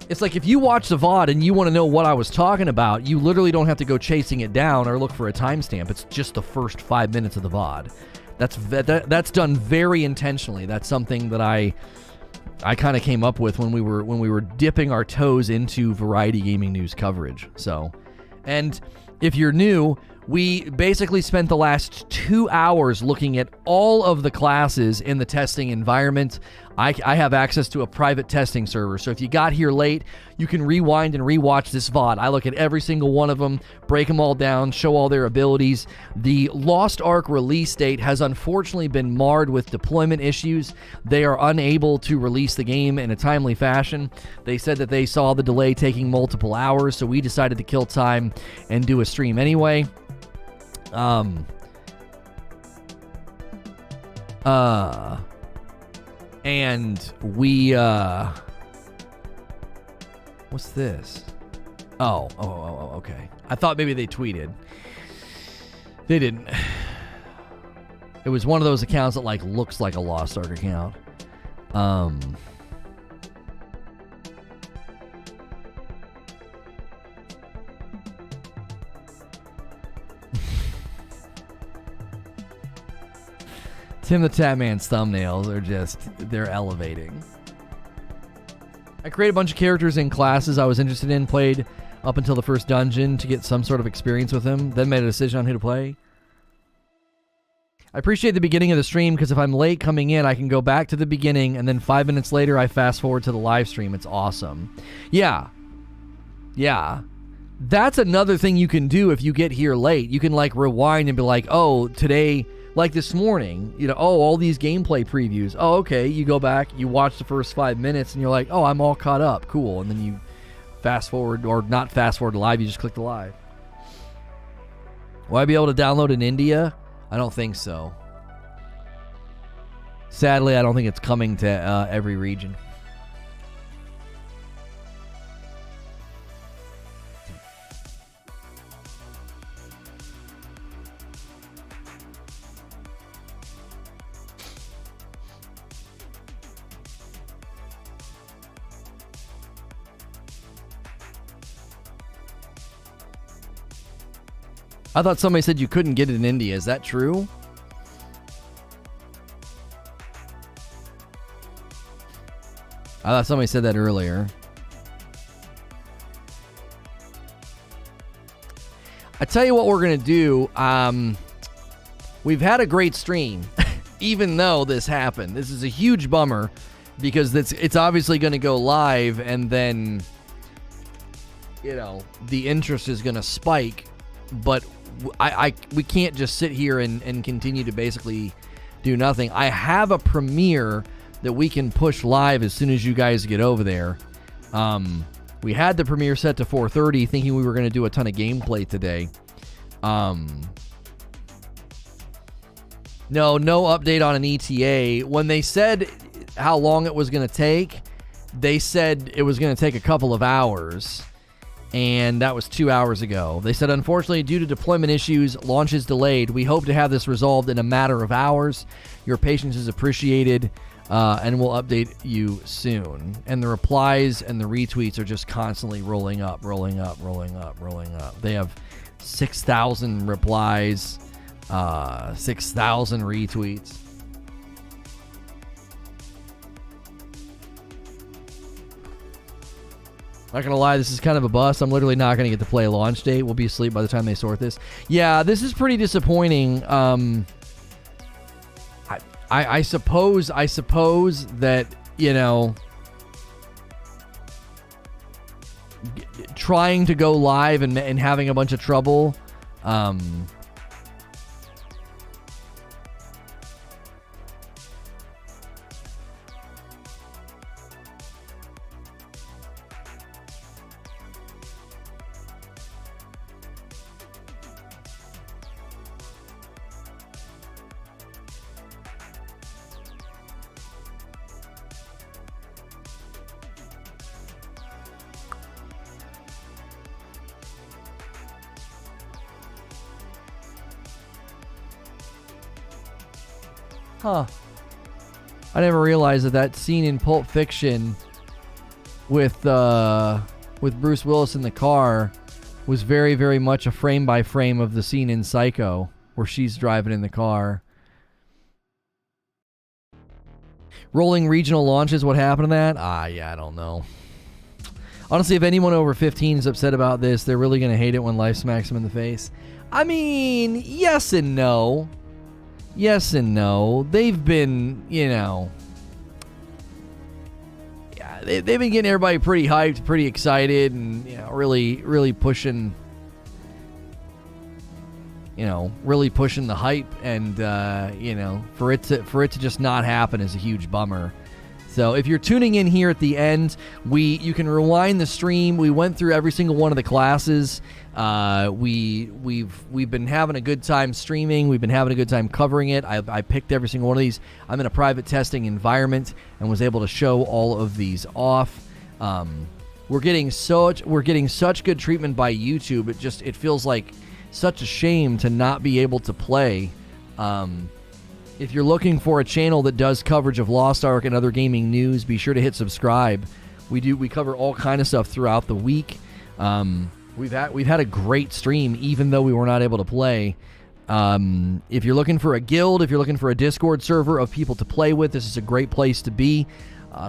it's like if you watch the VOD and you want to know what I was talking about, you literally don't have to go chasing it down or look for a timestamp. It's just the first 5 minutes of the VOD. That's done very intentionally. That's something that I kind of came up with when we were dipping our toes into variety gaming news coverage. So, and if you're new, we basically spent the last 2 hours looking at all of the classes in the testing environment. I have access to a private testing server, so if you got here late, you can rewind and rewatch this VOD. I look at every single one of them, break them all down, show all their abilities. The Lost Ark release date has unfortunately been marred with deployment issues. They are unable to release the game in a timely fashion. They said that they saw the delay taking multiple hours, so we decided to kill time and do a stream anyway. And we, what's this? Oh, okay. I thought maybe they tweeted. They didn't. It was one of those accounts that like looks like a Lost Ark account. Tim the Tatman's thumbnails are just, they're elevating. I created a bunch of characters in classes I was interested in, played up until the first dungeon to get some sort of experience with them, then made a decision on who to play. I appreciate the beginning of the stream because if I'm late coming in, I can go back to the beginning and then 5 minutes later I fast forward to the live stream. It's awesome. Yeah. That's another thing you can do if you get here late. You can like rewind and be like, oh, today... Like this morning, you know, oh, all these gameplay previews. Oh, okay, you go back, you watch the first 5 minutes, and you're like, oh, I'm all caught up. Cool. And then you fast forward, or not fast forward to live, you just click the live. Will I be able to download in India? I don't think so. Sadly, I don't think it's coming to every region. I thought somebody said you couldn't get it in India. Is that true? I thought somebody said that earlier. I tell you what we're going to do. We've had a great stream, even though this happened. This is a huge bummer because it's obviously going to go live and then, you know, the interest is going to spike. But we can't just sit here and continue to basically do nothing. I have a premiere that we can push live as soon as you guys get over there. We had the premiere set to 4:30, thinking we were going to do a ton of gameplay today. No update on an ETA. When they said how long it was going to take, they said it was going to take a couple of hours. And that was 2 hours ago. They said, unfortunately, due to deployment issues, launch is delayed. We hope to have this resolved in a matter of hours. Your patience is appreciated, and we'll update you soon. And the replies and the retweets are just constantly rolling up. They have 6,000 replies, 6,000 retweets. Not gonna lie, this is kind of a bust. I'm literally not gonna get to play a launch date. We'll be asleep by the time they sort this. Yeah, this is pretty disappointing. I suppose that, you know, trying to go live and having a bunch of trouble. Huh. I never realized that scene in Pulp Fiction with Bruce Willis in the car was very, very much a frame by frame of the scene in Psycho where she's driving in the car. Rolling regional launches, what happened to that? Yeah, I don't know. Honestly, if anyone over 15 is upset about this, they're really going to hate it when life smacks them in the face. I mean, yes and no. Yes and no. They've been, you know, they've been getting everybody pretty hyped, pretty excited, and, you know, really pushing, the hype, and you know, for it to just not happen is a huge bummer. So if you're tuning in here at the end, you can rewind the stream. We went through every single one of the classes. We've been having a good time streaming. We've been having a good time covering it. I picked every single one of these. I'm in a private testing environment and was able to show all of these off. We're getting such good treatment by YouTube. It feels like such a shame to not be able to play. If you're looking for a channel that does coverage of Lost Ark and other gaming news, be sure to hit subscribe. We cover all kind of stuff throughout the week. We've had a great stream, even though we were not able to play. If you're looking for a guild, if you're looking for a Discord server of people to play with, this is a great place to be.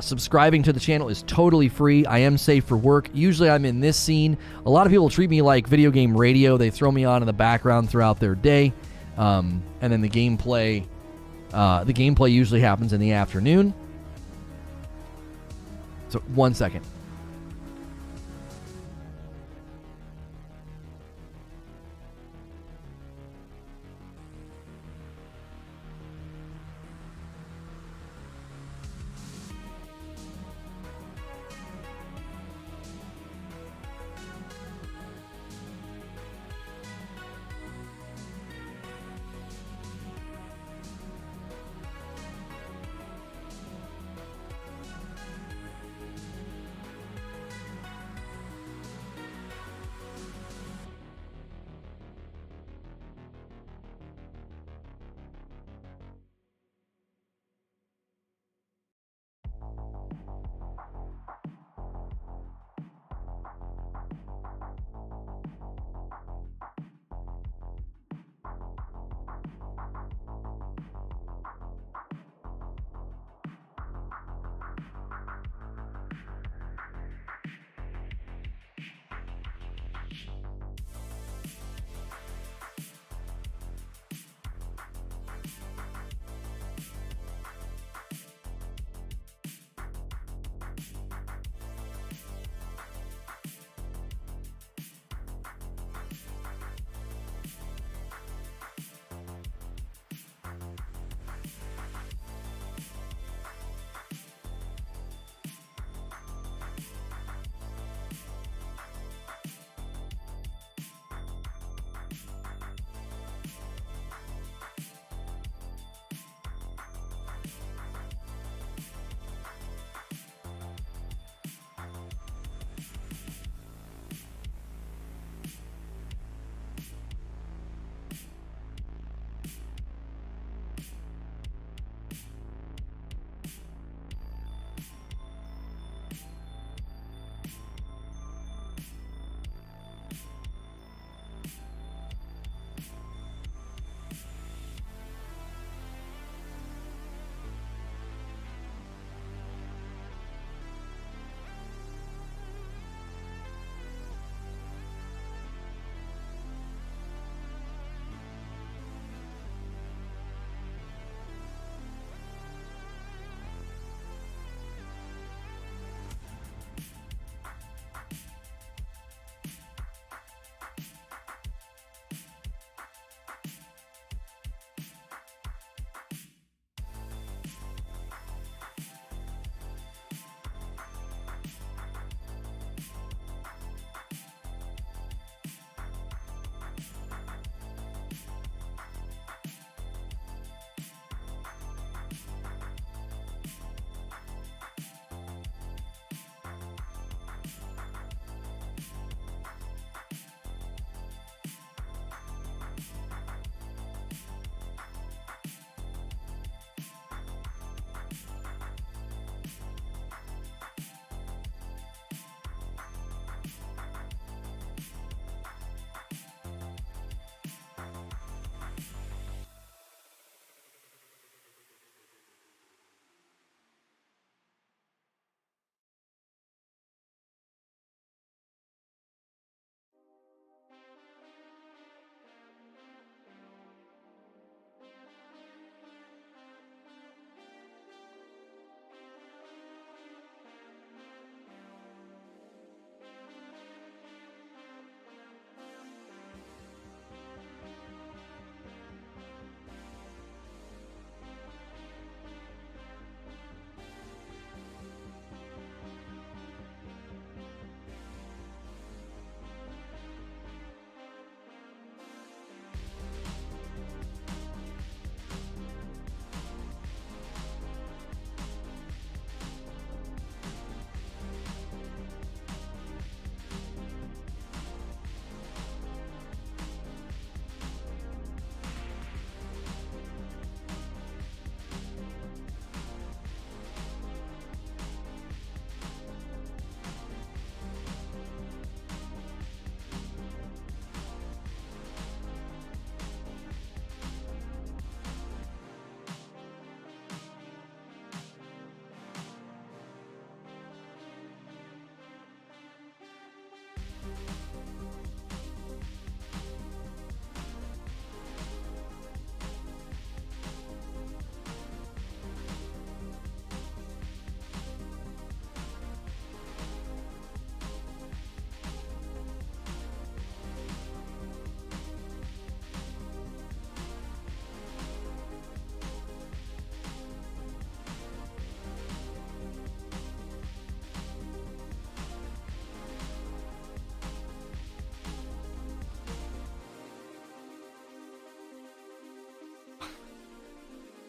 Subscribing to the channel is totally free. I am safe for work. Usually I'm in this scene. A lot of people treat me like video game radio. They throw me on in the background throughout their day. And then the gameplay usually happens in the afternoon. So 1 second.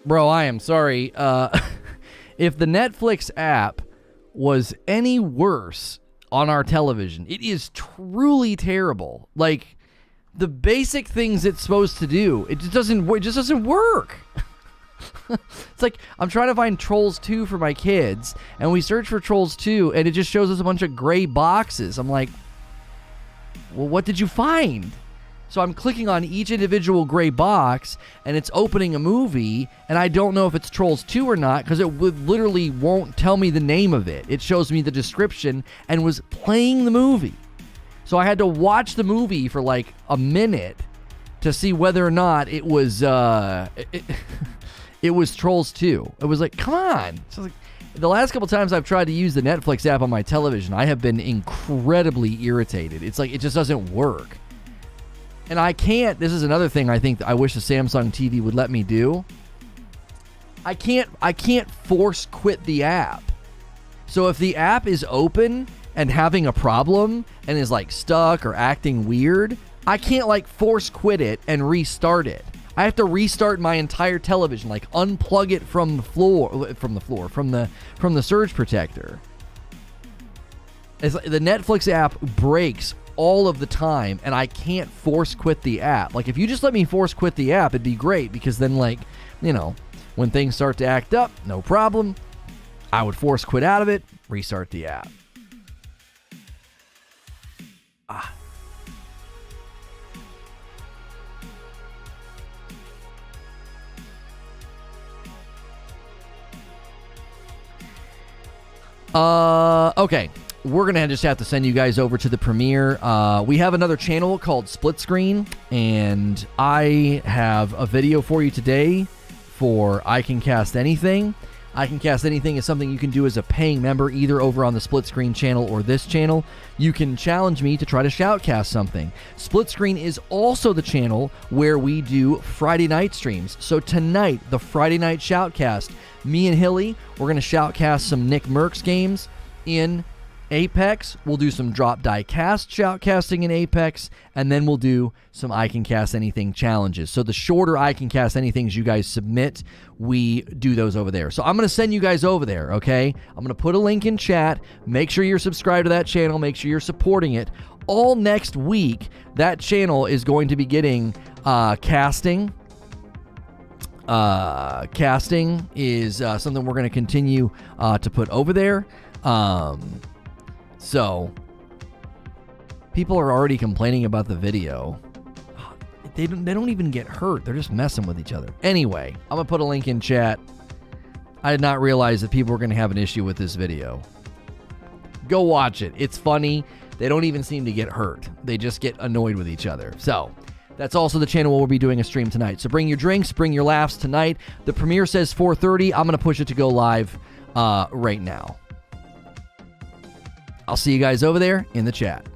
Bro, I am sorry. If the Netflix app was any worse on our television, it is truly terrible. Like, the basic things it's supposed to do, it just doesn't work. It's like, I'm trying to find Trolls 2 for my kids, and we search for Trolls 2, and it just shows us a bunch of gray boxes. I'm like, well, what did you find? So I'm clicking on each individual gray box, and it's opening a movie, and I don't know if it's Trolls 2 or not, because it literally won't tell me the name of it. It shows me the description and was playing the movie. So I had to watch the movie for like a minute to see whether or not it was it was Trolls 2. It was like, come on. So like, the last couple times I've tried to use the Netflix app on my television, I have been incredibly irritated. It's like, it just doesn't work. And I can't, this is another thing I think I wish the Samsung TV would let me do. I can't force quit the app. So if the app is open and having a problem and is like stuck or acting weird, I can't like force quit it and restart it. I have to restart my entire television, like unplug it from the surge protector. It's like the Netflix app breaks all of the time, and I can't force quit the app. Like, if you just let me force quit the app, it'd be great, because then, like, you know, when things start to act up, no problem. I would force quit out of it, restart the app. Okay. We're going to just have to send you guys over to the premiere. We have another channel called Split Screen, and I have a video for you today for I Can Cast Anything. I Can Cast Anything is something you can do as a paying member, either over on the Split Screen channel or this channel. You can challenge me to try to shoutcast something. Split Screen is also the channel where we do Friday night streams. So tonight, the Friday night shoutcast, me and Hilly, we're going to shoutcast some Nick Merckx games in Apex. We'll do some drop die cast shoutcasting in Apex, and then we'll do some I Can Cast Anything challenges. So the shorter I Can Cast Anythings you guys submit, we do those over there. So I'm going to send you guys over there, okay? I'm going to put a link in chat. Make sure you're subscribed to that channel. Make sure you're supporting it. All next week, that channel is going to be getting casting. Casting is something we're going to continue to put over there. So, people are already complaining about the video. They don't even get hurt. They're just messing with each other. Anyway, I'm going to put a link in chat. I did not realize that people were going to have an issue with this video. Go watch it. It's funny. They don't even seem to get hurt. They just get annoyed with each other. So, that's also the channel where we'll be doing a stream tonight. So bring your drinks, bring your laughs tonight. The premiere says 4:30. I'm going to push it to go live right now. I'll see you guys over there in the chat.